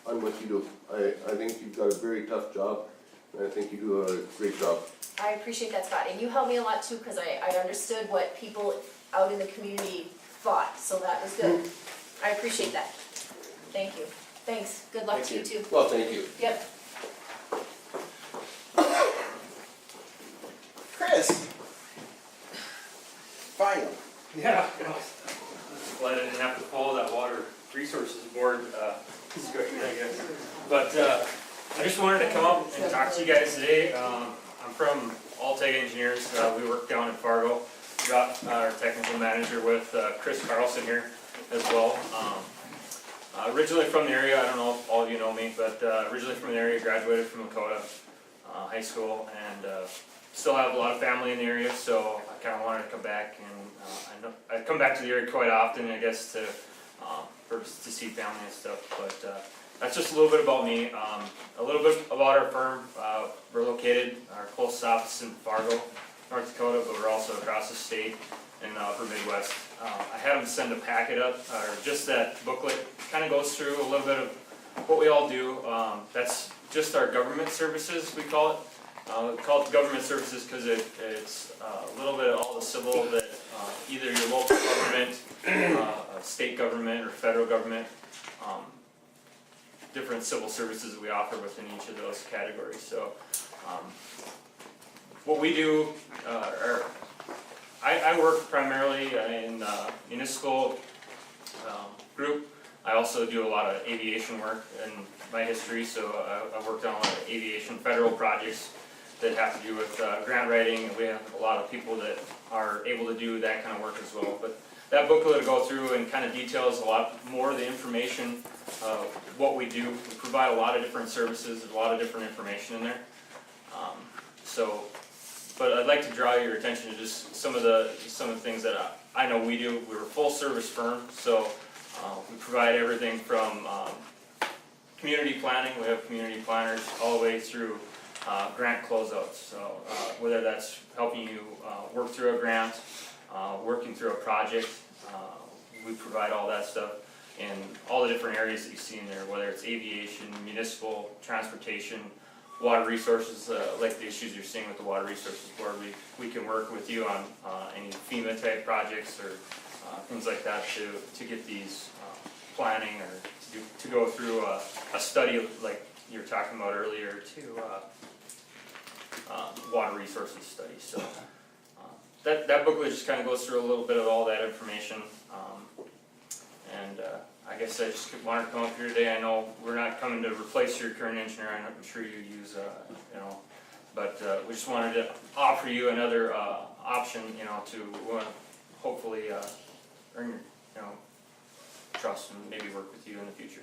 Speaker 15: on what you do. I think you've got a very tough job, and I think you do a great job.
Speaker 14: I appreciate that, Scott, and you helped me a lot too, because I understood what people out in the community thought, so that was good. I appreciate that. Thank you. Thanks, good luck to you too.
Speaker 15: Well, thank you.
Speaker 14: Yep.
Speaker 3: Chris! Finally.
Speaker 7: Yeah, glad I didn't have to follow that water resources board discussion, I guess. But I just wanted to come up and talk to you guys today. I'm from Alteg Engineers. We work down in Fargo. Got our technical manager with Chris Carlson here as well. Originally from the area, I don't know if all of you know me, but originally from the area, graduated from Dakota high school, and still have a lot of family in the area, so I kind of wanted to come back, and I come back to the area quite often, I guess, to see family and stuff. But that's just a little bit about me. A little bit about our firm. We're located, our closest office in Fargo, North Dakota, but we're also across the state in the upper Midwest. I had them send a packet up, or just that booklet, kind of goes through a little bit of what we all do. That's just our government services, we call it. We call it government services because it's a little bit of all the civil that either your local government, state government, or federal government, different civil services that we offer within each of those categories. So what we do, I work primarily in municipal group. I also do a lot of aviation work in my history, so I've worked on a lot of aviation federal projects that have to do with grant writing, and we have a lot of people that are able to do that kind of work as well. But that booklet will go through and kind of details a lot more of the information of what we do. We provide a lot of different services, a lot of different information in there. But I'd like to draw your attention to just some of the things that I know we do. We're a full service firm, so we provide everything from community planning. We have community planners all the way through grant closeouts. So whether that's helping you work through a grant, working through a project, we provide all that stuff in all the different areas that you see in there, whether it's aviation, municipal, transportation, water resources, like the issues you're seeing with the water resources board. We can work with you on any FEMA type projects or things like that to get these planning, or to go through a study like you were talking about earlier too, water resources study, so. That booklet just kinda goes through a little bit of all that information, and, I guess I just wanted to come up here today. I know we're not coming to replace your current engineer, I'm sure you use, but, we just wanted to offer you another, option, to, hopefully, earn your, trust and maybe work with you in the future.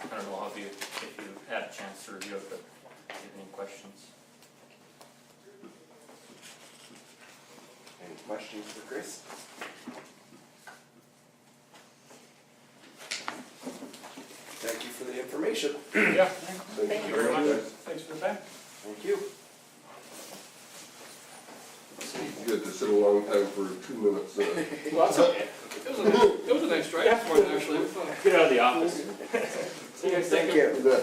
Speaker 7: I don't know if you had a chance to review it, but if you have any questions.
Speaker 3: Any questions for Chris? Thank you for the information.
Speaker 7: Yeah.
Speaker 15: Thank
Speaker 7: you very much.
Speaker 13: Thanks for the time.
Speaker 3: Thank you.
Speaker 15: You had to sit a long time for 2 minutes.
Speaker 13: Well, that's okay. It was a nice drive this morning, actually.
Speaker 7: Get out of the office.
Speaker 13: See you guys.
Speaker 3: Thank you.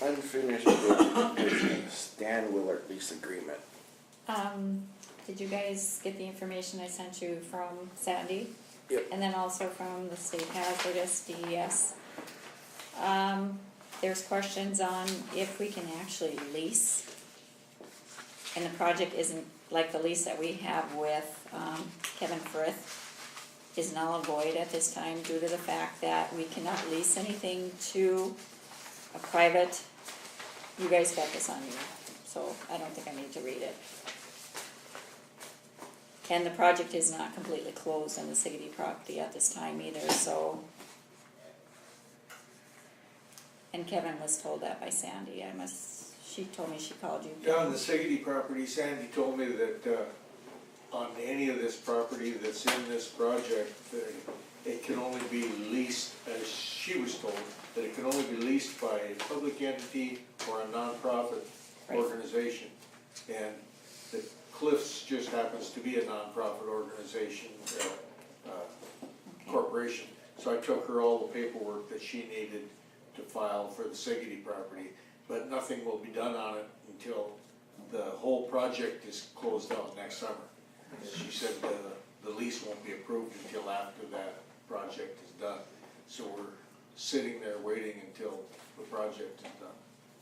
Speaker 3: Unfinished business, Dan Willard lease agreement.
Speaker 6: Did you guys get the information I sent you from Sandy?
Speaker 3: Yep.
Speaker 6: And then also from the state hazardous DES. There's questions on if we can actually lease. And the project isn't, like the lease that we have with, Kevin Frith is null and void at this time due to the fact that we cannot lease anything to a private, you guys got this on you, so I don't think I need to read it. And the project is not completely closed on the Sadie property at this time either, so. And Kevin was told that by Sandy, she told me she called you.
Speaker 16: Down the Sagady property, Sandy told me that, on any of this property that's in this project, that it can only be leased, as she was told, that it can only be leased by a public entity or a nonprofit organization. And the Cliffs just happens to be a nonprofit organization, corporation. So I took her all the paperwork that she needed to file for the Sagady property, but nothing will be done on it until the whole project is closed out next summer. She said the lease won't be approved until after that project is done. So we're sitting there waiting until the project is done.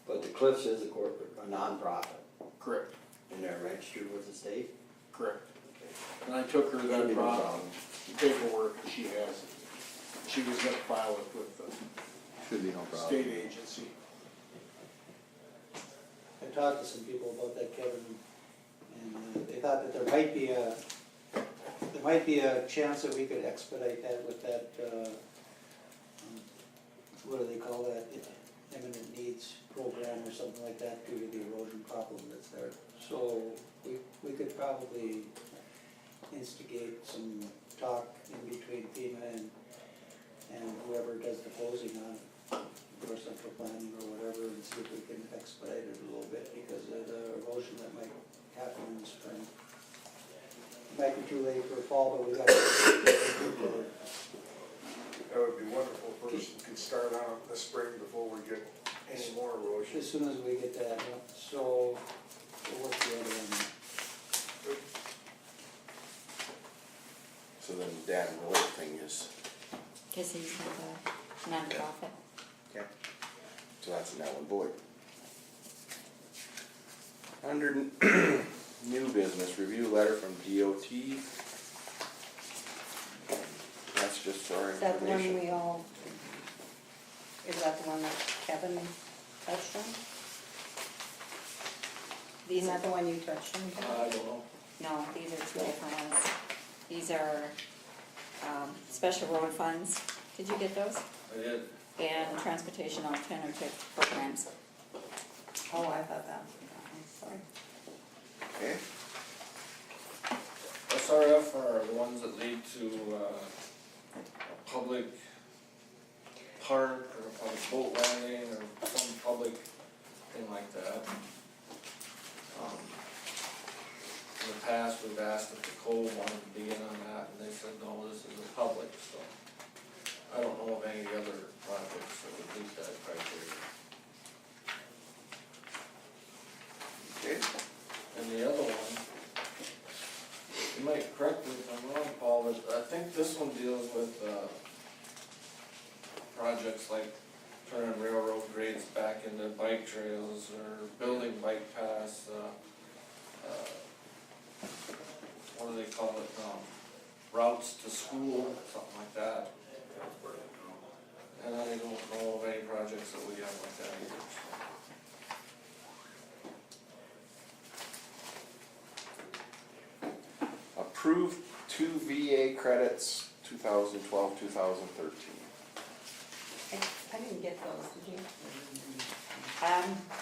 Speaker 4: But the Cliffs is a corporate, a nonprofit,
Speaker 16: Correct,
Speaker 4: and they're registered with the state?
Speaker 16: correct. And I took her
Speaker 4: Shouldn't be no
Speaker 16: that
Speaker 4: problem.
Speaker 16: paperwork, she has it. She was gonna file it with the
Speaker 4: Should be no problem.
Speaker 16: state agency.
Speaker 5: I talked to some people about that, Kevin, and they thought that there might be a chance that we could expedite that with that, what do they call that, imminent needs program or something like that due to the erosion problem that's there. So we could probably instigate some talk in between FEMA and whoever does the closing on it, or central planning or whatever, and see if we can expedite it a little bit because of the erosion that might happen in the spring. Might be too late for fall, but we got.
Speaker 16: That would be wonderful if we could start out in the spring before we get any more erosion.
Speaker 5: As soon as we get that, yeah. So we'll work the other one.
Speaker 3: So then Dan Willard thing is,
Speaker 6: Cause he's not a nonprofit.
Speaker 3: okay, so that's null and void. Under new business, review letter from DOT. That's just our
Speaker 8: Is that the one
Speaker 3: information.
Speaker 8: we all, is that the one that Kevin touched on? Isn't that the one you touched on, Kevin?
Speaker 10: I don't know.
Speaker 6: No, these are two different ones. These are, special road funds. Did you get those?
Speaker 10: I did.
Speaker 6: And transportation alternative programs.
Speaker 8: Oh, I thought that, I'm sorry.
Speaker 3: Okay,
Speaker 10: SRF are the ones that lead to a public park or a public boat landing or some public thing like that. In the past, we've asked if the Cove wanted to be in on that, and they said, no, this is a public, so. I don't know of any other projects that would meet that criteria.
Speaker 3: okay,
Speaker 10: And the other one, you might correct me if I'm wrong, Paul, but I think this one deals with, project projects like turning railroad grades back into bike trails or building bike paths, what do they call it, routes to school, something like that. And I don't know of any projects that we have like that either, so.
Speaker 3: Approved 2 VA credits, 2012, 2013.
Speaker 8: I didn't get those, did you?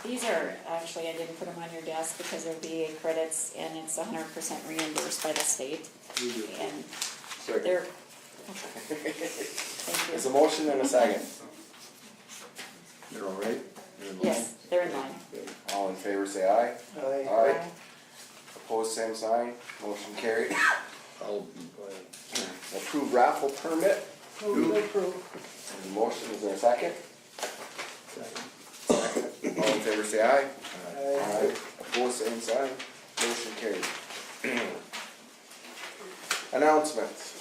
Speaker 6: These are, actually, I didn't put them on your desk because they're VA credits and it's 100% reimbursed by the state. And
Speaker 3: Second.
Speaker 6: they're, thank
Speaker 3: There's
Speaker 6: you.
Speaker 3: a motion and a second. They're all right? They're in line?
Speaker 6: Yes, they're in line.
Speaker 3: All in favor, say aye.
Speaker 5: Aye.
Speaker 3: Aye. Opposed, same sign. Motion carried.
Speaker 4: I'll, go ahead.
Speaker 3: Approved raffle permit.
Speaker 8: Move to approve.
Speaker 3: There's a motion, is there a second? Second. All in favor, say aye. Aye. Opposed, same sign. Motion carried. Announcements.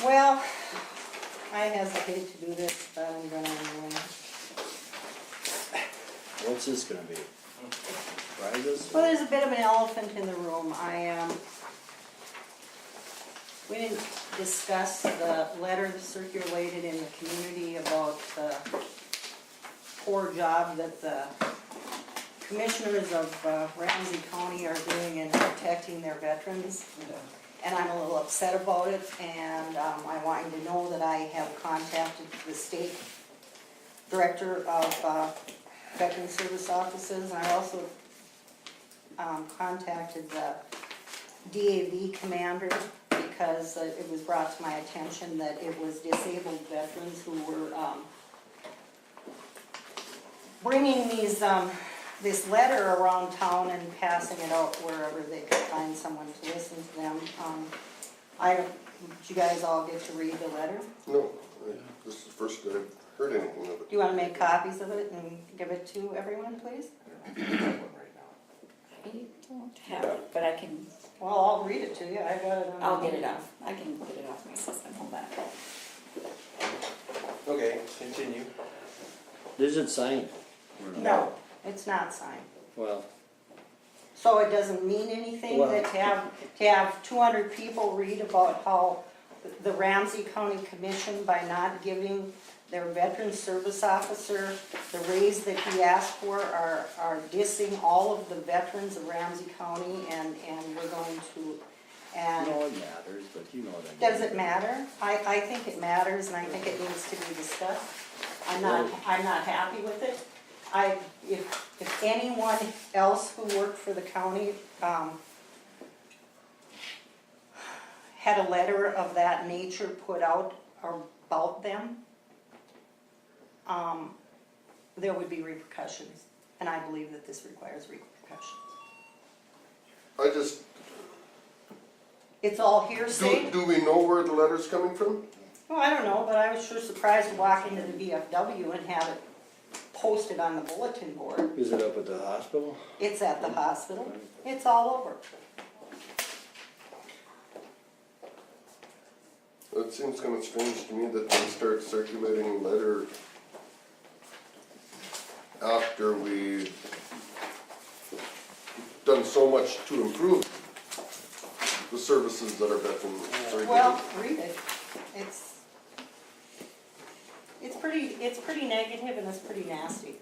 Speaker 8: Well, I hesitate to do this, but I'm gonna anyway.
Speaker 4: What's this gonna be? Prizes?
Speaker 8: Well, there's a bit of an elephant in the room. We didn't discuss the letter that circulated in the community about the poor job that the commissioners of Ramsey County are doing in protecting their veterans. And I'm a little upset about it, and I want you to know that I have contacted the state director of Veteran Service Offices, and I also contacted the DAV commander because it was brought to my attention that it was disabled veterans who were bringing this letter around town and passing it out wherever they could find someone to listen to them. Did you guys all get to read the letter?
Speaker 15: No, this is the first I've heard anything of it.
Speaker 8: Do you want to make copies of it and give it to everyone, please?
Speaker 6: I don't have it, but I can,
Speaker 8: Well, I'll read it to you. I got it on.
Speaker 6: I'll get it off. I can get it off my system, hold on.
Speaker 3: Okay, continue.
Speaker 4: Is it signed?
Speaker 8: No, it's not signed.
Speaker 4: Well,
Speaker 8: So it doesn't mean anything that to have 200 people read about how the Ramsey County Commission, by not giving their veteran service officer the raise that he asked for, are dissing all of the veterans of Ramsey County, and we're going to, and.
Speaker 4: no, it matters, but you know what I mean.
Speaker 8: Does it matter? I think it matters, and I think it needs to be discussed. I'm not happy with it. If anyone else who worked for the county, had a letter of that nature put out about them, there would be repercussions, and I believe that this requires repercussions.
Speaker 15: I just,
Speaker 8: It's all hearsay.
Speaker 15: do we know where the letter's coming from?
Speaker 8: Well, I don't know, but I was sure surprised to walk into the VFW and have it posted on the bulletin board.
Speaker 4: Is it up at the hospital?
Speaker 8: It's at the hospital. It's all over.
Speaker 15: It seems kind of strange to me that they start circulating a letter after we've done so much to improve the services that our veterans are getting.
Speaker 8: Well, read it. It's pretty negative and it's pretty nasty.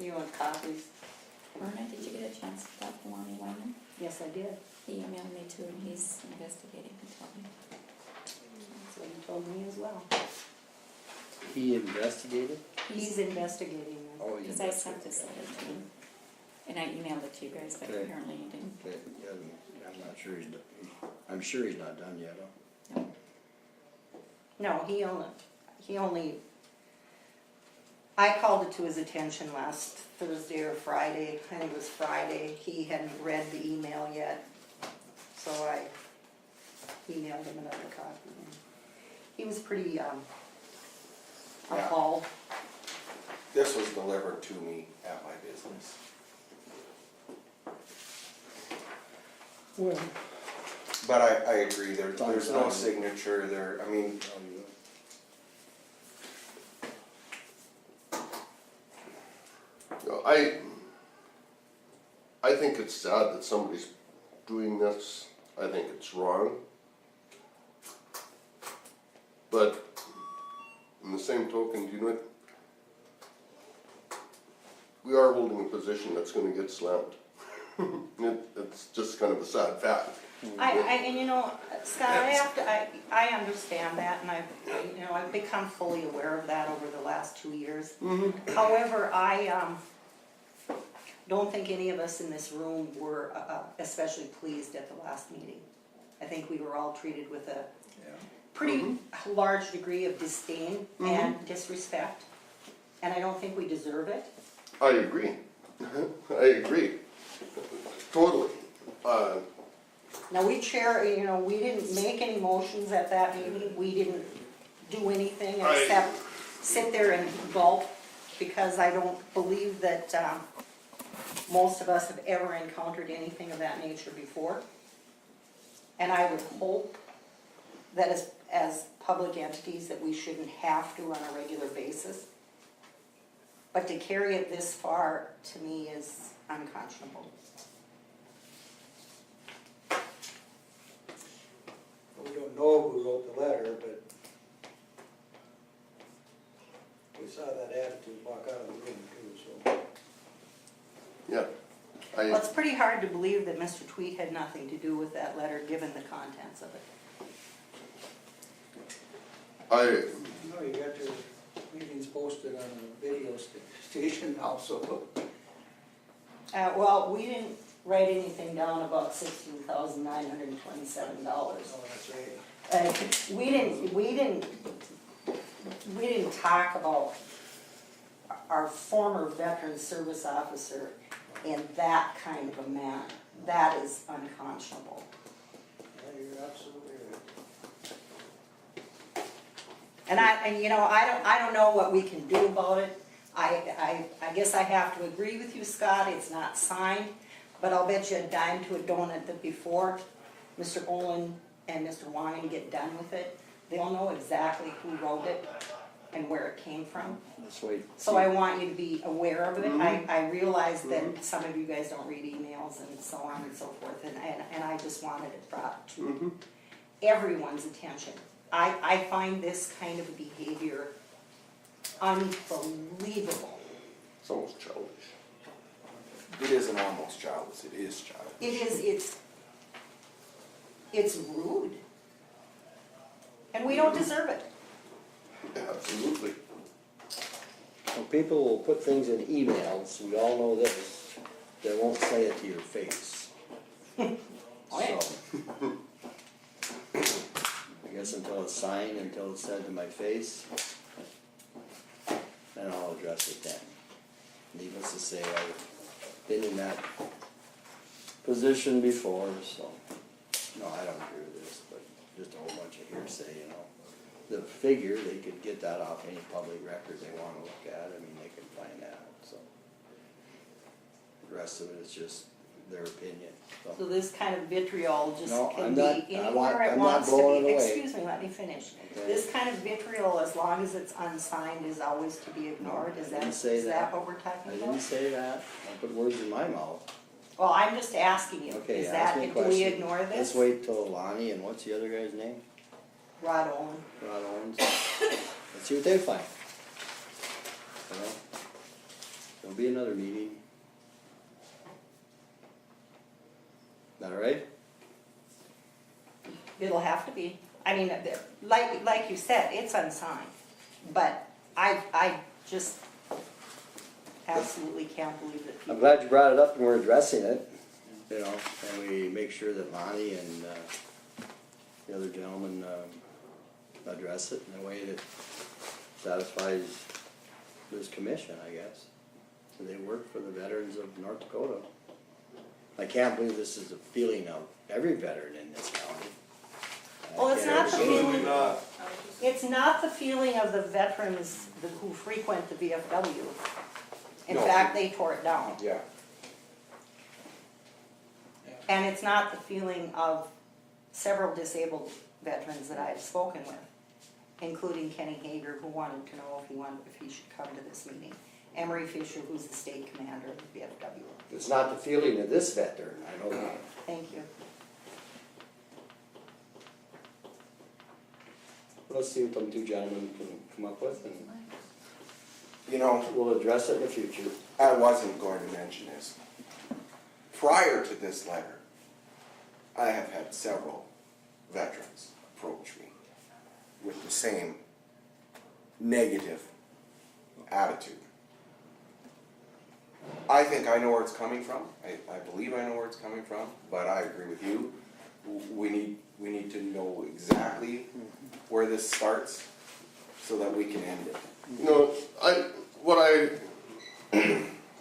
Speaker 8: You want copies?
Speaker 6: Myrna, did you get a chance to talk to Lonnie Wyman?
Speaker 8: Yes, I did.
Speaker 6: He emailed me too, and he's investigating, he told me.
Speaker 8: That's what he told me as well.
Speaker 4: He investigated?
Speaker 8: He's investigating them.
Speaker 4: Oh, he
Speaker 6: Because I sent
Speaker 4: investigated,
Speaker 6: this
Speaker 4: okay.
Speaker 6: letter to him, and I emailed it to you guys, but
Speaker 4: Okay.
Speaker 6: apparently you didn't.
Speaker 4: Okay, yeah, I'm not sure he's, I'm sure he's not done yet, huh?
Speaker 8: No, he only, I called it to his attention last Thursday or Friday, I think it was Friday. He hadn't read the email yet, so I emailed him another copy. He was pretty appalled.
Speaker 3: This was delivered to me at my business.
Speaker 4: Well.
Speaker 3: But I agree, there's no signature there, I mean,
Speaker 15: I think it's sad that somebody's doing this. I think it's wrong. But in the same token, do you know what? We are holding a position that's gonna get slammed. It's just kind of a sad fact.
Speaker 8: And you know, Scott, I understand that, and I've become fully aware of that over the last 2 years. However, I don't think any of us in this room were especially pleased at the last meeting. I think we were all treated with a pretty large degree of disdain and disrespect, and I don't think we deserve it.
Speaker 15: I agree. I agree. Totally.
Speaker 8: Now, we didn't make any motions at that meeting, we didn't do anything except sit there and gulp, because I don't believe that most of us have ever encountered anything of that nature before. And I would hope that as public entities that we shouldn't have to on a regular basis. But to carry it this far, to me, is unconscionable.
Speaker 5: We don't know who wrote the letter, but we saw that attitude walk out of the room too, so.
Speaker 15: Yeah.
Speaker 8: Well, it's pretty hard to believe that Mr. Tweed had nothing to do with that letter, given the contents of it.
Speaker 5: No, you got your meetings posted on the video station now, so.
Speaker 8: Well, we didn't write anything down about $16,927.
Speaker 5: Oh, that's right.
Speaker 8: We didn't talk about our former veteran service officer in that kind of a manner. That is unconscionable.
Speaker 5: Yeah, you're absolutely right.
Speaker 8: And I don't know what we can do about it. I guess I have to agree with you, Scott, it's not signed, but I'll bet you a dime to a donut that before Mr. Olin and Mr. Wine get done with it, they'll know exactly who wrote it and where it came from.
Speaker 4: Let's wait.
Speaker 8: So I want you to be aware of it. I realize that some of you guys don't read emails and so on and so forth, and I just wanted it brought to everyone's attention. I find this kind of behavior unbelievable.
Speaker 15: It's almost childish.
Speaker 3: it isn't almost childish, it is childish.
Speaker 8: It's rude. And we don't deserve it.
Speaker 15: Absolutely.
Speaker 4: When people will put things in emails, we all know this, they won't say it to your face. So, I guess until it's signed, until it's said to my face, then I'll address it then. Needless to say, I've been in that position before, so, no, I don't agree with this, but just a whole bunch of hearsay, you know. The figure, they could get that off any public record they wanna look at, I mean, they can find that, so. The rest of it is just their opinion, so.
Speaker 8: So this kind of vitriol just
Speaker 4: No,
Speaker 8: can
Speaker 4: I'm
Speaker 8: be
Speaker 4: not-
Speaker 8: anywhere it
Speaker 4: I'm not
Speaker 8: wants to
Speaker 4: blowing
Speaker 8: be.
Speaker 4: it away.
Speaker 8: Excuse me, let me finish.
Speaker 4: Okay.
Speaker 8: This kind of vitriol, as long as it's unsigned, is always to be ignored.
Speaker 4: No,
Speaker 8: Is
Speaker 4: I
Speaker 8: that,
Speaker 4: didn't say
Speaker 8: is that
Speaker 4: that.
Speaker 8: what we're talking
Speaker 4: I
Speaker 8: about?
Speaker 4: didn't say that, don't put words in my mouth.
Speaker 8: Well, I'm just asking you,
Speaker 4: Okay,
Speaker 8: is
Speaker 4: ask
Speaker 8: that,
Speaker 4: me a
Speaker 8: do we
Speaker 4: question.
Speaker 8: ignore this?
Speaker 4: Let's wait till Lonnie and what's the other guy's name?
Speaker 8: Rod Olin.
Speaker 4: Rod Owens. Let's see what they find. You know? There'll be another meeting. That all right?
Speaker 8: It'll have to be. I mean, like you said, it's unsigned, but I just absolutely can't believe that people.
Speaker 4: I'm glad you brought it up and we're addressing it, you know, and we make sure that Lonnie and, the other gentleman, address it in a way that satisfies this commission, I guess. And they work for the veterans of North Dakota. I can't believe this is a feeling of every veteran in this county.
Speaker 8: Well, it's not the
Speaker 3: Absolutely
Speaker 8: feeling,
Speaker 3: not.
Speaker 8: it's not the feeling of the veterans who frequent the VFW. In
Speaker 3: No.
Speaker 8: fact, they tore it down.
Speaker 3: Yeah.
Speaker 8: And it's not the feeling of several disabled veterans that I've spoken with, including Kenny Hager, who wanted to know if he should come to this meeting. Emery Fisher, who's the state commander of the VFW.
Speaker 4: It's not the feeling of this veteran, I know that.
Speaker 8: Thank you.
Speaker 4: Let's see what them two gentlemen can come up with, and
Speaker 3: You know,
Speaker 4: we'll address it in the future.
Speaker 3: I wasn't going to mention this. Prior to this letter, I have had several veterans approach me with the same negative attitude. I think I know where it's coming from. I believe I know where it's coming from, but I agree with you. We need to know exactly where this starts so that we can end it.
Speaker 15: You know, what I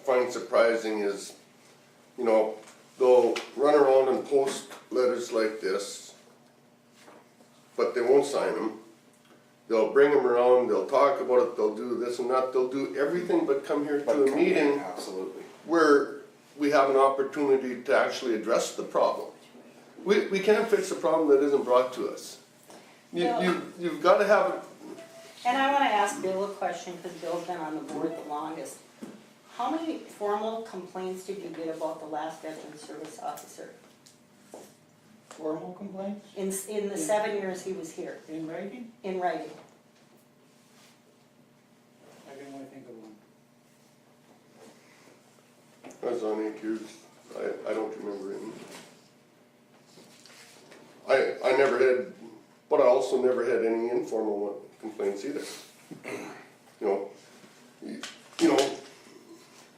Speaker 15: find surprising is, you know, they'll run around and post letters like this, but they won't sign them. They'll bring them around, they'll talk about it, they'll do this and that, they'll do everything but come here to a meeting
Speaker 3: Absolutely.
Speaker 15: where we have an opportunity to actually address the problem. We can't fix a problem that isn't brought to us. You've got to have it.
Speaker 8: And I want to ask Bill a question, because Bill's been on the board the longest. How many formal complaints did you get about the last veteran service officer?
Speaker 5: Formal complaints?
Speaker 8: In the 7 years he was here,
Speaker 5: In writing?
Speaker 8: in writing?
Speaker 5: I can only think of one.
Speaker 15: I was on 8 years, I don't remember any. I never had, but I also never had any informal complaints either. You know.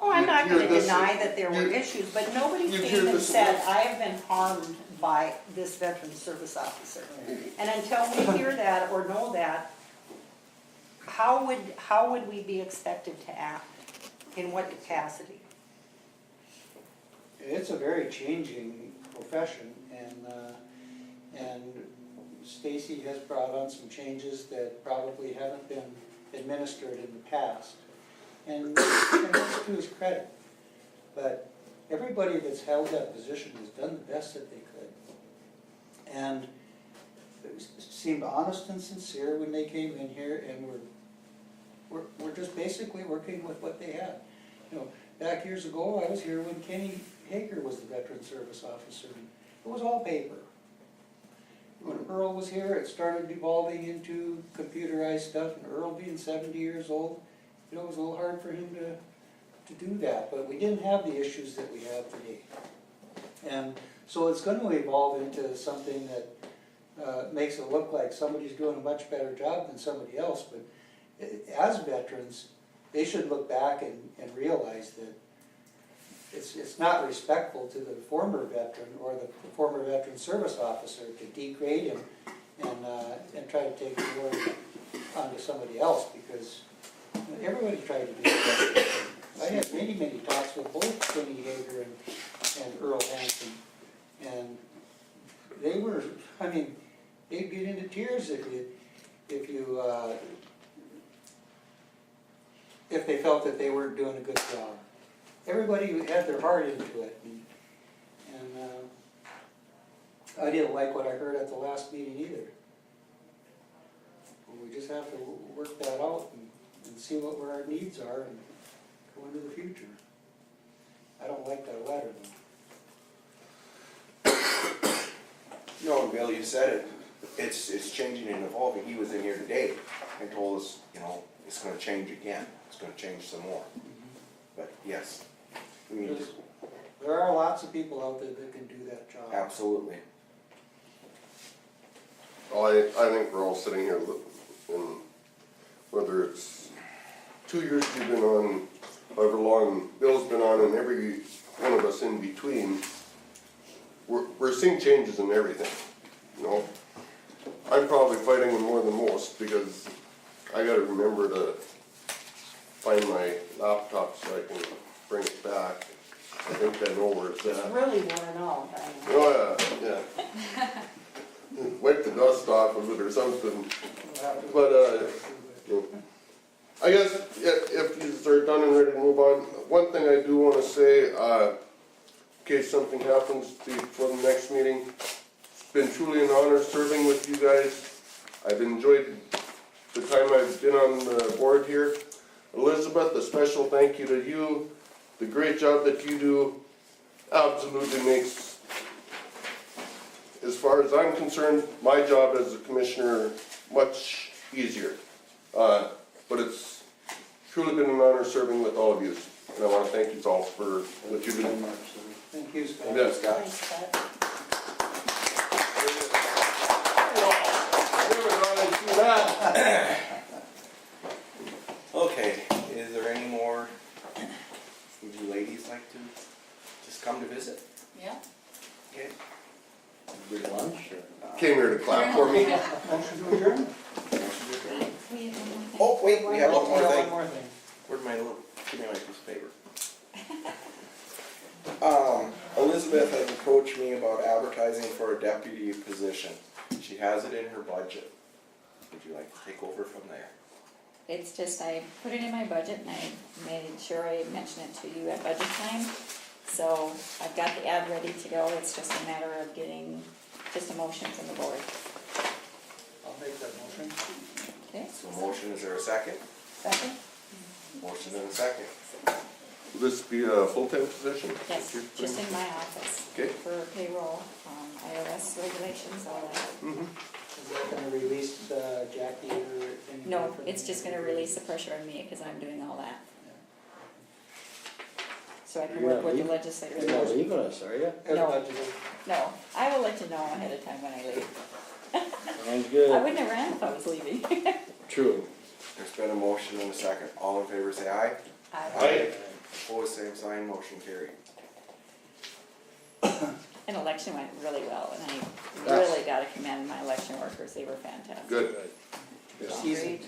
Speaker 8: Oh, I'm not gonna
Speaker 15: hear this-
Speaker 8: deny that there were issues, but nobody
Speaker 15: you hear
Speaker 8: came and
Speaker 15: this-
Speaker 8: said, I have been harmed by this veteran service officer. And until we hear that or know that, how would we be expected to act? In what capacity?
Speaker 5: It's a very changing profession, and Stacy has brought on some changes that probably haven't been administered in the past. And that's to his credit. But everybody that's held that position has done the best that they could. And it seemed honest and sincere when they came in here, and we're just basically working with what they had. You know, back years ago, I was here when Kenny Hager was the veteran service officer. It was all paper. When Earl was here, it started evolving into computerized stuff, and Earl being 70 years old, it was a little hard for him to do that, but we didn't have the issues that we have today. And so it's going to evolve into something that makes it look like somebody's doing a much better job than somebody else, but as veterans, they should look back and realize that it's not respectful to the former veteran or the former veteran service officer to degrade him and try to take the word onto somebody else, because everybody tried to do that. I had many talks with both Kenny Hager and Earl Hansen, and they were, I mean, they'd get into tears if they felt that they weren't doing a good job. Everybody had their heart into it, and I didn't like what I heard at the last meeting either. We just have to work that out and see where our needs are and go into the future. I don't like that letter though.
Speaker 3: No, Bill, you said it. It's changing and evolving. He was in here today and told us, you know, it's gonna change again. It's gonna change some more. But yes, we need to
Speaker 5: There are lots of people out there that can do that job.
Speaker 3: Absolutely.
Speaker 15: Well, I think we're all sitting here, and whether it's 2 years you've been on, however long Bill's been on, and every one of us in between, we're seeing changes in everything, you know? I'm probably fighting them more than most, because I gotta remember to find my laptop so I can bring it back. I think I know where it's
Speaker 8: It's
Speaker 15: at.
Speaker 8: really worn out, I know.
Speaker 15: Oh, yeah. Wipe the dust off of it or something. But, you know, I guess if you are done and ready to move on, one thing I do wanna say, in case something happens before the next meeting, it's been truly an honor serving with you guys. I've enjoyed the time I've been on the board here. Elizabeth, a special thank you to you. The great job that you do absolutely makes, as far as I'm concerned, my job as a commissioner much easier. But it's truly been an honor serving with all of you, and I want to thank you all for what you do.
Speaker 5: Thank you, Scott.
Speaker 15: Yeah, Scott.
Speaker 8: Thanks, Scott.
Speaker 3: Okay, is there any more, would you ladies like to just come to visit?
Speaker 6: Yeah.
Speaker 3: Okay.
Speaker 4: Bring lunch or?
Speaker 15: Came here to clap for me.
Speaker 5: Motion to adjourn?
Speaker 6: We have one more thing.
Speaker 3: Oh, wait, we have one more
Speaker 5: One
Speaker 3: thing.
Speaker 5: more thing.
Speaker 3: Where'd my little, give me my piece of paper. Elizabeth has approached me about advertising for a deputy position. She has it in her budget. Would you like to take over from there?
Speaker 6: It's just, I put it in my budget and I made sure I mentioned it to you at budget time. So I've got the ad ready to go, it's just a matter of getting just a motion from the board.
Speaker 5: I'll make that motion.
Speaker 6: Okay?
Speaker 3: So motion, is there a second?
Speaker 6: Second?
Speaker 3: Motion and a second.
Speaker 15: Will this be a full-time position?
Speaker 6: Yes, just in my office.
Speaker 15: Okay.
Speaker 6: For payroll, IRS regulations, all that.
Speaker 5: Is that gonna release Jackie or anything?
Speaker 6: No, it's just gonna release the pressure on me because I'm doing all that. So I can
Speaker 4: You're
Speaker 6: work
Speaker 4: not
Speaker 6: with the
Speaker 4: leaving-
Speaker 6: legislators.
Speaker 4: You're not leaving us, are you?
Speaker 5: As
Speaker 6: No.
Speaker 5: budgeted.
Speaker 6: No, I will let you know ahead of time when I leave.
Speaker 4: Sounds good.
Speaker 6: I wouldn't have ran if I was leaving.
Speaker 4: True.
Speaker 3: There's been a motion and a second. All in favor say aye.
Speaker 15: Aye.
Speaker 3: Opposed, same sign, motion carried.
Speaker 6: An election went really well, and I really gotta commend my election workers, they were fantastic.
Speaker 15: Good.
Speaker 5: Seasoned.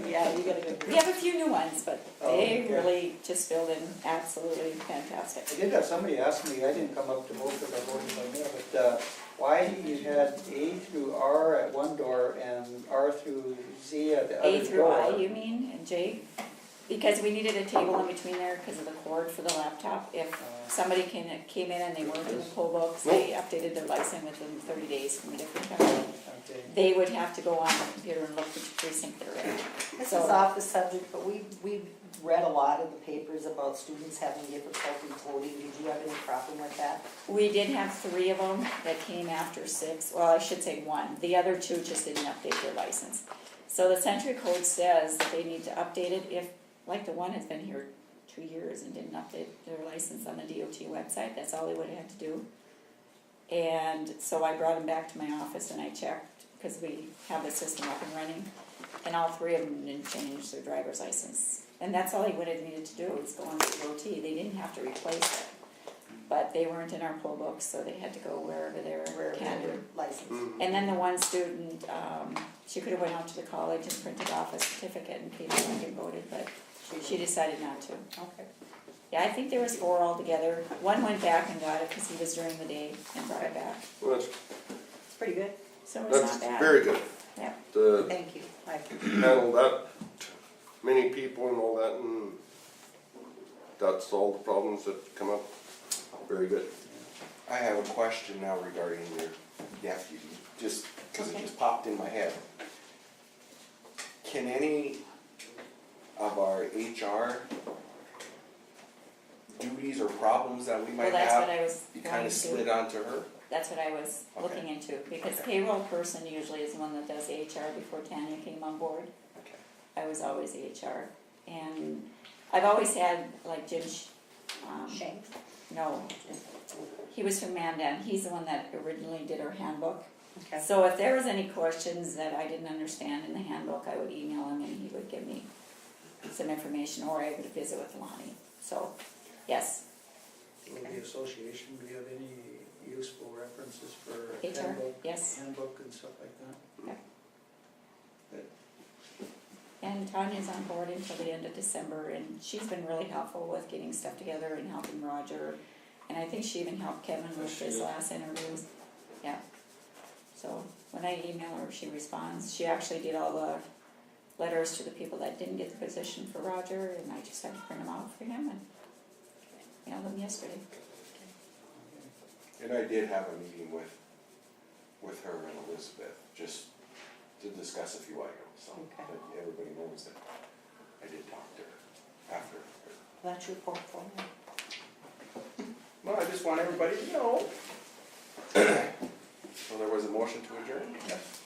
Speaker 6: Yeah, you got a good. We have a few new ones, but they
Speaker 5: okay.
Speaker 6: really just filled in absolutely fantastic.
Speaker 5: I did have somebody ask me, I didn't come up to vote because I voted by mail, but why you had A through R at one door and R through Z at the other door?
Speaker 6: A through I, you mean, and J? Because we needed a table in between there because of the cord for the laptop. If somebody came in and they weren't in the poll books, they updated their license within 30 days from a different company.
Speaker 5: Okay.
Speaker 6: They would have to go on the computer and look which precinct they're in.
Speaker 8: This
Speaker 6: So-
Speaker 8: is off the subject, but we read a lot of the papers about students having difficulty voting. Did you have any problem with that?
Speaker 6: We did have 3 of them that came after 6, well, I should say 1. The other 2 just didn't update their license. So the Century Code says that they need to update it if, like the one has been here 2 years and didn't update their license on the DOT website, that's all they would have had to do. And so I brought them back to my office and I checked, because we have the system up and running, and all 3 of them didn't change their driver's license. And that's all they would have needed to do, was go on the DOT, they didn't have to replace it. But they weren't in our poll books, so they had to go wherever they were candidate.
Speaker 8: License.
Speaker 6: And then the one student, she could have went out to the college and printed off a certificate and came back and voted, but she decided not to.
Speaker 8: Okay.
Speaker 6: Yeah, I think there was 4 altogether. One went back and got it because he was during the day and brought it back.
Speaker 15: Well,
Speaker 8: It's pretty good.
Speaker 6: So it's
Speaker 15: that's
Speaker 6: not bad.
Speaker 15: very good.
Speaker 6: Yeah.
Speaker 15: To
Speaker 8: Thank you.
Speaker 15: handle that many people and all that, and that's all the problems that come up. Very good.
Speaker 3: I have a question now regarding your deputy, just because it
Speaker 6: Okay.
Speaker 3: just popped in my head. Can any of our HR duties or problems that we
Speaker 6: Well,
Speaker 3: might
Speaker 6: that's what
Speaker 3: have
Speaker 6: I was
Speaker 3: be
Speaker 6: going
Speaker 3: kind
Speaker 6: to.
Speaker 3: of slid onto her?
Speaker 6: That's what I was looking into, because payroll person usually is the one that does HR before Tanya came on board.
Speaker 3: Okay.
Speaker 6: I was always HR, and I've always had, like Jim
Speaker 8: Shanks.
Speaker 6: No, he was from Mandan, he's the one that originally did our handbook.
Speaker 8: Okay.
Speaker 6: So if there was any questions that I didn't understand in the handbook, I would email him and he would give me some information, or I would visit with Lonnie, so, yes.
Speaker 5: Will the association, do you have any useful references for
Speaker 6: HR,
Speaker 5: handbook?
Speaker 6: yes.
Speaker 5: Handbook and stuff like that?
Speaker 6: And Tanya's on board until the end of December, and she's been really helpful with getting stuff together and helping Roger. And I think she even helped Kevin with his last interviews, yeah. So when I email her, she responds. She actually did all the letters to the people that didn't get the position for Roger, and I just had to print them out for him and mail them yesterday.
Speaker 3: And I did have a meeting with her and Elizabeth, just to discuss a few items, so that everybody knows that I did talk to her after.
Speaker 8: That's your portfolio.
Speaker 3: Well, I just want everybody to know. So there was a motion to adjourn? Yes.